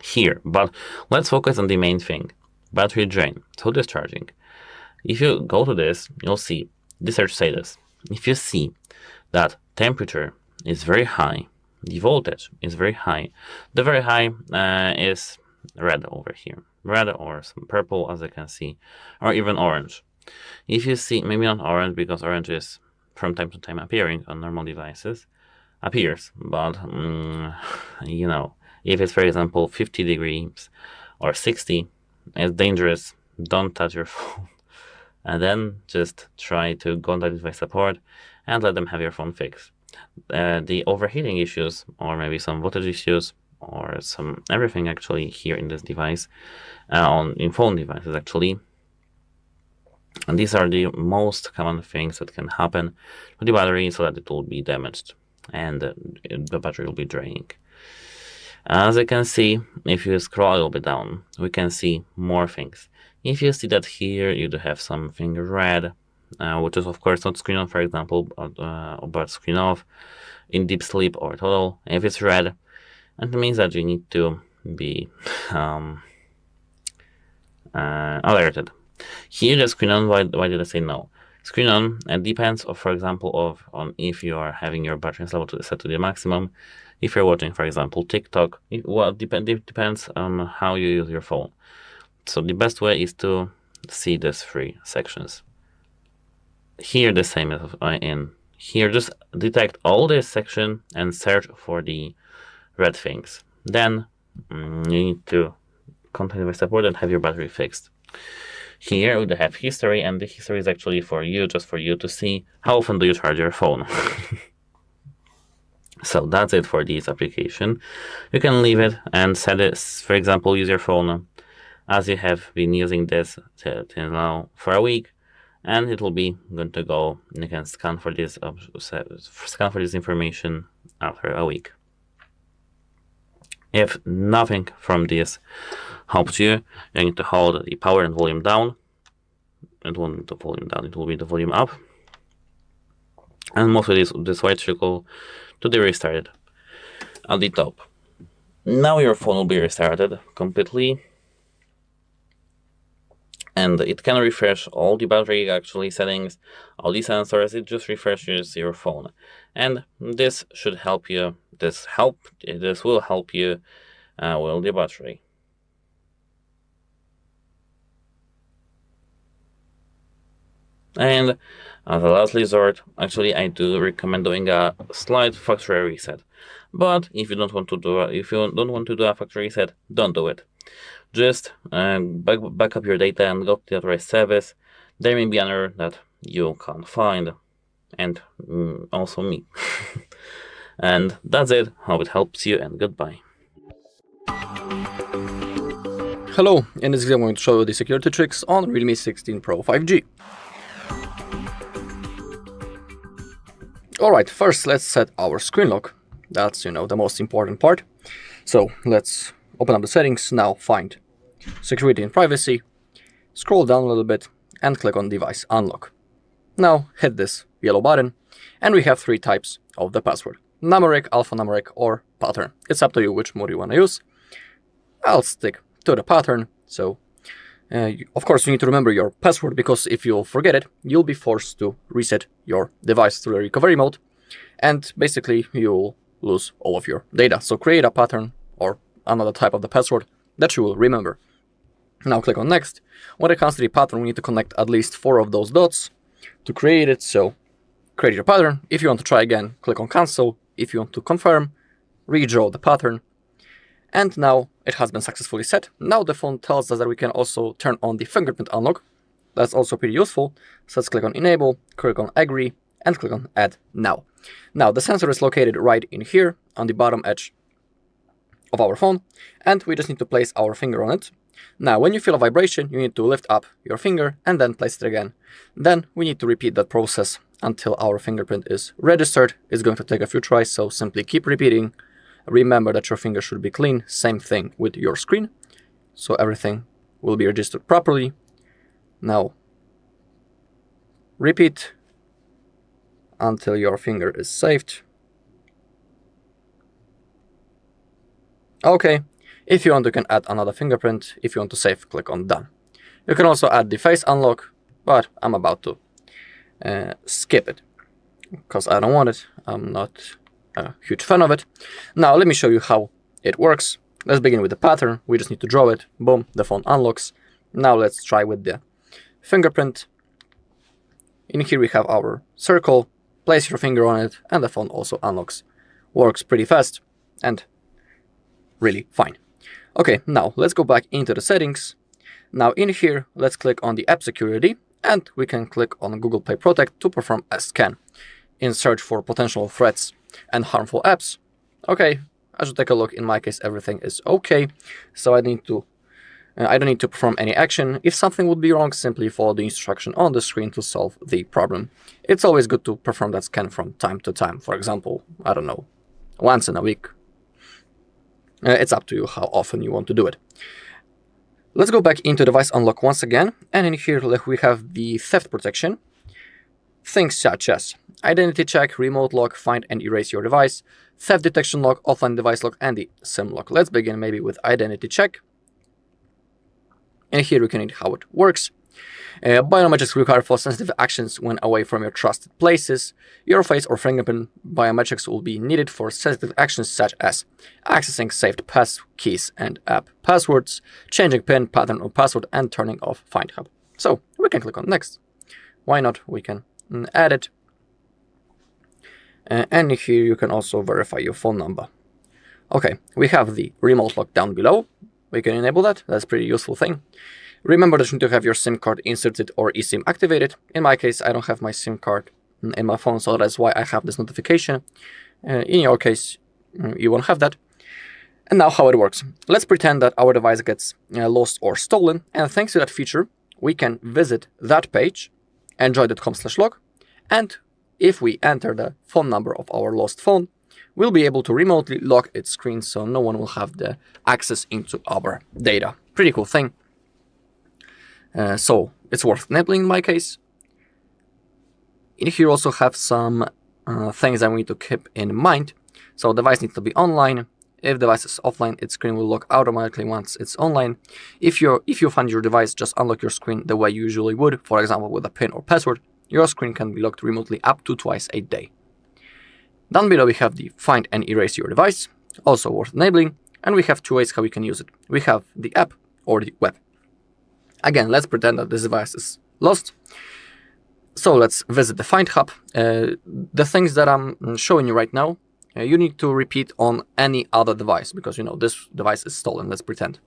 Here, but let's focus on the main thing, battery drain, so discharging. If you go to this, you'll see the search status. If you see that temperature is very high, the voltage is very high, the very high is red over here, red or some purple as you can see, or even orange. If you see, maybe not orange because orange is from time to time appearing on normal devices, appears, but you know, if it's for example 50 degrees or 60, it's dangerous. Don't touch your phone. And then just try to contact device support and let them have your phone fixed. The overheating issues, or maybe some voltage issues, or some everything actually here in this device, in phone devices actually. And these are the most common things that can happen to the battery, so that it will be damaged and the battery will be draining. As you can see, if you scroll a little bit down, we can see more things. If you see that here you do have something red, which is of course not screen on, for example, but screen off in deep sleep or total. If it's red, it means that you need to be alerted. Here the screen on, why did I say no? Screen on, it depends, for example, on if you are having your battery level set to the maximum. If you're watching, for example, TikTok, it depends on how you use your phone. So the best way is to see these three sections. Here the same as in here, just detect all this section and search for the red things. Then you need to contact device support and have your battery fixed. Here we have history, and the history is actually for you, just for you to see how often do you charge your phone. So that's it for this application. You can leave it and set it, for example, use your phone as you have been using this till now for a week, and it will be good to go. You can scan for this information after a week. If nothing from this helps you, you need to hold the power and volume down. It won't be the volume down, it will be the volume up. And move this white circle to the restarted at the top. Now your phone will be restarted completely, and it can refresh all the battery actually settings, all the sensors. It just refreshes your phone, and this should help you. This will help you with the battery. And as a last resort, actually, I do recommend doing a slight factory reset. But if you don't want to do a factory reset, don't do it. Just back up your data and go to the authorized service. There may be an error that you can't find, and also me. And that's it. Hope it helps you, and goodbye. Hello, in this video I'm going to show you the security tricks on Realme 16 Pro 5G. Alright, first let's set our screen lock. That's, the most important part. So let's open up the settings, now find security and privacy, scroll down a little bit and click on device unlock. Now hit this yellow button and we have three types of the password: numeric, alphanumeric or pattern. It's up to you which mode you want to use. I'll stick to the pattern. So of course you need to remember your password, because if you forget it, you'll be forced to reset your device through the recovery mode, and basically you'll lose all of your data. So create a pattern or another type of the password that you will remember. Now click on next. When it comes to the pattern, we need to connect at least 4 of those dots to create it. So create your pattern. If you want to try again, click on cancel. If you want to confirm, redraw the pattern. And now it has been successfully set. Now the phone tells us that we can also turn on the fingerprint unlock. That's also pretty useful. So let's click on enable, click on agree, and click on add now. Now the sensor is located right in here on the bottom edge of our phone, and we just need to place our finger on it. Now when you feel a vibration, you need to lift up your finger and then place it again. Then we need to repeat that process until our fingerprint is registered. It's going to take a few tries, so simply keep repeating. Remember that your finger should be clean. Same thing with your screen, so everything will be registered properly. Now repeat until your finger is saved. OK. If you want, you can add another fingerprint. If you want to save, click on Done. You can also add the face unlock, but I'm about to skip it because I don't want it. I'm not a huge fan of it. Now let me show you how it works. Let's begin with the pattern. We just need to draw it. Boom, the phone unlocks. Now let's try with the fingerprint. In here we have our circle. Place your finger on it and the phone also unlocks. Works pretty fast and really fine. Okay, now let's go back into the settings. Now in here, let's click on the app security and we can click on Google Play Protect to perform a scan in search for potential threats and harmful apps. Okay, I should take a look. In my case, everything is okay, so I don't need to perform any action. If something would be wrong, simply follow the instruction on the screen to solve the problem. It's always good to perform that scan from time to time. For example, I don't know, once in a week. It's up to you how often you want to do it. Let's go back into device unlock once again, and in here we have the theft protection. Things such as identity check, remote lock, find and erase your device, theft detection lock, offline device lock, and the SIM lock. Let's begin maybe with identity check. And here we can read how it works. Biometrics require for sensitive actions when away from your trusted places. Your face or fingerprint biometrics will be needed for sensitive actions such as accessing saved pass keys and app passwords, changing PIN, pattern or password, and turning off Find Hub. So we can click on Next. Why not? We can add it. And here you can also verify your phone number. Okay, we have the remote lock down below. We can enable that. That's a pretty useful thing. Remember that you need to have your SIM card inserted or eSIM activated. In my case, I don't have my SIM card in my phone, so that's why I have this notification. In your case, you won't have that. And now how it works. Let's pretend that our device gets lost or stolen, and thanks to that feature, we can visit that page, android.com/log, and if we enter the phone number of our lost phone, we'll be able to remotely lock its screen so no one will have the access into our data. Pretty cool thing. So it's worth enabling in my case. In here also have some things that we need to keep in mind. So device needs to be online. If device is offline, its screen will lock automatically once it's online. If you find your device, just unlock your screen the way you usually would, for example with a PIN or password. Your screen can be locked remotely up to twice a day. Down below we have the find and erase your device, also worth enabling, and we have two ways how we can use it. We have the app or the web. Again, let's pretend that this device is lost. So let's visit the Find Hub. The things that I'm showing you right now, you need to repeat on any other device because this device is stolen, let's pretend.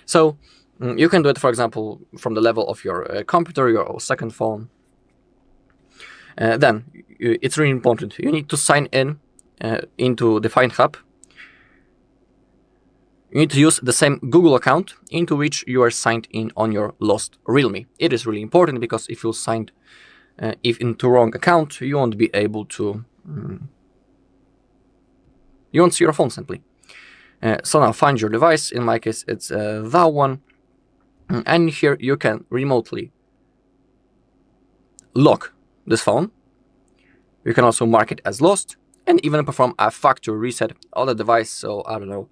So you can do it, for example, from the level of your computer, your second phone. Then it's really important. You need to sign in into the Find Hub. You need to use the same Google account into which you are signed in on your lost Realme. It is really important because if you signed into wrong account, you won't be able to. You won't see your phone simply. So now find your device. In my case, it's that one, and here you can remotely lock this phone. You can also mark it as lost and even perform a factory reset on the device. So I don't know.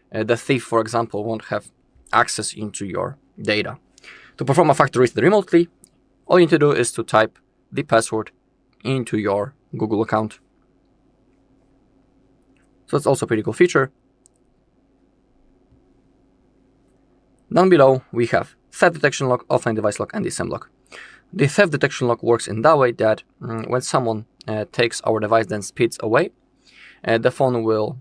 The thief, for example, won't have access into your data. To perform a factory reset remotely, all you need to do is to type the password into your Google account. So that's also a pretty cool feature. Down below, we have theft detection lock, offline device lock, and the SIM lock. The theft detection lock works in that way that when someone takes our device then speeds away, the phone will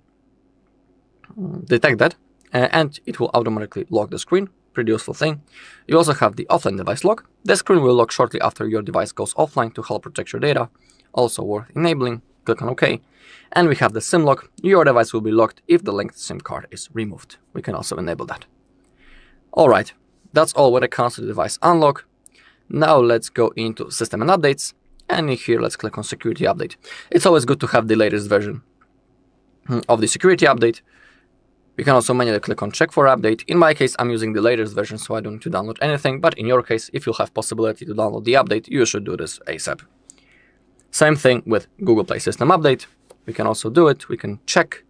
detect that and it will automatically lock the screen. Pretty useful thing. You also have the offline device lock. The screen will lock shortly after your device goes offline to help protect your data. Also worth enabling. Click on OK. And we have the SIM lock. Your device will be locked if the linked SIM card is removed. We can also enable that. Alright, that's all when it comes to the device unlock. Now let's go into system and updates. And in here, let's click on security update. It's always good to have the latest version of the security update. You can also manually click on check for update. In my case, I'm using the latest version, so I don't need to download anything. But in your case, if you have possibility to download the update, you should do this ASAP. Same thing with Google Play System Update. We can also do it. We can check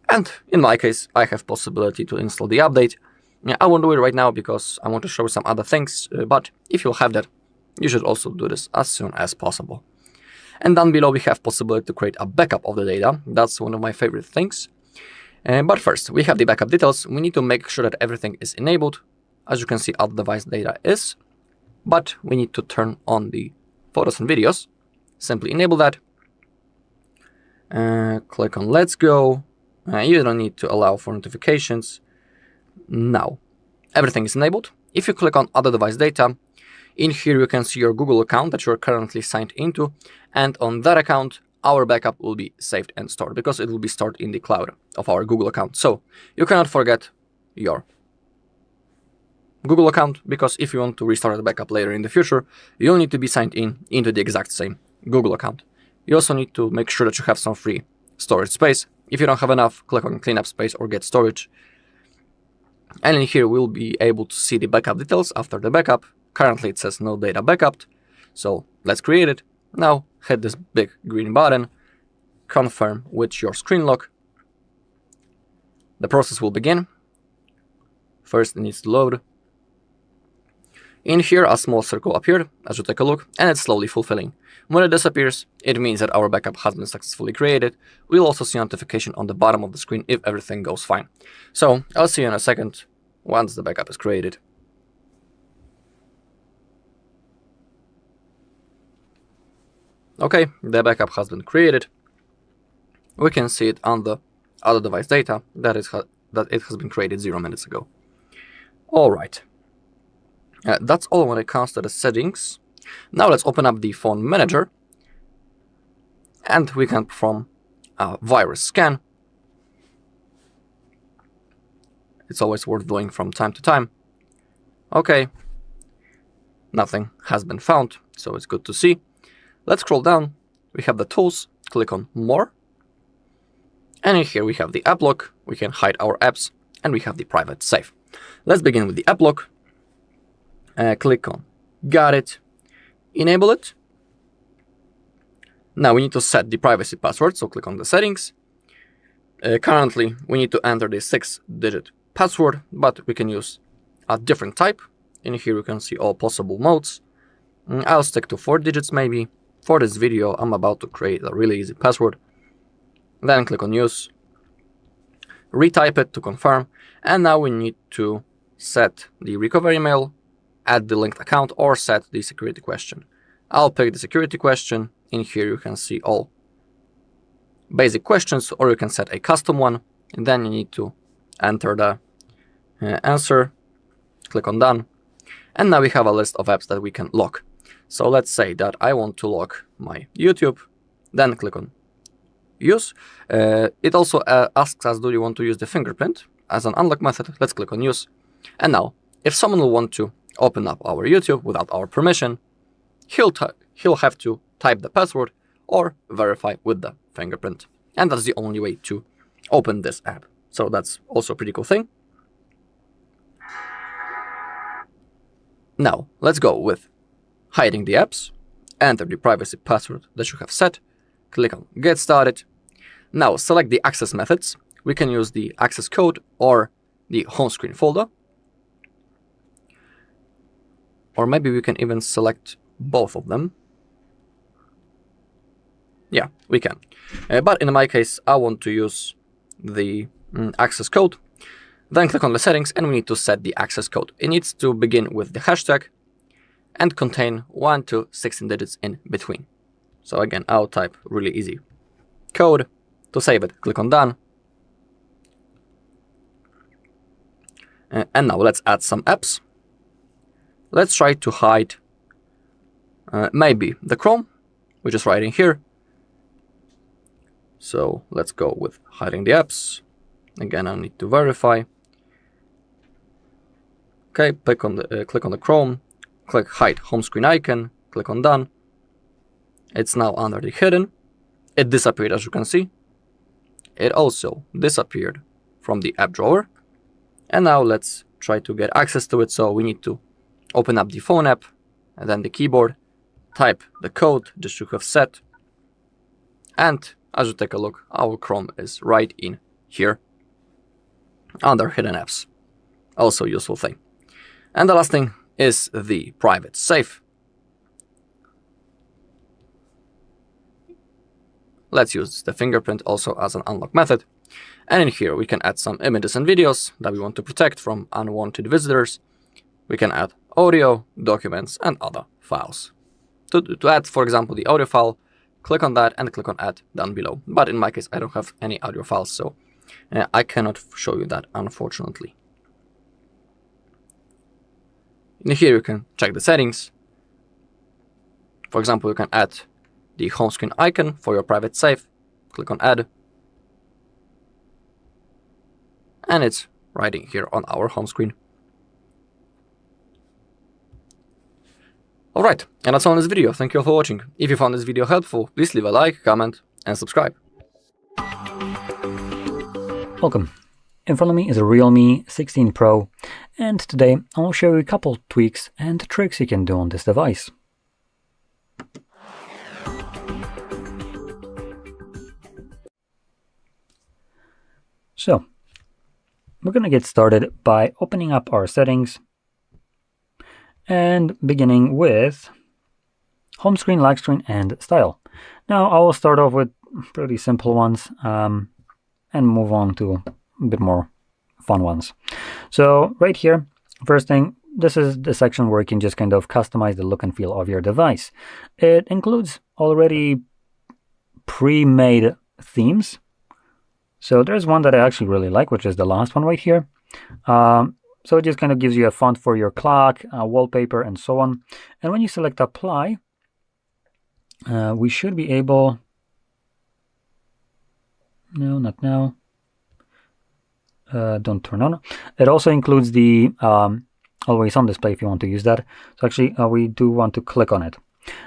And in my case, I have possibility to install the update. I won't do it right now because I want to show some other things, but if you have that, you should also do this as soon as possible. And down below we have possibility to create a backup of the data. That's one of my favorite things. But first, we have the backup details. We need to make sure that everything is enabled. As you can see, all device data is, but we need to turn on the photos and videos. Simply enable that. Click on Let's Go. You don't need to allow for notifications. Now, everything is enabled. If you click on Other Device Data, in here you can see your Google account that you are currently signed into, and on that account, our backup will be saved and stored because it will be stored in the cloud of our Google account. So you cannot forget your Google account, because if you want to restart the backup later in the future, you'll need to be signed into the exact same Google account. You also need to make sure that you have some free storage space. If you don't have enough, click on Clean Up Space or Get Storage. And in here, we'll be able to see the backup details after the backup. Currently, it says no data backuped. So let's create it. Now, hit this big green button. Confirm with your screen lock. The process will begin. First, it needs to load. In here, a small circle appeared, as you take a look, and it's slowly fulfilling. When it disappears, it means that our backup has been successfully created. We'll also see a notification on the bottom of the screen if everything goes fine. So, I'll see you in a second once the backup is created. Okay, the backup has been created. We can see it on the other device data that it has been created 0 minutes ago. Alright. That's all when it comes to the settings. Now let's open up the phone manager and we can perform a virus scan. It's always worth doing from time to time. Okay, nothing has been found, so it's good to see. Let's scroll down. We have the tools, click on more. And in here we have the app lock, we can hide our apps, and we have the private save. Let's begin with the app lock. Click on Got it. Enable it. Now we need to set the privacy password, so click on the settings. Currently, we need to enter the 6-digit password, but we can use a different type. In here you can see all possible modes. I'll stick to 4 digits maybe. For this video, I'm about to create a really easy password. Then click on Use. Retype it to confirm. And now we need to set the recovery email, add the linked account, or set the security question. I'll pick the security question. In here you can see all basic questions, or you can set a custom one. And then you need to enter the answer. Click on Done. And now we have a list of apps that we can lock. So let's say that I want to lock my YouTube. Then click on Use. It also asks us, do you want to use the fingerprint as an unlock method? Let's click on Use. And now, if someone will want to open up our YouTube without our permission, he'll have to type the password or verify with the fingerprint. And that's the only way to open this app. So that's also a pretty cool thing. Now, let's go with hiding the apps. Enter the privacy password that you have set. Click on Get Started. Now, select the access methods. We can use the access code or the home screen folder. Or maybe we can even select both of them. Yeah, we can. But in my case, I want to use the access code. Then click on the settings and we need to set the access code. It needs to begin with the hashtag and contain 1 to 16 digits in between. So again, I'll type really easy code. To save it, click on Done. And now let's add some apps. Let's try to hide maybe the Chrome, which is right in here. So let's go with hiding the apps. Again, I need to verify. Okay, click on the Chrome, click hide home screen icon, click on Done. It's now under the hidden. It disappeared, as you can see. It also disappeared from the app drawer. And now let's try to get access to it. So we need to open up the phone app and then the keyboard, type the code that you have set. And as you take a look, our Chrome is right in here under hidden apps. Also a useful thing. And the last thing is the private safe. Let's use the fingerprint also as an unlock method. And in here we can add some images and videos that we want to protect from unwanted visitors. We can add audio, documents, and other files. To add, for example, the audio file, click on that and click on add down below. But in my case, I don't have any audio files, so I cannot show you that, unfortunately. In here you can check the settings. For example, you can add the home screen icon for your private safe. Click on add. And it's right in here on our home screen. Alright, and that's all in this video. Thank you all for watching. If you found this video helpful, please leave a like, comment, and subscribe. Welcome. In front of me is a Realme 16 Pro, and today I'll show you a couple tweaks and tricks you can do on this device. So, we're going to get started by opening up our settings and beginning with home screen, lock screen, and style. Now, I will start off with pretty simple ones and move on to a bit more fun ones. So right here, first thing, this is the section where you can just kind of customize the look and feel of your device. It includes already pre-made themes. So there's one that I actually really like, which is the last one right here. So it just kind of gives you a font for your clock, wallpaper, and so on. And when you select apply, we should be able... No, not now. Don't turn on. It also includes the always on display if you want to use that. So actually, we do want to click on it.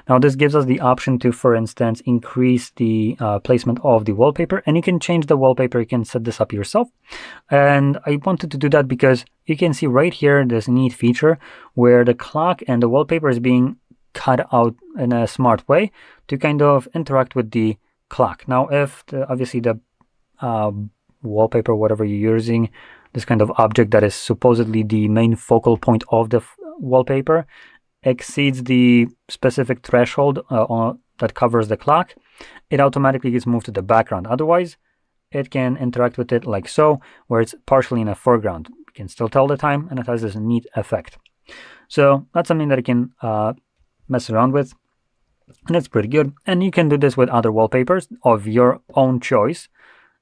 Now this gives us the option to, for instance, increase the placement of the wallpaper, and you can change the wallpaper. You can set this up yourself. And I wanted to do that because you can see right here this neat feature where the clock and the wallpaper is being cut out in a smart way to kind of interact with the clock. Now if obviously the wallpaper, whatever you're using, this kind of object that is supposedly the main focal point of the wallpaper, exceeds the specific threshold that covers the clock, it automatically gets moved to the background. Otherwise, it can interact with it like so, where it's partially in the foreground. You can still tell the time, and it has this neat effect. So that's something that you can mess around with, and it's pretty good. And you can do this with other wallpapers of your own choice,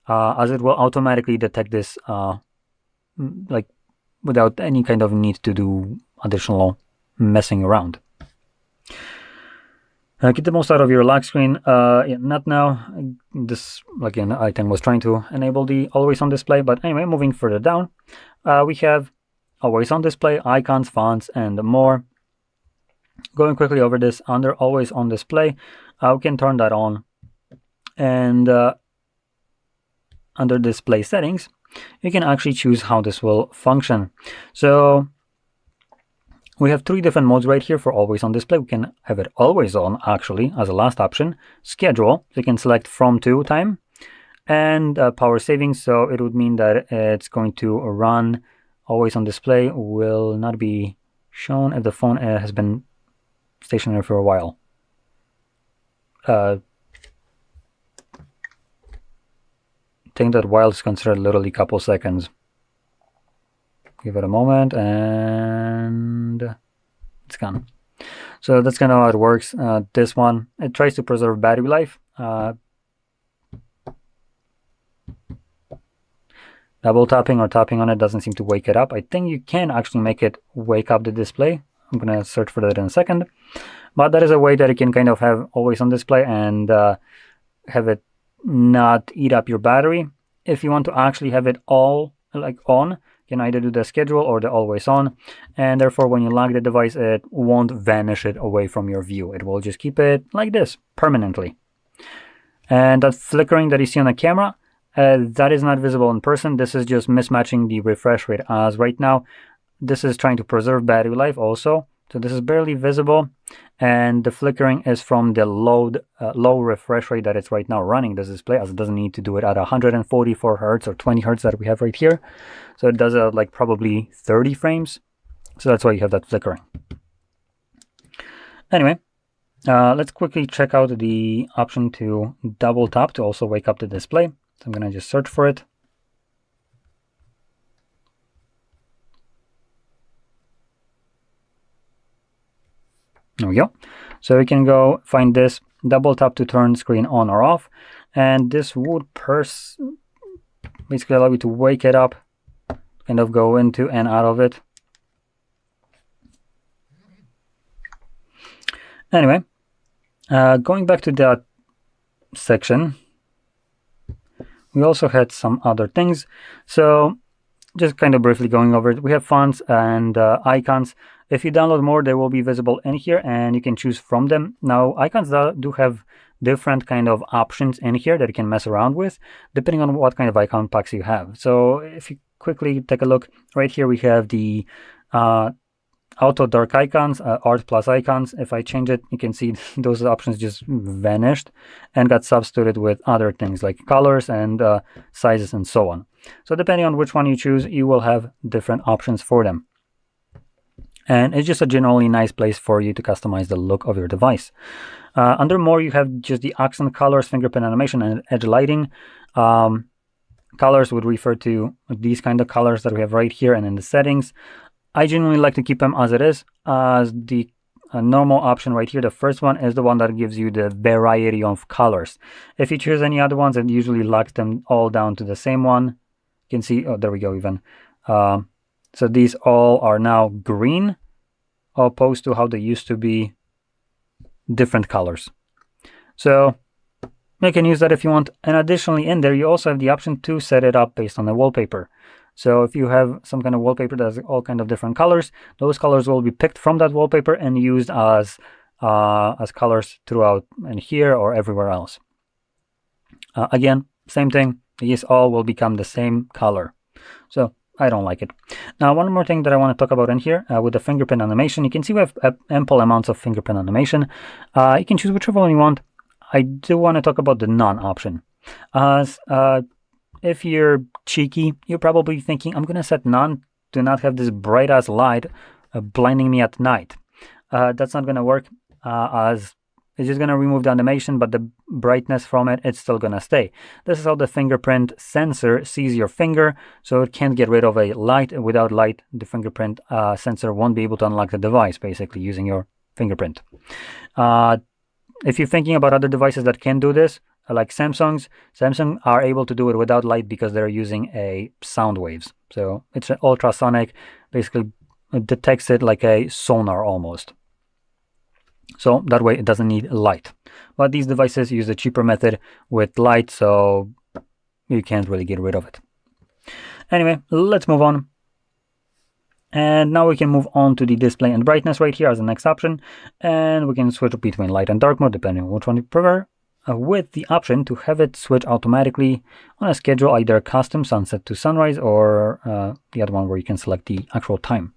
as it will automatically detect this like without any kind of need to do additional messing around. Get the most out of your lock screen. Yeah, not now. This, again, item was trying to enable the always on display, but anyway, moving further down, we have always on display, icons, fonts, and more. Going quickly over this, under always on display, we can turn that on, and under display settings, you can actually choose how this will function. So we have three different modes right here for always on display. We can have it always on, actually, as a last option. Schedule, so you can select from to time, and power saving, so it would mean that it's going to run always on display, will not be shown if the phone has been stationary for a while. I think that while is considered literally a couple seconds. Give it a moment, and it's gone. So that's kind of how it works. This one, it tries to preserve battery life. Double tapping or tapping on it doesn't seem to wake it up. I think you can actually make it wake up the display. I'm going to search for that in a second. But that is a way that you can kind of have always on display and have it not eat up your battery. If you want to actually have it all like on, you can either do the schedule or the always on, and therefore when you lock the device, it won't vanish it away from your view. It will just keep it like this permanently. And that flickering that you see on the camera, that is not visible in person. This is just mismatching the refresh rate, as right now this is trying to preserve battery life also, So this is barely visible, and the flickering is from the low refresh rate that it's right now running this display, as it doesn't need to do it at 144 Hertz or 20 Hertz that we have right here. So it does it like probably 30 frames. So that's why you have that flickering. Anyway, let's quickly check out the option to double tap to also wake up the display. So I'm going to just search for it. There we go. So we can go find this, double tap to turn screen on or off, and this would basically allow you to wake it up, kind of go into and out of it. Anyway, going back to that section, we also had some other things. So just kind of briefly going over it, we have fonts and icons. If you download more, they will be visible in here, and you can choose from them. Now, icons do have different kind of options in here that you can mess around with, depending on what kind of icon packs you have. So if you quickly take a look, right here we have the auto dark icons, art plus icons. If I change it, you can see those options just vanished and got substituted with other things like colors and sizes and so on. So depending on which one you choose, you will have different options for them. And it's just a generally nice place for you to customize the look of your device. Under more, you have just the accent colors, fingerprint animation, and edge lighting. Colors would refer to these kind of colors that we have right here and in the settings. I generally like to keep them as it is, as the normal option right here. The first one is the one that gives you the variety of colors. If you choose any other ones, it usually locks them all down to the same one. You can see, oh, there we go even. So these all are now green, opposed to how they used to be different colors. So you can use that if you want. And additionally in there, you also have the option to set it up based on the wallpaper. So if you have some kind of wallpaper that has all kind of different colors, those colors will be picked from that wallpaper and used as colors throughout in here or everywhere else. Again, same thing. These all will become the same color. So I don't like it. Now, one more thing that I want to talk about in here with the fingerprint animation. You can see we have ample amounts of fingerprint animation. You can choose whichever one you want. I do want to talk about the none option. If you're cheeky, you're probably thinking, I'm going to set none to not have this bright ass light blinding me at night. That's not going to work, as it's just going to remove the animation, but the brightness from it's still going to stay. This is how the fingerprint sensor sees your finger, so it can't get rid of a light. Without light, the fingerprint sensor won't be able to unlock the device, basically using your fingerprint. If you're thinking about other devices that can do this, like Samsung are able to do it without light because they're using a sound waves. So it's an ultrasonic, basically it detects it like a sonar almost. So that way it doesn't need light. But these devices use a cheaper method with light, so you can't really get rid of it. Anyway, let's move on. And now we can move on to the display and brightness right here as the next option. And we can switch between light and dark mode depending on which one you prefer, with the option to have it switch automatically on a schedule, either custom sunset to sunrise or the other one where you can select the actual time.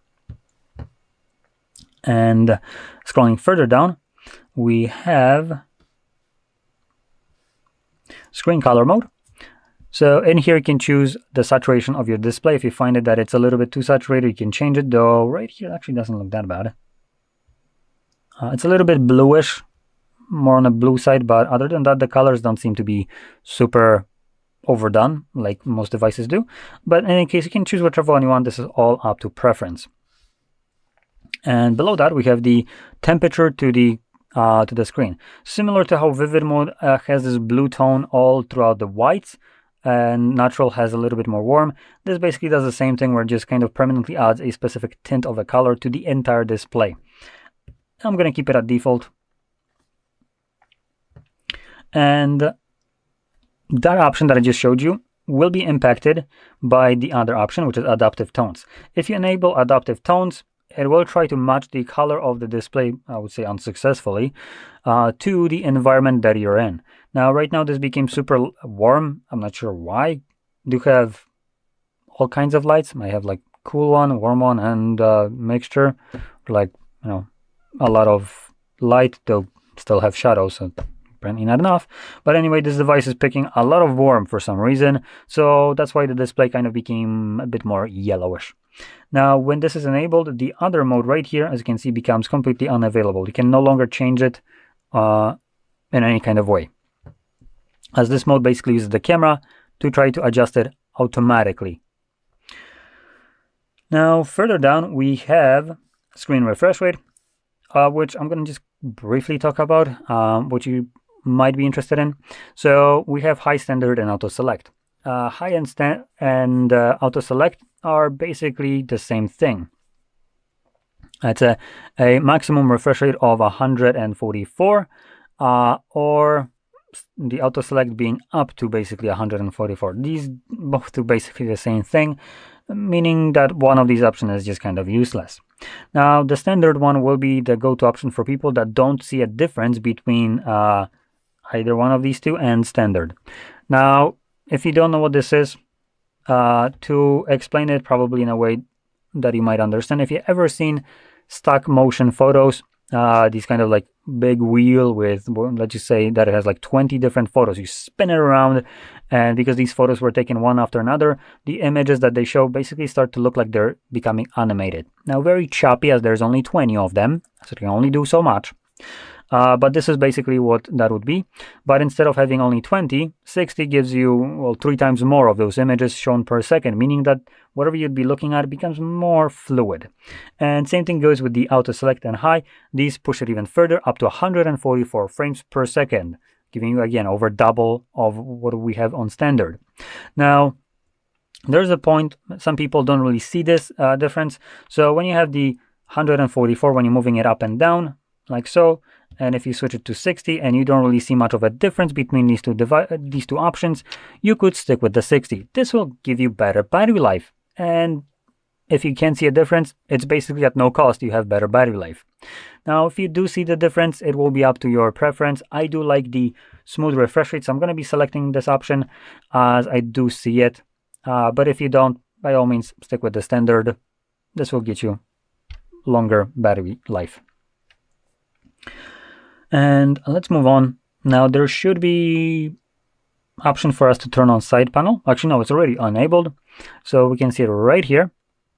And scrolling further down, we have screen color mode. So in here you can choose the saturation of your display. If you find it that it's a little bit too saturated, you can change it, though right here it actually doesn't look that bad. It's a little bit bluish, more on the blue side, but other than that the colors don't seem to be super overdone like most devices do. But in any case, you can choose whichever one you want. This is all up to preference. And below that we have the temperature to the screen. Similar to how vivid mode has this blue tone all throughout the whites, and natural has a little bit more warm. This basically does the same thing, where it just kind of permanently adds a specific tint of a color to the entire display. I'm going to keep it at default. And that option that I just showed you will be impacted by the other option, which is adaptive tones. If you enable adaptive tones, it will try to match the color of the display, I would say unsuccessfully, to the environment that you're in. Now, right now this became super warm. I'm not sure why. Do have all kinds of lights. I have like cool one, warm one, and mixture, like a lot of light, they'll still have shadows, so apparently not enough. But anyway, this device is picking a lot of warmth for some reason, so that's why the display kind of became a bit more yellowish. Now, when this is enabled, the other mode right here, as you can see, becomes completely unavailable. You can no longer change it in any kind of way, as this mode basically uses the camera to try to adjust it automatically. Now, further down, we have screen refresh rate, which I'm going to just briefly talk about, which you might be interested in. So we have high, standard, and auto select. High and auto select are basically the same thing. It's a maximum refresh rate of 144, or the auto select being up to basically 144. These both do basically the same thing, meaning that one of these options is just kind of useless. Now, the standard one will be the go-to option for people that don't see a difference between either one of these two and standard. Now, if you don't know what this is, to explain it probably in a way that you might understand, if you've ever seen stock motion photos, these kind of like big wheel with, let's just say that it has like 20 different photos. You spin it around, and because these photos were taken one after another, the images that they show basically start to look like they're becoming animated. Now, very choppy, as there's only 20 of them, so you can only do so much. But this is basically what that would be. But instead of having only 20, 60 gives you, well, 3 times more of those images shown per second, meaning that whatever you'd be looking at becomes more fluid. And same thing goes with the auto select and high. These push it even further, up to 144 frames per second, giving you, again, over double of what we have on standard. Now, there's a point, some people don't really see this difference. So when you have the 144, when you're moving it up and down, like so, and if you switch it to 60 and you don't really see much of a difference between these two options, you could stick with the 60. This will give you better battery life. And if you can't see a difference, it's basically at no cost you have better battery life. Now, if you do see the difference, it will be up to your preference. I do like the smooth refresh rate, so I'm going to be selecting this option as I do see it. But if you don't, by all means, stick with the standard. This will get you longer battery life. And let's move on. Now, there should be option for us to turn on side panel. Actually, no, it's already enabled. So we can see it right here.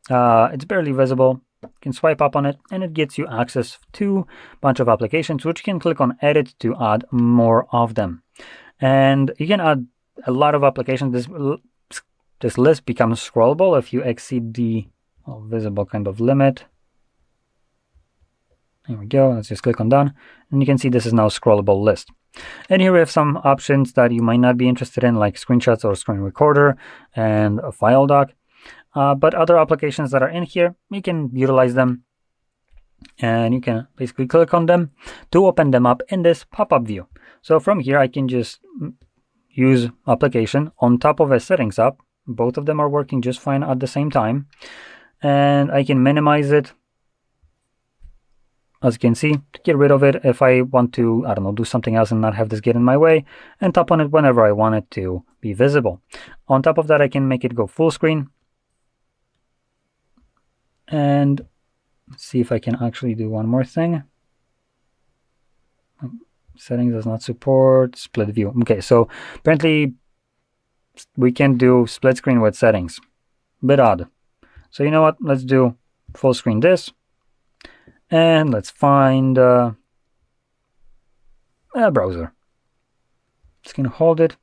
It's barely visible. You can swipe up on it, and it gets you access to a bunch of applications, which you can click on edit to add more of them. And you can add a lot of applications. This list becomes scrollable if you exceed the visible kind of limit. There we go. Let's just click on done, and you can see this is now a scrollable list. And here we have some options that you might not be interested in, like screenshots or screen recorder and a file doc. But other applications that are in here, you can utilize them, and you can basically click on them to open them up in this pop-up view. So from here, I can just use application on top of a settings app. Both of them are working just fine at the same time, and I can minimize it, as you can see, to get rid of it if I want to, I don't know, do something else and not have this get in my way, and tap on it whenever I want it to be visible. On top of that, I can make it go full screen. And let's see if I can actually do one more thing. Settings does not support split view. Okay, so apparently we can do split screen with settings. Bit odd. So you know what? Let's do full screen this. And let's find a browser. Just gonna hold it,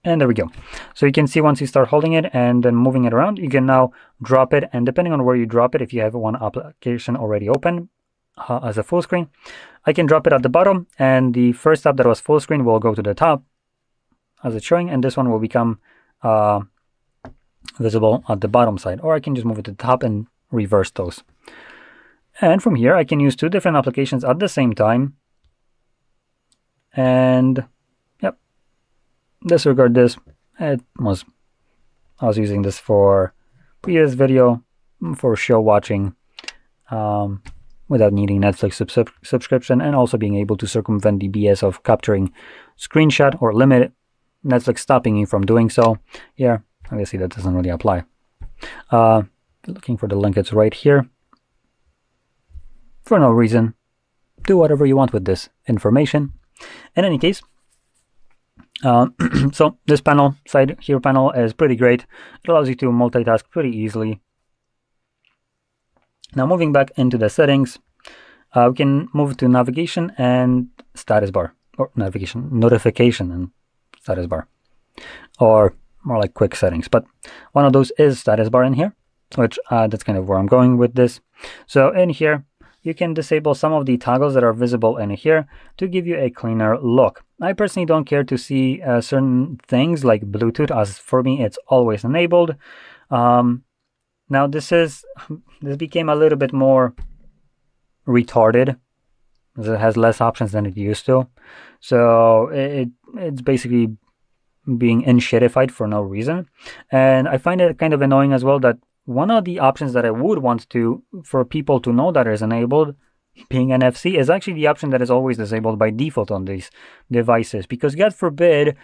and there we go. So you can see once you start holding it and then moving it around, you can now drop it, and depending on where you drop it, if you have one application already open as a full screen, I can drop it at the bottom, and the first app that was full screen will go to the top as it's showing, and this one will become visible at the bottom side, or I can just move it to the top and reverse those. And from here, I can use 2 different applications at the same time. And yep, disregard this. I was using this for previous video for show watching without needing Netflix subscription, and also being able to circumvent the BS of capturing screenshot or limit Netflix stopping you from doing so. Yeah, obviously that doesn't really apply. Looking for the link, it's right here. for no reason. Do whatever you want with this information. In any case, so this panel, side here panel, is pretty great. It allows you to multitask pretty easily. Now moving back into the settings, we can move to navigation and status bar, or navigation, notification and status bar, or more like quick settings. But one of those is status bar in here, which that's kind of where I'm going with this. So in here, you can disable some of the toggles that are visible in here to give you a cleaner look. I personally don't care to see certain things like Bluetooth, as for me it's always enabled. Now this became a little bit more retarded, as it has less options than it used to. So it's basically being enshittified for no reason. And I find it kind of annoying as well that one of the options that I would want for people to know that is enabled, being NFC, is actually the option that is always disabled by default on these devices. Because God forbid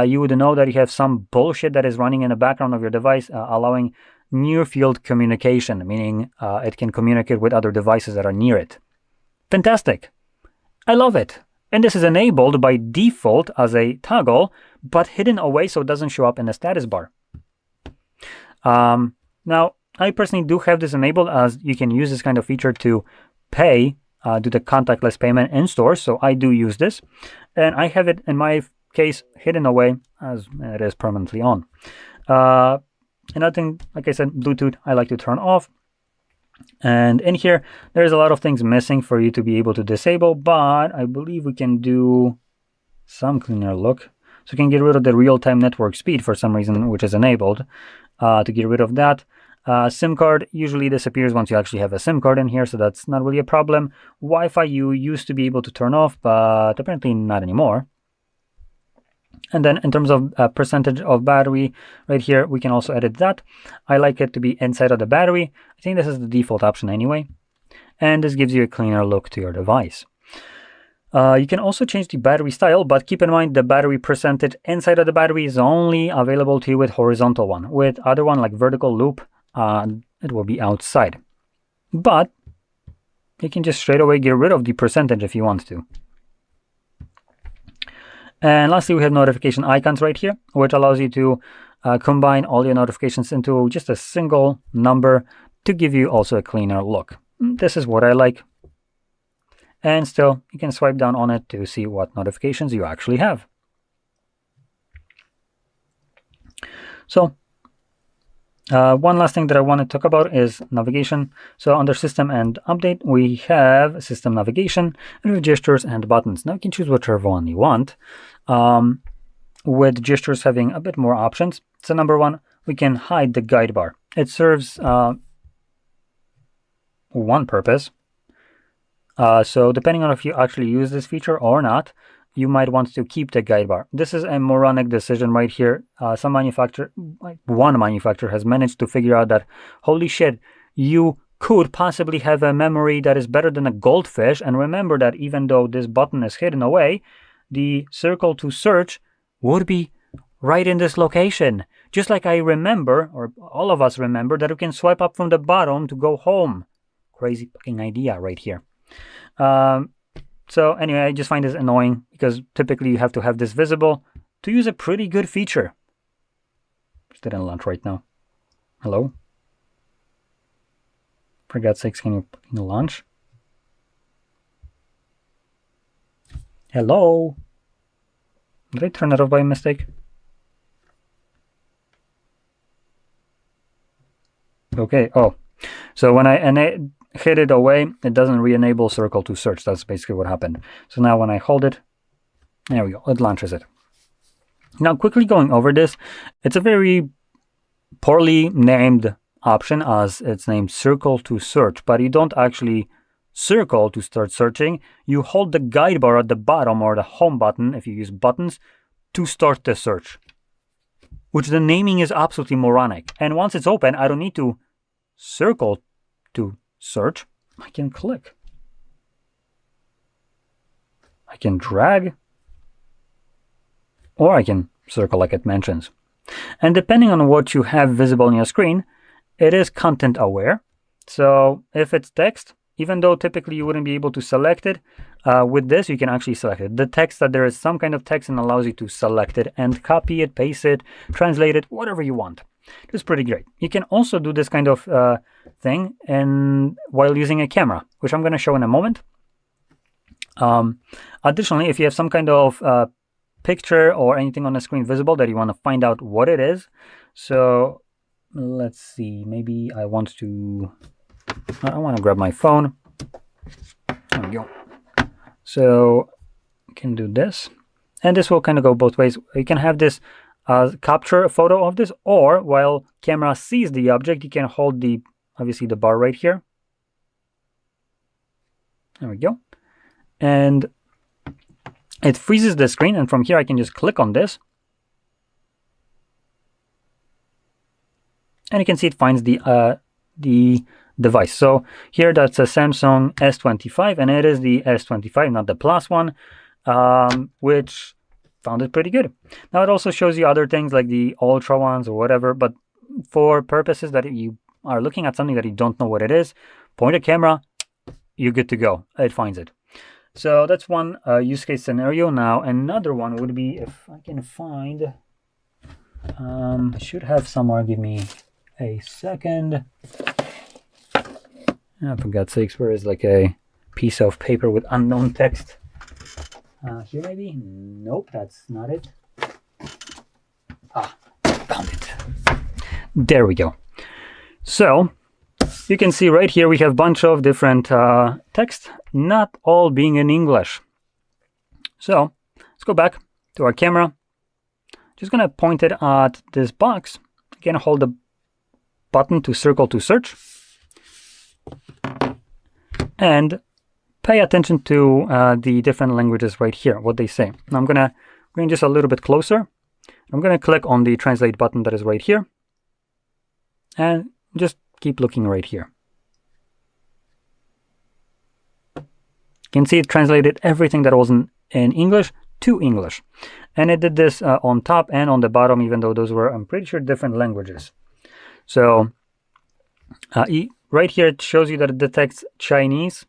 you would know that you have some bullshit that is running in the background of your device, allowing near field communication, meaning it can communicate with other devices that are near it. Fantastic. I love it. And this is enabled by default as a toggle, but hidden away so it doesn't show up in the status bar. Now, I personally do have this enabled, as you can use this kind of feature to pay, do the contactless payment in stores. So I do use this, and I have it in my case hidden away as it is permanently on. Another thing, like I said, Bluetooth, I like to turn off. And in here, there's a lot of things missing for you to be able to disable, but I believe we can do some cleaner look. So we can get rid of the real-time network speed for some reason, which is enabled. To get rid of that, SIM card usually disappears once you actually have a SIM card in here, so that's not really a problem. Wi-Fi you used to be able to turn off, but apparently not anymore. And then in terms of percentage of battery, right here, we can also edit that. I like it to be inside of the battery. I think this is the default option anyway. And this gives you a cleaner look to your device. You can also change the battery style, but keep in mind the battery percentage inside of the battery is only available to you with horizontal one. With other one like vertical loop, it will be outside. But you can just straight away get rid of the percentage if you want to. And lastly, we have notification icons right here, which allows you to combine all your notifications into just a single number to give you also a cleaner look. This is what I like. And still, you can swipe down on it to see what notifications you actually have. So, one last thing that I want to talk about is navigation. So under System and Update, we have System Navigation, and with gestures and buttons. Now you can choose whichever one you want. With gestures having a bit more options. So number one, we can hide the guide bar. It serves one purpose. So depending on if you actually use this feature or not, you might want to keep the guide bar. This is a moronic decision right here. Some manufacturer, like one manufacturer, has managed to figure out that, holy shit, you could possibly have a memory that is better than a goldfish. And remember that even though this button is hidden away, the circle to search would be right in this location. Just like I remember, or all of us remember, that we can swipe up from the bottom to go home. Crazy fucking idea right here. So anyway, I just find this annoying because typically you have to have this visible to use a pretty good feature. Just didn't launch right now. Hello? For God's sakes, can you launch? Hello? Did I turn it off by mistake? Okay, oh. So when I hit it away, it doesn't re-enable circle to search. That's basically what happened. So now when I hold it, there we go, it launches it. Now quickly going over this, it's a very poorly named option as it's named circle to search, but you don't actually circle to start searching. You hold the guide bar at the bottom or the home button, if you use buttons, to start the search. Which the naming is absolutely moronic. And once it's open, I don't need to circle to search. I can click. I can drag. Or I can circle like it mentions. And depending on what you have visible on your screen, it is content aware. So if it's text, even though typically you wouldn't be able to select it, with this you can actually select it. The text, that there is some kind of text, and allows you to select it and copy it, paste it, translate it, whatever you want. It's pretty great. You can also do this kind of thing while using a camera, which I'm going to show in a moment. Additionally, if you have some kind of picture or anything on the screen visible that you want to find out what it is, so let's see, maybe I want to grab my phone. There we go. So you can do this, and this will kind of go both ways. You can have this capture a photo of this, or while camera sees the object, you can hold obviously the bar right here. There we go. And it freezes the screen, and from here I can just click on this, and you can see it finds the device. So here that's a Samsung S25, and it is the S25, not the Plus one, which found it pretty good. Now it also shows you other things like the Ultra ones or whatever, but for purposes that you are looking at something that you don't know what it is, point a camera, you're good to go. It finds it. So that's one use case scenario. Now another one would be, if I can find, I should have somewhere, give me a second. For God's sakes, where is like a piece of paper with unknown text? Here maybe? Nope, that's not it. Found it. There we go. So you can see right here we have a bunch of different text, not all being in English. So let's go back to our camera. Just gonna point it at this box. Again, hold the button to circle to search, and pay attention to the different languages right here, what they say. Now I'm gonna bring just a little bit closer. I'm gonna click on the translate button that is right here, and just keep looking right here. You can see it translated everything that wasn't in English to English, and it did this on top and on the bottom, even though those were, I'm pretty sure, different languages. So right here it shows you that it detects Chinese.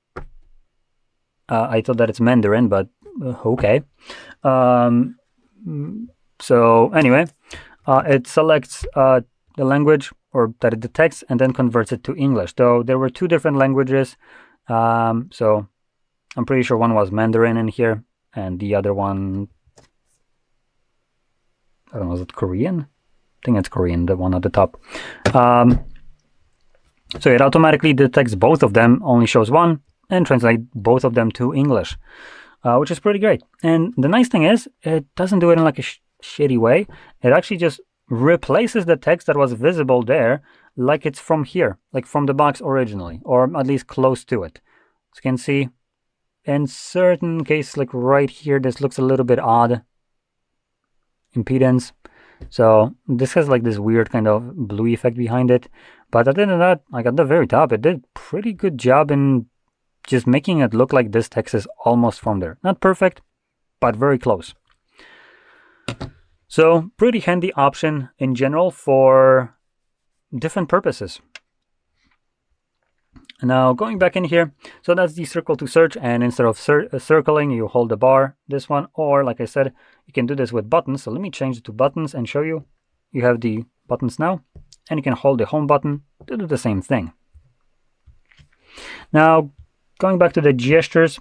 I thought that it's Mandarin, but okay. So anyway, it selects the language, or that it detects, and then converts it to English. Though there were two different languages, so I'm pretty sure one was Mandarin in here, and the other one, I don't know, is it Korean? I think it's Korean, the one at the top. So it automatically detects both of them, only shows one, and translate both of them to English, which is pretty great. And the nice thing is, it doesn't do it in like a shitty way. It actually just replaces the text that was visible there like it's from here, like from the box originally, or at least close to it. As you can see, in certain cases, like right here, this looks a little bit odd. Impedance. So this has like this weird kind of blue effect behind it. But other than that, like at the very top, it did a pretty good job in just making it look like this text is almost from there. Not perfect, but very close. So pretty handy option in general for different purposes. Now going back in here, so that's the circle to search, and instead of circling, you hold the bar, this one, or like I said, you can do this with buttons. So let me change it to buttons and show you. You have the buttons now, and you can hold the home button to do the same thing. Now going back to the gestures,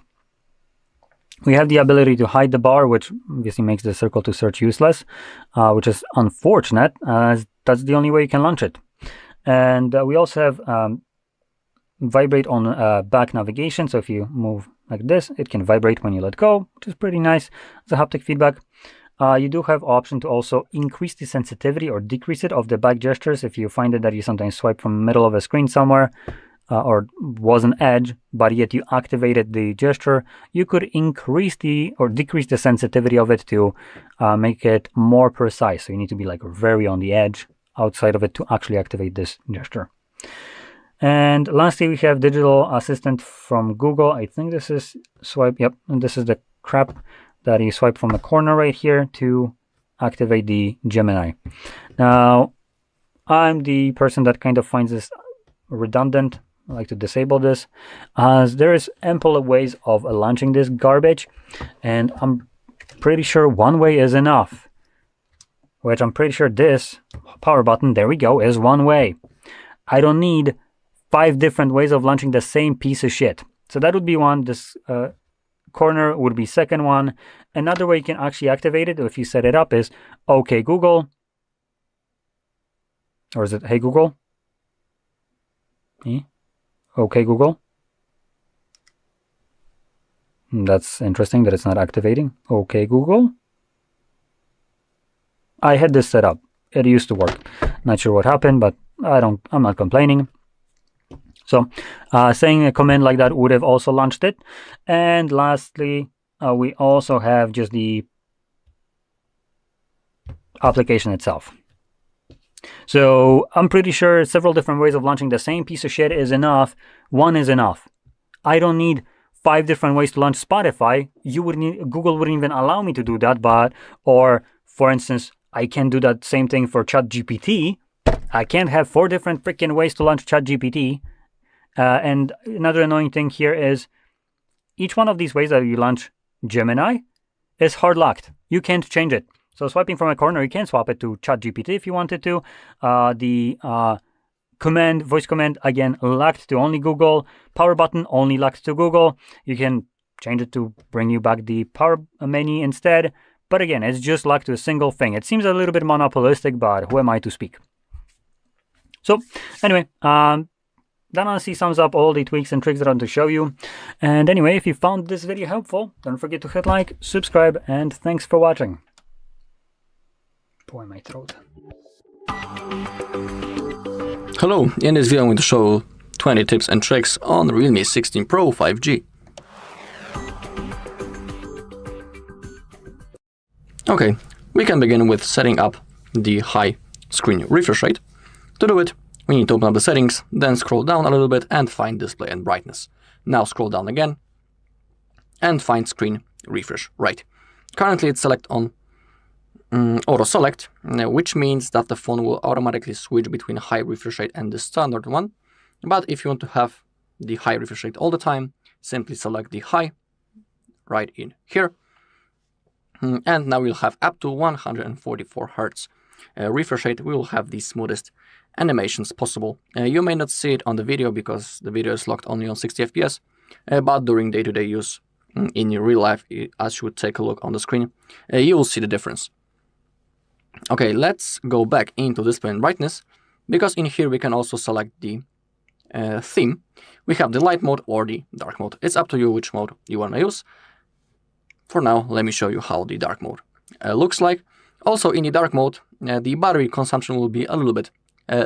we have the ability to hide the bar, which obviously makes the circle to search useless, which is unfortunate, as that's the only way you can launch it. And we also have vibrate on back navigation. So if you move like this, it can vibrate when you let go, which is pretty nice. It's a haptic feedback. You do have option to also increase the sensitivity or decrease it of the back gestures. If you find it that you sometimes swipe from the middle of a screen somewhere, or was an edge, but yet you activated the gesture, you could increase or decrease the sensitivity of it to make it more precise. So you need to be like very on the edge outside of it to actually activate this gesture. And lastly, we have digital assistant from Google. I think this is swipe. Yep, and this is the crap that you swipe from the corner right here to activate the Gemini. Now, I'm the person that kind of finds this redundant. I like to disable this, as there is ample ways of launching this garbage, and I'm pretty sure one way is enough. Which I'm pretty sure this power button, there we go, is one way. I don't need 5 different ways of launching the same piece of shit. So that would be one. This corner would be second one. Another way you can actually activate it if you set it up is OK Google. Or is it Hey Google? OK Google. That's interesting that it's not activating. OK Google. I had this set up. It used to work. Not sure what happened, but I'm not complaining. So saying a command like that would have also launched it. And lastly, we also have just the application itself. So I'm pretty sure several different ways of launching the same piece of shit is enough. One is enough. I don't need 5 different ways to launch Spotify. Google wouldn't even allow me to do that, or for instance, I can do that same thing for ChatGPT. I can't have 4 different freaking ways to launch ChatGPT. And another annoying thing here is each one of these ways that you launch Gemini is hard locked. You can't change it. So swiping from a corner, you can swap it to ChatGPT if you wanted to. The voice command, again, locked to only Google. Power button, only locked to Google. You can change it to bring you back the power menu instead. But again, it's just locked to a single thing. It seems a little bit monopolistic, but who am I to speak? So anyway, that honestly sums up all the tweaks and tricks that I want to show you. And anyway, if you found this video helpful, don't forget to hit like, subscribe, and thanks for watching. Boy, my throat. Hello, in this video I'm going to show 20 tips and tricks on Realme 16 Pro 5G. Okay, we can begin with setting up the high screen refresh rate. To do it, we need to open up the settings, then scroll down a little bit and find display and brightness. Now scroll down again and find screen refresh rate. Currently it's select on auto select, which means that the phone will automatically switch between high refresh rate and the standard one. But if you want to have the high refresh rate all the time, simply select the high right in here. And now we'll have up to 144 Hz refresh rate. We will have the smoothest animations possible. You may not see it on the video because the video is locked only on 60 FPS, but during day-to-day use in your real life, as you would take a look on the screen, you will see the difference. Okay, let's go back into display and brightness, because in here we can also select the theme. We have the light mode or the dark mode. It's up to you which mode you want to use. For now, let me show you how the dark mode looks like. Also, in the dark mode, the battery consumption will be a little bit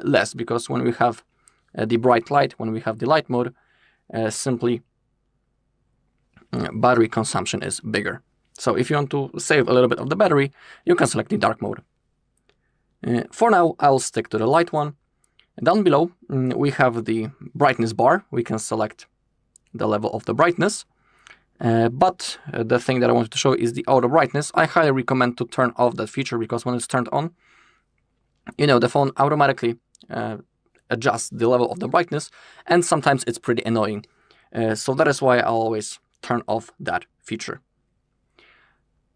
less, because when we have the bright light, when we have the light mode, simply battery consumption is bigger. So if you want to save a little bit of the battery, you can select the dark mode. For now, I'll stick to the light one. Down below, we have the brightness bar. We can select the level of the brightness. But the thing that I wanted to show is the auto brightness. I highly recommend to turn off that feature, because when it's turned on, the phone automatically adjusts the level of the brightness, and sometimes it's pretty annoying. So that is why I always turn off that feature.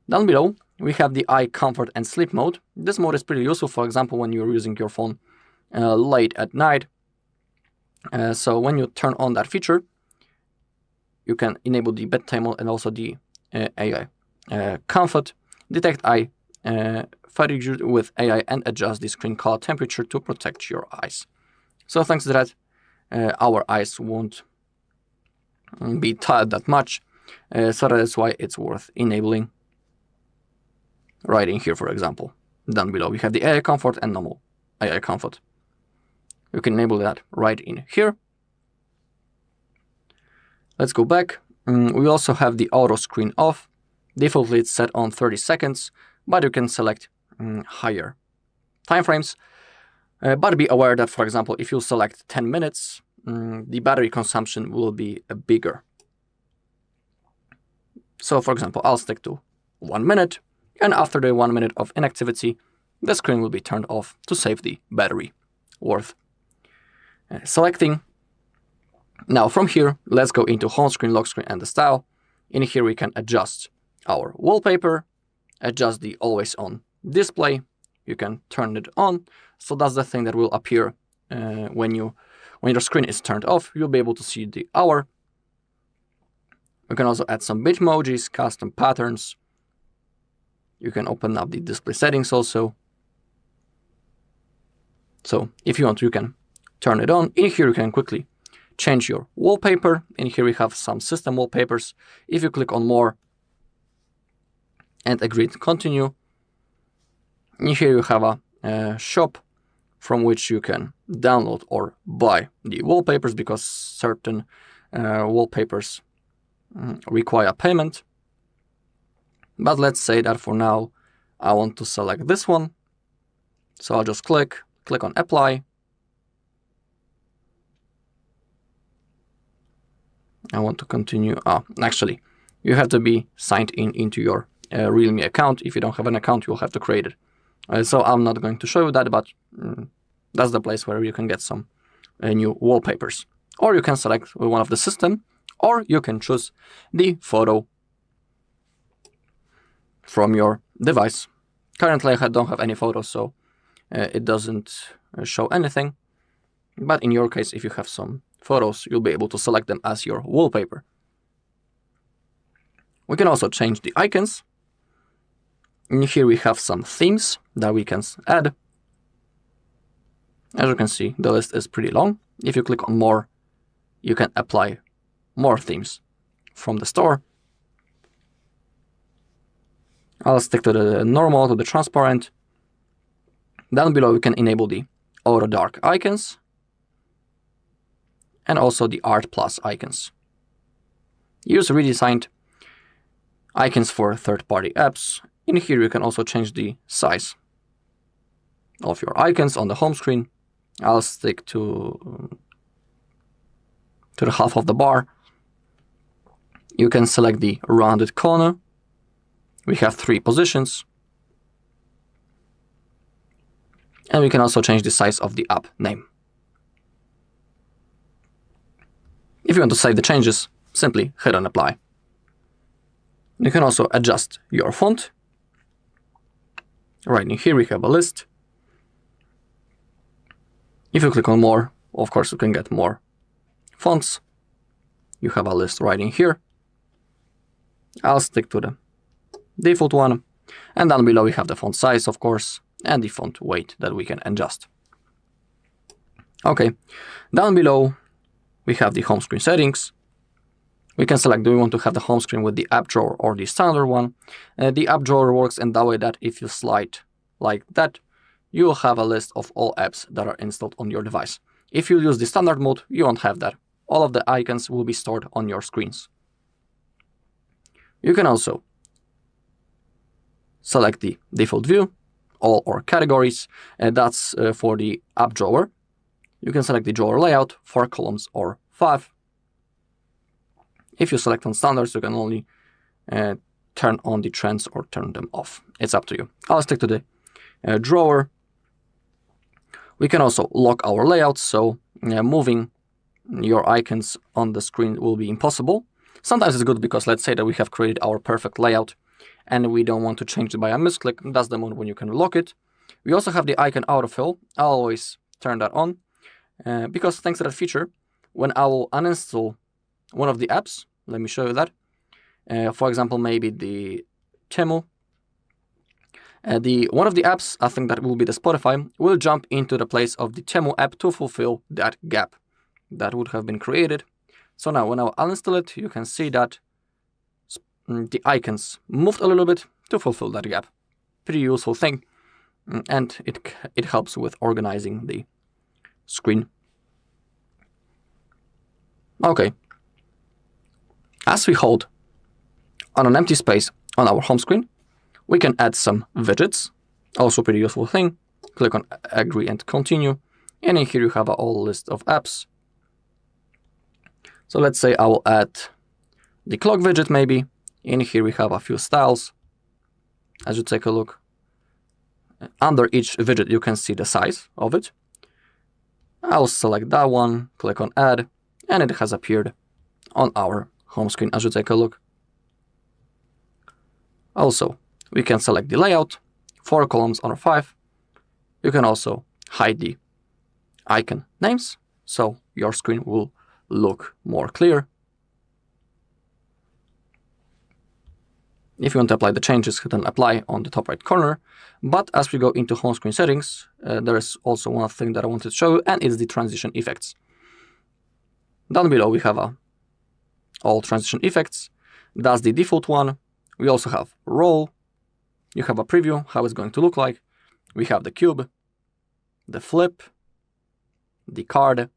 Down below, we have the eye comfort and sleep mode. This mode is pretty useful, for example, when you're using your phone late at night. So when you turn on that feature, you can enable the bedtime mode and also the AI comfort, detect eye fatigue with AI, and adjust the screen color temperature to protect your eyes. So thanks to that, our eyes won't be tired that much. So that is why it's worth enabling. Right in here, for example. Down below, we have the AI comfort and normal AI comfort. You can enable that right in here. Let's go back. We also have the auto screen off. Defaultly, it's set on 30 seconds, but you can select higher time frames. But be aware that, for example, if you select 10 minutes, the battery consumption will be bigger. So, for example, I'll stick to 1 minute, and after the 1 minute of inactivity, the screen will be turned off to save the battery worth. Selecting Now from here, let's go into home screen, lock screen, and the style. In here we can adjust our wallpaper, adjust the always on display. You can turn it on, so that's the thing that will appear when your screen is turned off. You'll be able to see the hour. You can also add some bitmojis, custom patterns. You can open up the display settings also. So if you want, you can turn it on. In here you can quickly change your wallpaper. In here we have some system wallpapers. If you click on more and agree to continue, in here you have a shop from which you can download or buy the wallpapers, because certain wallpapers require payment. But let's say that for now I want to select this one. So I'll just click on apply. I want to continue. Actually, you have to be signed into your Realme account. If you don't have an account, you'll have to create it. So I'm not going to show you that, but that's the place where you can get some new wallpapers. Or you can select one of the system, or you can choose the photo from your device. Currently, I don't have any photos, so it doesn't show anything. But in your case, if you have some photos, you'll be able to select them as your wallpaper. We can also change the icons. In here we have some themes that we can add. As you can see, the list is pretty long. If you click on more, you can apply more themes from the store. I'll stick to the normal, to the transparent. Down below we can enable the auto dark icons and also the Art Plus icons. Use redesigned icons for third-party apps. In here you can also change the size of your icons on the home screen. I'll stick to the half of the bar. You can select the rounded corner. We have 3 positions. And we can also change the size of the app name. If you want to save the changes, simply hit on apply. You can also adjust your font. Right in here we have a list. If you click on more, of course you can get more fonts. You have a list right in here. I'll stick to the default one. And down below we have the font size, of course, and the font weight that we can adjust. Okay, down below we have the home screen settings. We can select, do we want to have the home screen with the app drawer or the standard one. The app drawer works in that way that if you slide like that, you will have a list of all apps that are installed on your device. If you use the standard mode, you won't have that. All of the icons will be stored on your screens. You can also select the default view, all or categories, and that's for the app drawer. You can select the drawer layout, 4 columns or 5. If you select on standards, you can only turn on the trends or turn them off. It's up to you. I'll stick to the drawer. We can also lock our layouts, so moving your icons on the screen will be impossible. Sometimes it's good because let's say that we have created our perfect layout and we don't want to change it by a misclick. That's the mode when you can lock it. We also have the icon autofill. I'll always turn that on because thanks to that feature, when I will uninstall one of the apps, let me show you that. For example, maybe the Temu. One of the apps, I think that will be the Spotify, will jump into the place of the Temu app to fulfill that gap that would have been created. So now when I uninstall it, you can see that the icons moved a little bit to fulfill that gap. Pretty useful thing, and it helps with organizing the screen. Okay. As we hold on an empty space on our home screen, we can add some widgets. Also pretty useful thing. Click on agree and continue. And in here you have a whole list of apps. So let's say I will add the clock widget maybe. In here we have a few styles. As you take a look, under each widget you can see the size of it. I'll select that one, click on add, and it has appeared on our home screen as you take a look. Also, we can select the layout, 4 columns or 5. You can also hide the icon names, so your screen will look more clear. If you want to apply the changes, hit on apply on the top right corner. But as we go into home screen settings, there is also one thing that I wanted to show you, and it's the transition effects. Down below we have all transition effects. That's the default one. We also have roll. You have a preview, how it's going to look like. We have the cube, the flip, the card,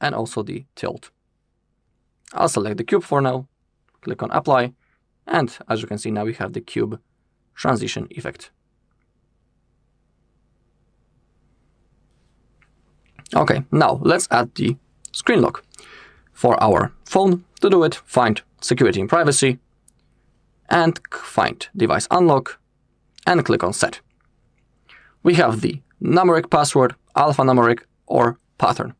and also the tilt. I'll select the cube for now, click on apply, and as you can see now we have the cube transition effect. Okay, now let's add the screen lock. For our phone, to do it, find security and privacy, and find device unlock, and click on set. We have the numeric password, alphanumeric, or pattern.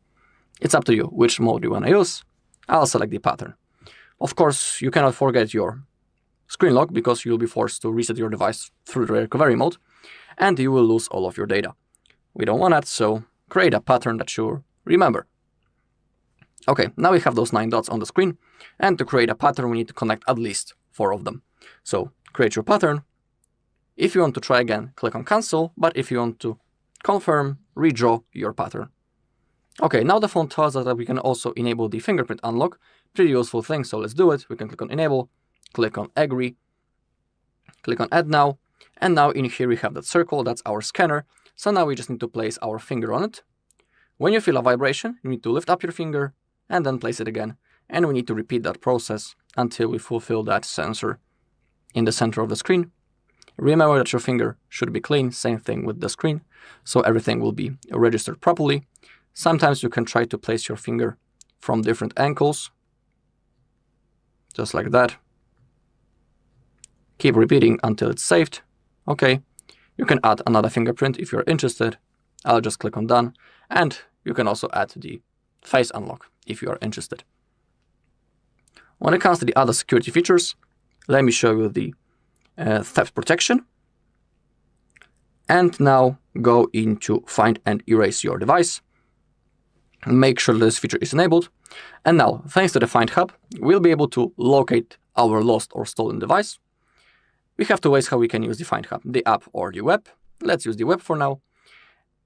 It's up to you which mode you want to use. I'll select the pattern. Of course, you cannot forget your screen lock because you'll be forced to reset your device through the recovery mode, and you will lose all of your data. We don't want that, so create a pattern that you remember. Okay, now we have those 9 dots on the screen, and to create a pattern we need to connect at least 4 of them. So create your pattern. If you want to try again, click on cancel, but if you want to confirm, redraw your pattern. Okay, now the phone tells us that we can also enable the fingerprint unlock. Pretty useful thing, so let's do it. We can click on enable, click on agree, click on add now, and now in here we have that circle, that's our scanner. So now we just need to place our finger on it. When you feel a vibration, you need to lift up your finger and then place it again. And we need to repeat that process until we fulfill that sensor in the center of the screen. Remember that your finger should be clean, same thing with the screen, so everything will be registered properly. Sometimes you can try to place your finger from different angles, just like that. Keep repeating until it's saved. Okay, you can add another fingerprint if you're interested. I'll just click on done, and you can also add the face unlock if you are interested. When it comes to the other security features, let me show you the theft protection. And now go into find and erase your device. Make sure this feature is enabled. And now, thanks to the Find Hub, we'll be able to locate our lost or stolen device. We have two ways how we can use the Find Hub, the app or the web. Let's use the web for now.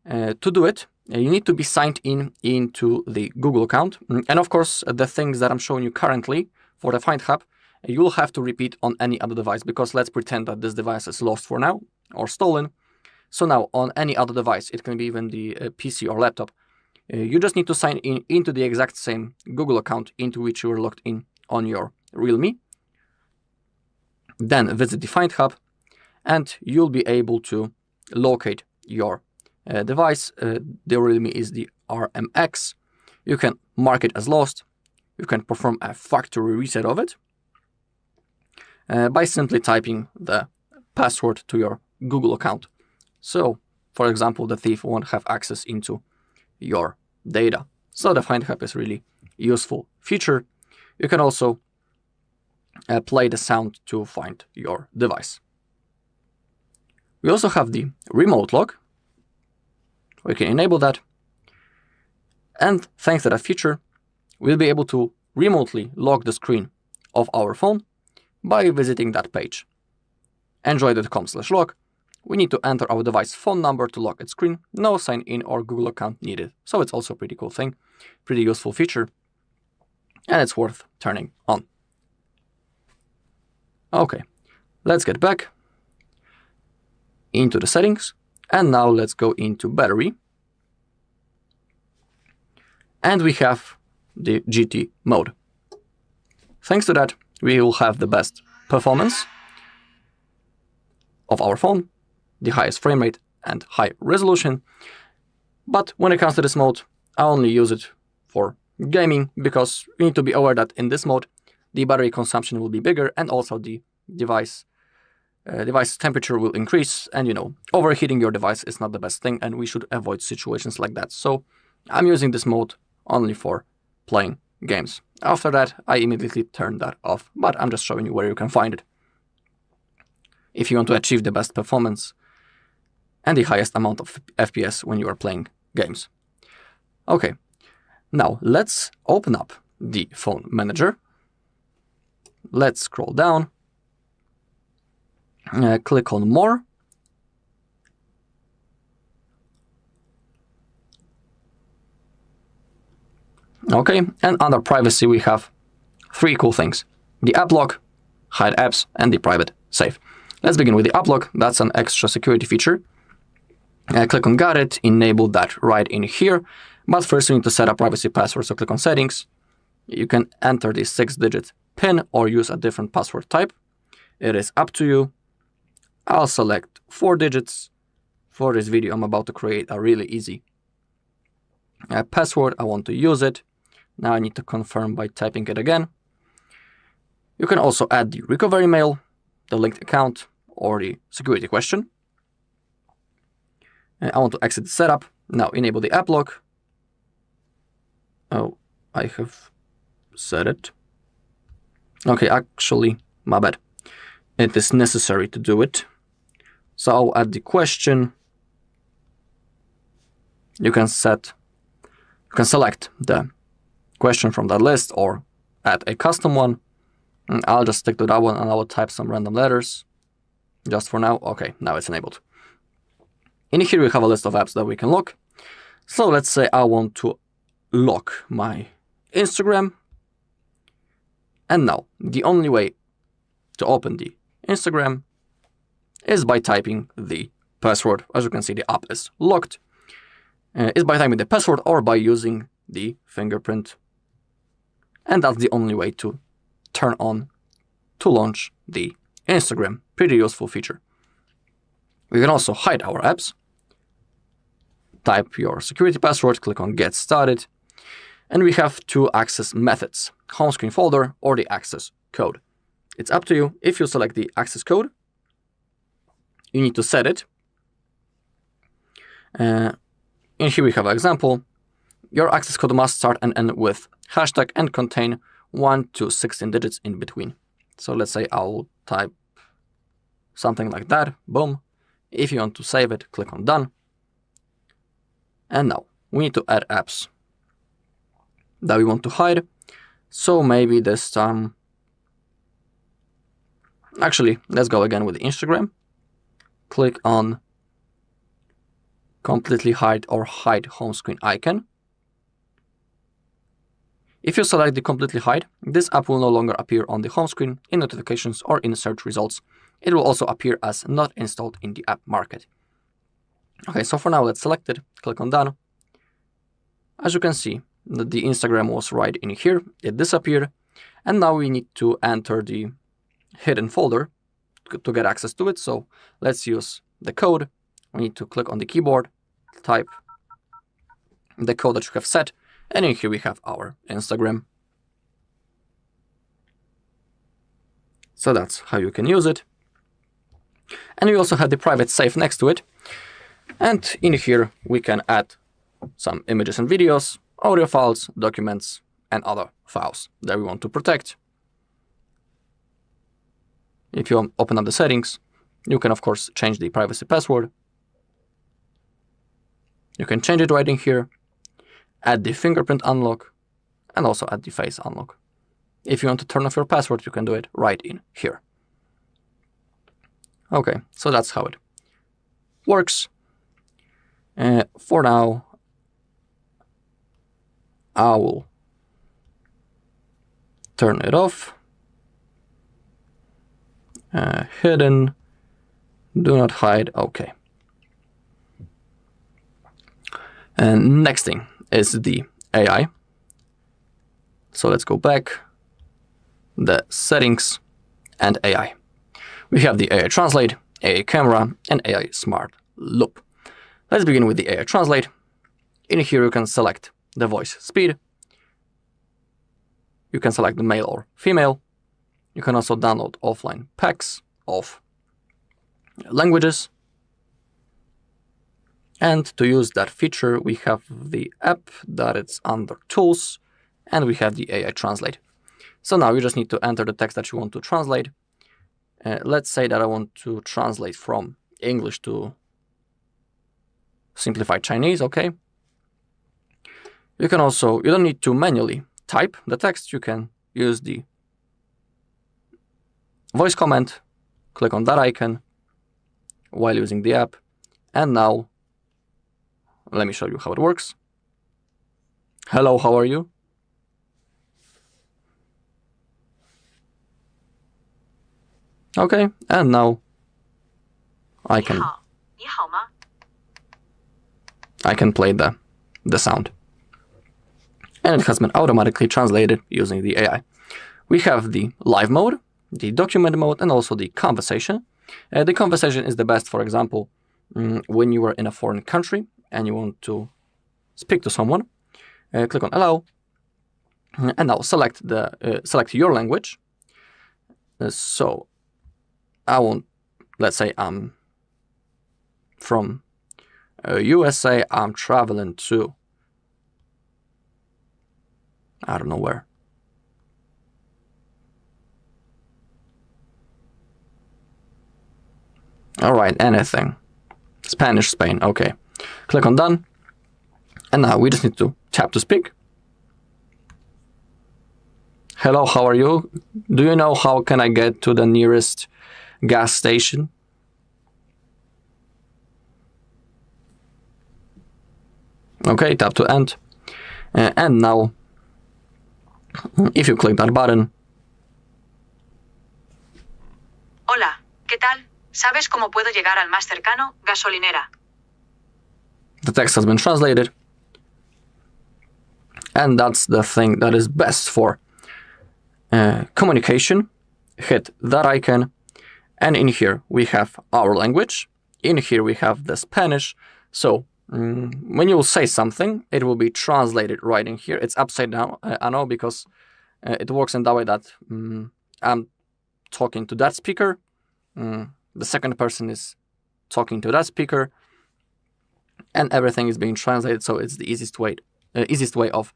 To do it, you need to be signed into the Google account. And of course, the things that I'm showing you currently for the Find Hub, you'll have to repeat on any other device, because let's pretend that this device is lost for now or stolen. So now on any other device, it can be even the PC or laptop, you just need to sign into the exact same Google account into which you were logged in on your Realme. Then visit the Find Hub, and you'll be able to locate your device. The Realme is the RMX. You can mark it as lost. You can perform a factory reset of it by simply typing the password to your Google account. So, for example, the thief won't have access into your data. So the Find Hub is really useful feature. You can also play the sound to find your device. We also have the remote lock. We can enable that. And thanks to that feature, we'll be able to remotely lock the screen of our phone by visiting that page. Android.com/lock. We need to enter our device phone number to lock its screen. No sign in or Google account needed. So it's also a pretty cool thing, pretty useful feature, and it's worth turning on. Okay, let's get back into the settings, and now let's go into battery. And we have the GT mode. Thanks to that, we will have the best performance of our phone, the highest frame rate and high resolution. But when it comes to this mode, I only use it for gaming, because you need to be aware that in this mode, the battery consumption will be bigger, and also the device temperature will increase, and overheating your device is not the best thing, and we should avoid situations like that. So I'm using this mode only for playing games. After that, I immediately turned that off, but I'm just showing you where you can find it if you want to achieve the best performance and the highest amount of FPS when you are playing games. Okay, now let's open up the phone manager. Let's scroll down, click on More. Okay, and under privacy we have 3 cool things: the app lock, hide apps, and the private save. Let's begin with the app lock. That's an extra security feature. Click on Got It, enable that right in here. But first you need to set a privacy password, so click on Settings. You can enter the 6-digit PIN or use a different password type. It is up to you. I'll select 4 digits. For this video, I'm about to create a really easy password. I want to use it. Now I need to confirm by typing it again. You can also add the recovery mail, the linked account, or the security question. I want to exit the setup. Now enable the app lock. Oh, I have set it. Okay, actually, my bad. It is necessary to do it. So I'll add the question. You can select the question from that list or add a custom one. And I'll just stick to that one and I will type some random letters just for now. Okay, now it's enabled. In here we have a list of apps that we can lock. So let's say I want to lock my Instagram. And now the only way to open the Instagram is by typing the password. As you can see, the app is locked. Is by typing the password or by using the fingerprint. And that's the only way to turn on to launch the Instagram. Pretty useful feature. We can also hide our apps. Type your security password, click on Get Started, and we have 2 access methods: home screen folder or the access code. It's up to you. If you select the access code, you need to set it. In here we have an example. Your access code must start and end with hashtag and contain 1 to 16 digits in between. So let's say I'll type something like that. Boom. If you want to save it, click on Done. And now we need to add apps that we want to hide. So maybe this time, actually, let's go again with Instagram. Click on Completely Hide or Hide Home Screen icon. If you select the Completely Hide, this app will no longer appear on the home screen, in notifications, or in search results. It will also appear as not installed in the app market. Okay, so for now, let's select it. Click on Done. As you can see, the Instagram was right in here. It disappeared. And now we need to enter the hidden folder to get access to it. So let's use the code. We need to click on the keyboard, type the code that you have set, and in here we have our Instagram. So that's how you can use it. And we also have the private save next to it. And in here we can add some images and videos, audio files, documents, and other files that we want to protect. If you open up the settings, you can of course change the privacy password. You can change it right in here, add the fingerprint unlock, and also add the face unlock. If you want to turn off your password, you can do it right in here. Okay, so that's how it works. For now, I will turn it off. Hidden, do not hide, okay. And next thing is the AI. So let's go back, the settings and AI. We have the AI Translate, AI Camera, and AI Smart Loop. Let's begin with the AI Translate. In here you can select the voice speed. You can select the male or female. You can also download offline packs of languages. And to use that feature, we have the app that it's under Tools, and we have the AI translate. So now you just need to enter the text that you want to translate. Let's say that I want to translate from English to simplified Chinese, okay? You don't need to manually type the text. You can use the voice command, click on that icon while using the app. And now, let me show you how it works. Hello, how are you? Okay, and now I can play the sound. And it has been automatically translated using the AI. We have the live mode, the document mode, and also the conversation. The conversation is the best, for example, when you are in a foreign country and you want to speak to someone. Click on allow, and now select your language. So let's say I'm from USA, I'm traveling to, I don't know where. All right, anything. Spanish, Spain, okay. Click on done. And now we just need to tap to speak. Hello, how are you? Do you know how can I get to the nearest gas station? Okay, tap to end. And now, if you click that button. Hola, ¿qué tal? ¿Sabes cómo puedo llegar al más cercano, gasolinera? The text has been translated. And that's the thing that is best for communication. Hit that icon. And in here, we have our language. In here, we have the Spanish. So when you will say something, it will be translated right in here. It's upside down, I know, because it works in that way that I'm talking to that speaker. The second person is talking to that speaker. And everything is being translated, so it's the easiest way of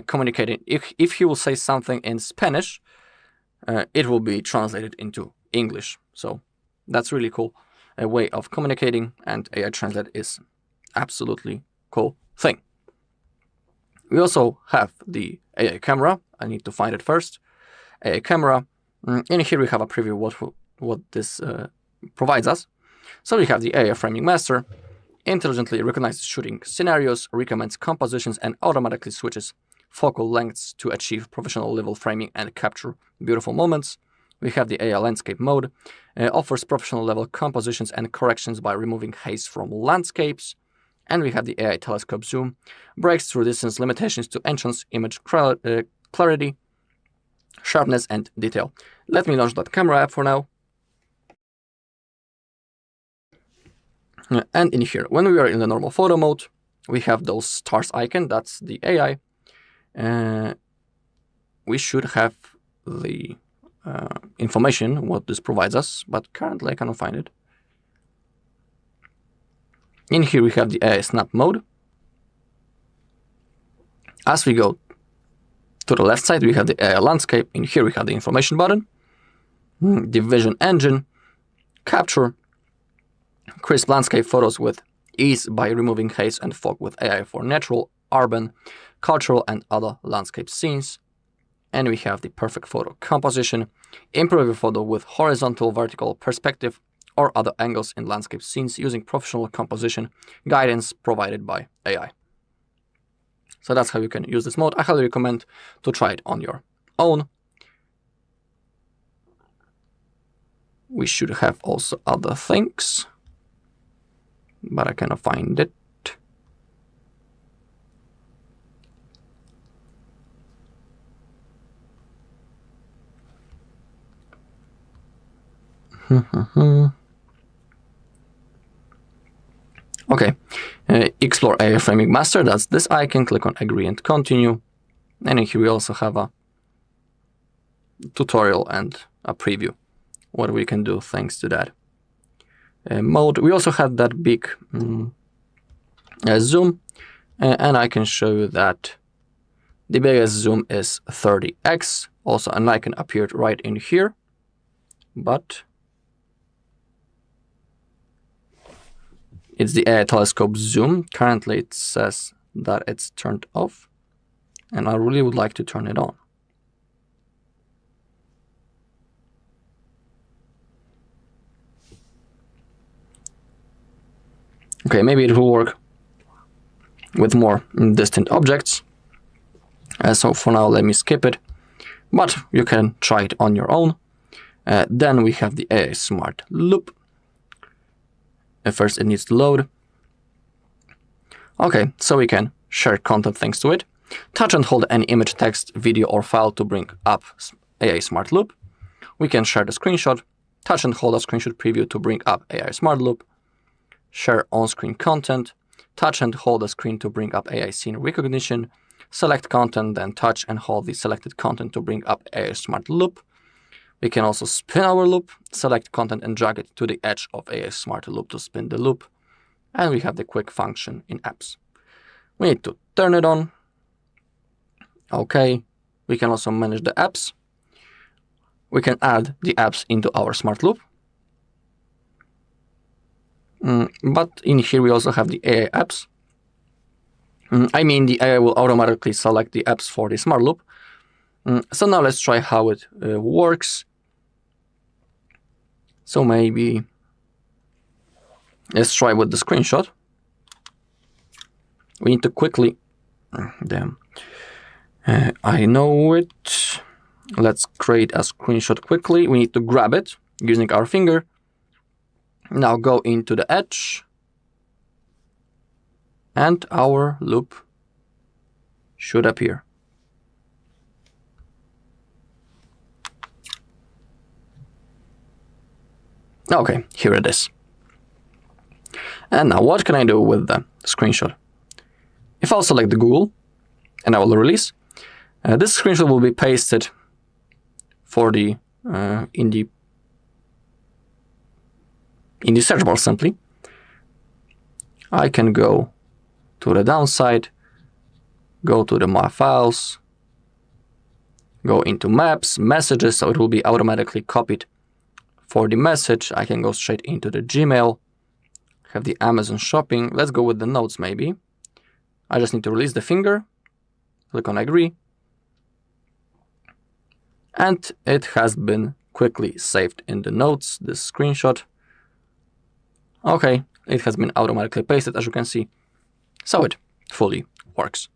communicating. If he will say something in Spanish, it will be translated into English. So that's really cool. A way of communicating, and AI Translate is absolutely cool thing. We also have the AI camera. I need to find it first. AI camera. In here we have a preview what this provides us. So we have the AI framing master. Intelligently recognizes shooting scenarios, recommends compositions, and automatically switches focal lengths to achieve professional level framing and capture beautiful moments. We have the AI landscape mode, offers professional level compositions and corrections by removing haze from landscapes. And we have the AI telescope zoom, breaks through distance limitations to enhance image clarity, sharpness, and detail. Let me launch that camera app for now. And in here, when we are in the normal photo mode, we have those stars icon, that's the AI. We should have the information, what this provides us, but currently I cannot find it. In here we have the AI snap mode. As we go to the left side, we have the AI landscape. In here we have the information button, the vision engine, capture, crisp landscape photos with ease by removing haze and fog with AI for natural, urban, cultural, and other landscape scenes. And we have the perfect photo composition, improve your photo with horizontal, vertical perspective, or other angles in landscape scenes using professional composition guidance provided by AI. So that's how you can use this mode. I highly recommend to try it on your own. We should have also other things, but I cannot find it. Okay, explore AI framing master. That's this icon. Click on agree and continue. And here we also have a tutorial and a preview what we can do thanks to that mode. We also have that big zoom, and I can show you that The biggest zoom is 30x. Also an icon appeared right in here, but it's the AI telescope zoom. Currently it says that it's turned off, and I really would like to turn it on. Okay, maybe it will work with more distant objects. So for now, let me skip it, but you can try it on your own. Then we have the AI Smart Loop. At first, it needs to load. Okay, so we can share content thanks to it. Touch and hold any image, text, video, or file to bring up AI Smart Loop. We can share the screenshot. Touch and hold a screenshot preview to bring up AI Smart Loop. Share on-screen content. Touch and hold the screen to bring up AI Scene Recognition. Select content, then touch and hold the selected content to bring up AI Smart Loop. We can also spin our loop, select content and drag it to the edge of AI Smart Loop to spin the loop. And we have the quick function in apps. We need to turn it on. Okay, we can also manage the apps. We can add the apps into our Smart Loop. But in here we also have the AI apps. I mean, the AI will automatically select the apps for the Smart Loop. So now let's try how it works. So maybe let's try with the screenshot. We need to quickly, I know it. Let's create a screenshot quickly. We need to grab it using our finger. Now go into the edge, and our loop should appear. Okay, here it is. And now what can I do with the screenshot? If I'll select the Google and I will release, this screenshot will be pasted for the in the search bar simply. I can go to the downside, go to the My Files, go into Maps, Messages, so it will be automatically copied. For the message, I can go straight into the Gmail, have the Amazon Shopping. Let's go with the notes maybe. I just need to release the finger, click on Agree, and it has been quickly saved in the notes, this screenshot. Okay, it has been automatically pasted, as you can see, so it fully works.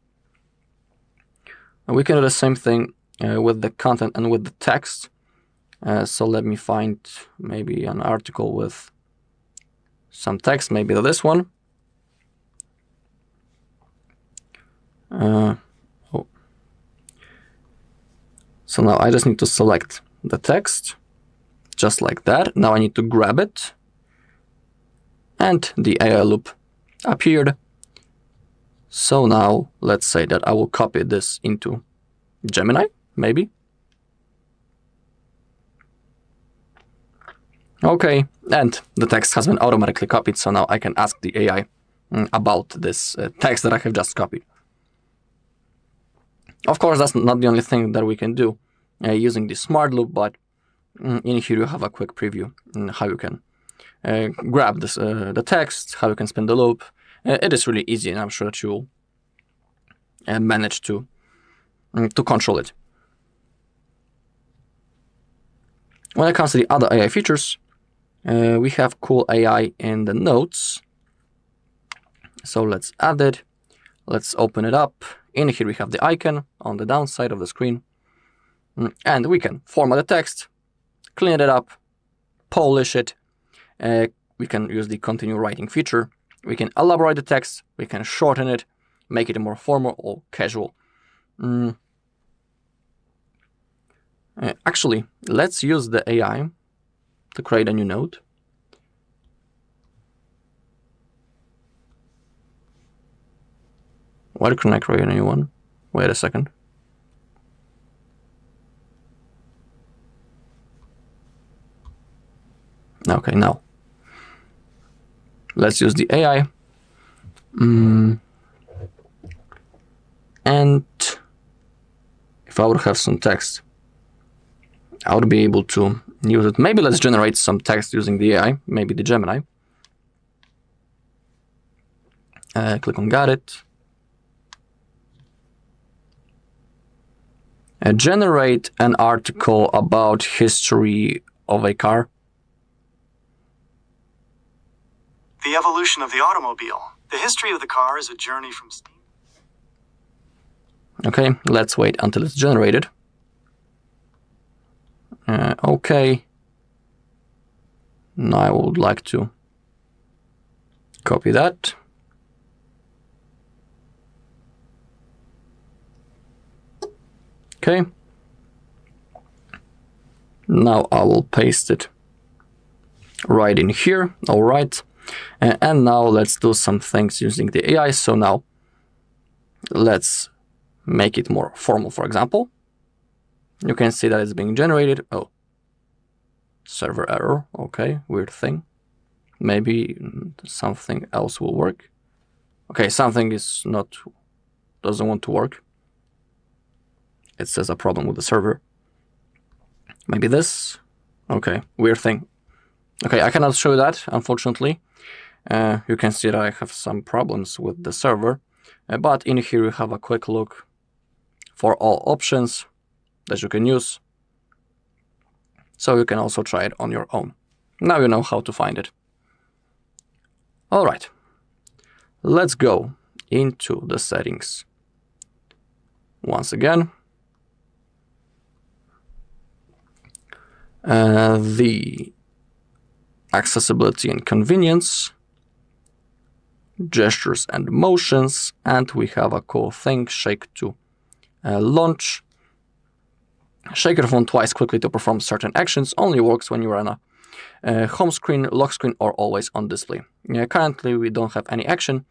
And we can do the same thing with the content and with the text. So let me find maybe an article with some text, maybe this one. So now I just need to select the text, just like that. Now I need to grab it, and the AI loop appeared. So now let's say that I will copy this into Gemini, maybe. Okay, and the text has been automatically copied, so now I can ask the AI about this text that I have just copied. Of course, that's not the only thing that we can do using the Smart Loop, but in here you have a quick preview on how you can grab this, the text, how you can spin the loop. It is really easy, and I'm sure that you will manage to control it. When it comes to the other AI features, we have cool AI in the notes. So let's add it. Let's open it up. In here we have the icon on the downside of the screen. And we can format the text, clean it up, polish it. We can use the continue writing feature. We can elaborate the text. We can shorten it, make it more formal or casual. Actually, let's use the AI to create a new note. Why can I create a new one? Wait a second. Okay, now let's use the AI. And if I would have some text, I would be able to use it. Maybe let's generate some text using the AI, maybe the Gemini. Click on Got It. Generate an article about history of a car. The evolution of the automobile. The history of the car is a journey from steam. Okay, let's wait until it's generated. Okay. Now I would like to copy that. Okay. Now I will paste it right in here. All right. And now let's do some things using the AI. So now let's make it more formal, for example. You can see that it's being generated. Oh, server error. Okay, weird thing. Maybe something else will work. Okay, something doesn't want to work. It says a problem with the server. Maybe this. Okay, weird thing. Okay, I cannot show that, unfortunately. You can see that I have some problems with the server. But in here you have a quick look for all options that you can use. So you can also try it on your own. Now you know how to find it. All right. Let's go into the settings. Once again. The accessibility and convenience, gestures and motions, and we have a cool thing, shake to launch. Shake your phone twice quickly to perform certain actions only works when you are on a home screen, lock screen, or always on display. Currently we don't have any action,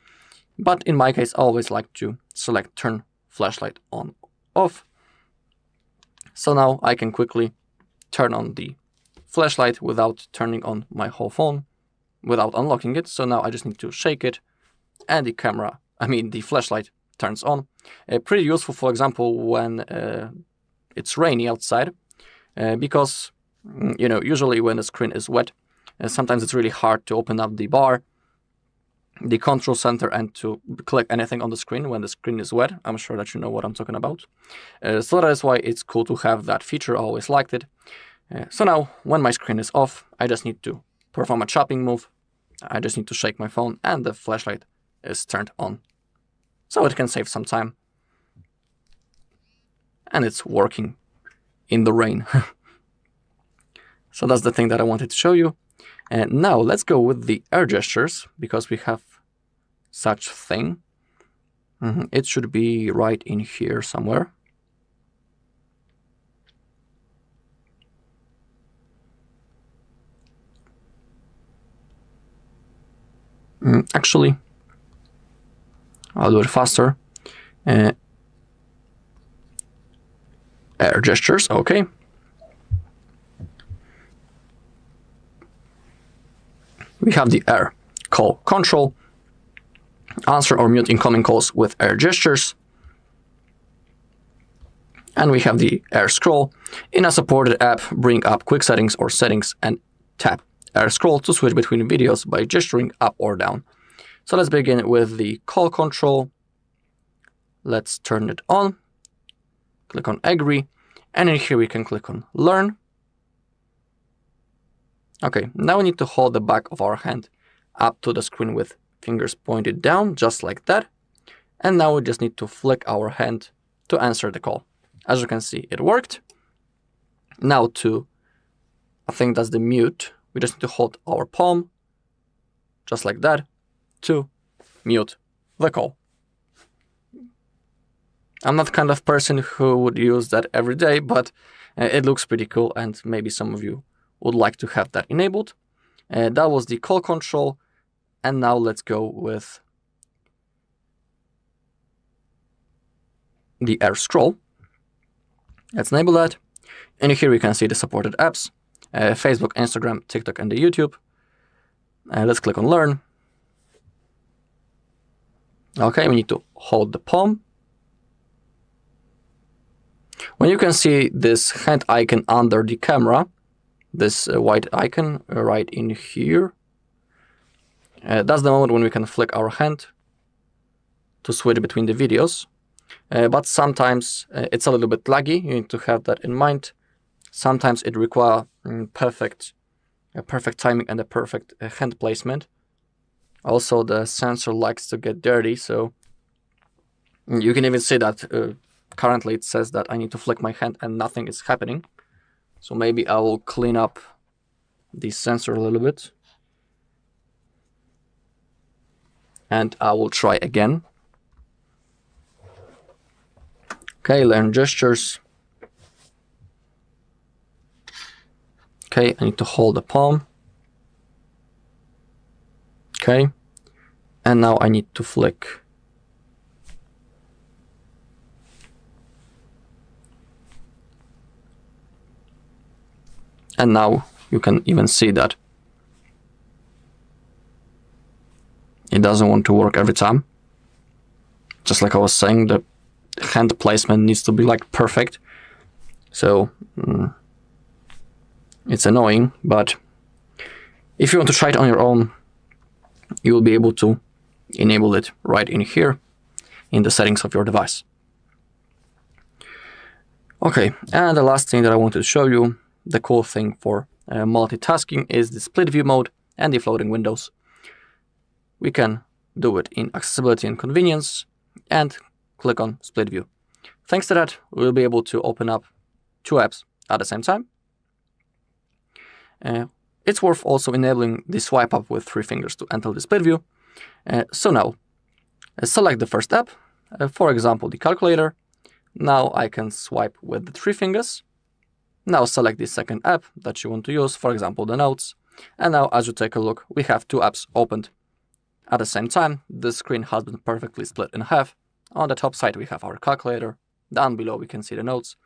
but in my case I always like to select turn flashlight on off. So now I can quickly turn on the flashlight without turning on my whole phone, without unlocking it. So now I just need to shake it and the flashlight turns on. Pretty useful, for example, when it's rainy outside, because usually when the screen is wet, sometimes it's really hard to open up the bar, the control center, and to click anything on the screen when the screen is wet. I'm sure that you know what I'm talking about. So that is why it's cool to have that feature. I always liked it. So now, when my screen is off, I just need to perform a chopping move. I just need to shake my phone and the flashlight is turned on. So it can save some time. And it's working in the rain. So that's the thing that I wanted to show you. And now let's go with the air gestures, because we have such thing. It should be right in here somewhere. Actually, I'll do it faster. Air gestures, okay. We have the air call control. Answer or mute incoming calls with air gestures. And we have the air scroll. In a supported app, bring up quick settings or settings and tap air scroll to switch between videos by gesturing up or down. So let's begin with the call control. Let's turn it on. Click on agree. And in here we can click on learn. Okay, now we need to hold the back of our hand up to the screen with fingers pointed down, just like that. And now we just need to flick our hand to answer the call. As you can see, it worked. Now I think that's the mute. We just need to hold our palm, just like that, to mute the call. I'm not the kind of person who would use that every day, but it looks pretty cool, and maybe some of you would like to have that enabled. That was the call control, and now let's go with the air scroll. Let's enable that. And here we can see the supported apps. Facebook, Instagram, TikTok, and the YouTube. Let's click on learn. Okay, we need to hold the palm. When you can see this hand icon under the camera, this white icon right in here, that's the moment when we can flick our hand to switch between the videos. But sometimes it's a little bit laggy. You need to have that in mind. Sometimes it requires perfect timing and a perfect hand placement. Also, the sensor likes to get dirty, so you can even see that currently it says that I need to flick my hand and nothing is happening. So maybe I will clean up the sensor a little bit. And I will try again. Okay, learn gestures. Okay, I need to hold the palm. Okay, and now I need to flick. And now you can even see that it doesn't want to work every time. Just like I was saying, the hand placement needs to be like perfect. So it's annoying, but if you want to try it on your own, you will be able to enable it right in here in the settings of your device. Okay, and the last thing that I wanted to show you, the cool thing for multitasking, is the split view mode and the floating windows. We can do it in accessibility and convenience and click on split view. Thanks to that, we'll be able to open up two apps at the same time. It's worth also enabling the swipe up with 3 fingers to enter the split view. So now, select the first app, for example, the calculator. Now I can swipe with the 3 fingers. Now select the second app that you want to use, for example, the notes. And now as you take a look, we have 2 apps opened at the same time. The screen has been perfectly split in half. On the top side, we have our calculator. Down below, we can see the notes.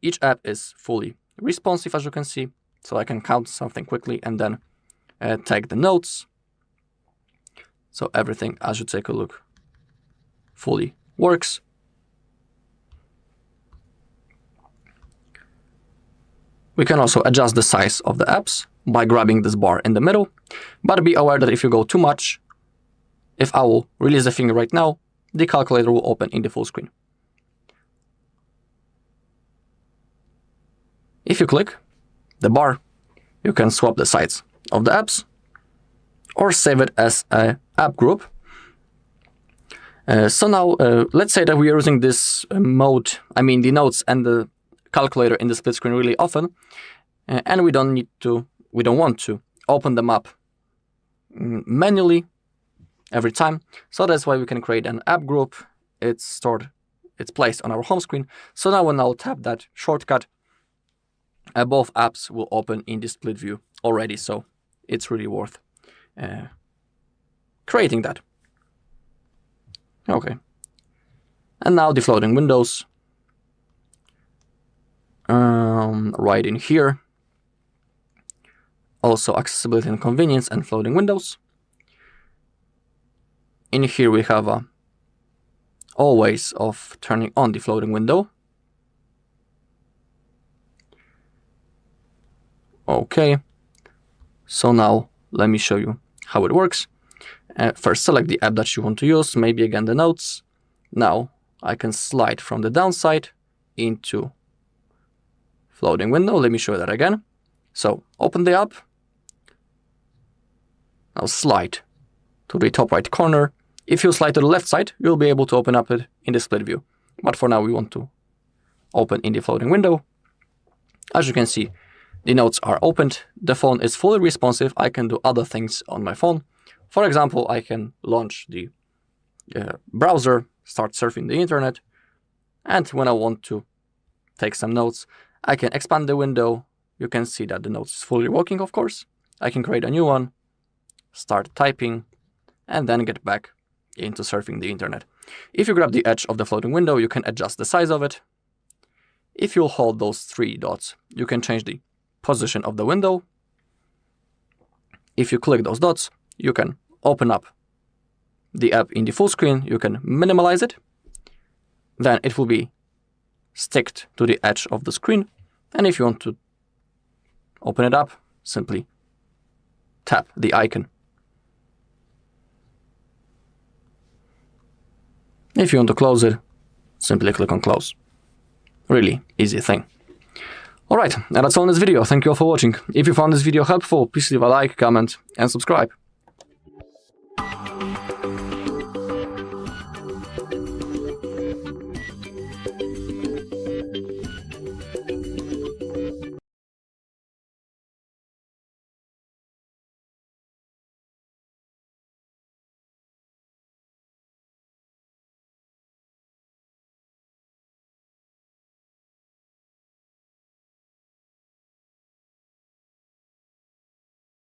Each app is fully responsive, as you can see. So I can count something quickly and then take the notes. So everything, as you take a look, fully works. We can also adjust the size of the apps by grabbing this bar in the middle. But be aware that if you go too much, if I will release the finger right now, the calculator will open in the full screen. If you click the bar, you can swap the size of the apps or save it as an app group. So now, let's say that we are using this mode, the notes and the calculator in the split screen really often, and we don't want to open them up manually every time. So that's why we can create an app group. It's placed on our home screen. So now when I'll tap that shortcut, both apps will open in the split view already, so it's really worth creating that. Okay. And now the floating windows. Right in here. Also accessibility and convenience and floating windows. In here we have all ways of turning on the floating window. Okay, so now let me show you how it works. First, select the app that you want to use, maybe again the notes. Now I can slide from the downside into floating window. Let me show you that again. So open the app. Now slide to the top right corner. If you slide to the left side, you'll be able to open up it in the split view. But for now, we want to open in the floating window. As you can see, the notes are opened. The phone is fully responsive. I can do other things on my phone. For example, I can launch the browser, start surfing the internet. And when I want to take some notes, I can expand the window. You can see that the notes is fully working, of course. I can create a new one, start typing, and then get back into surfing the internet. If you grab the edge of the floating window, you can adjust the size of it. If you hold those 3 dots, you can change the position of the window. If you click those dots, you can open up the app in the full screen. You can minimize it. Then it will be stick to the edge of the screen. And if you want to open it up, simply tap the icon. If you want to close it, simply click on close. Really easy thing. Alright, and that's all in this video. Thank you all for watching. If you found this video helpful, please leave a like, comment, and subscribe.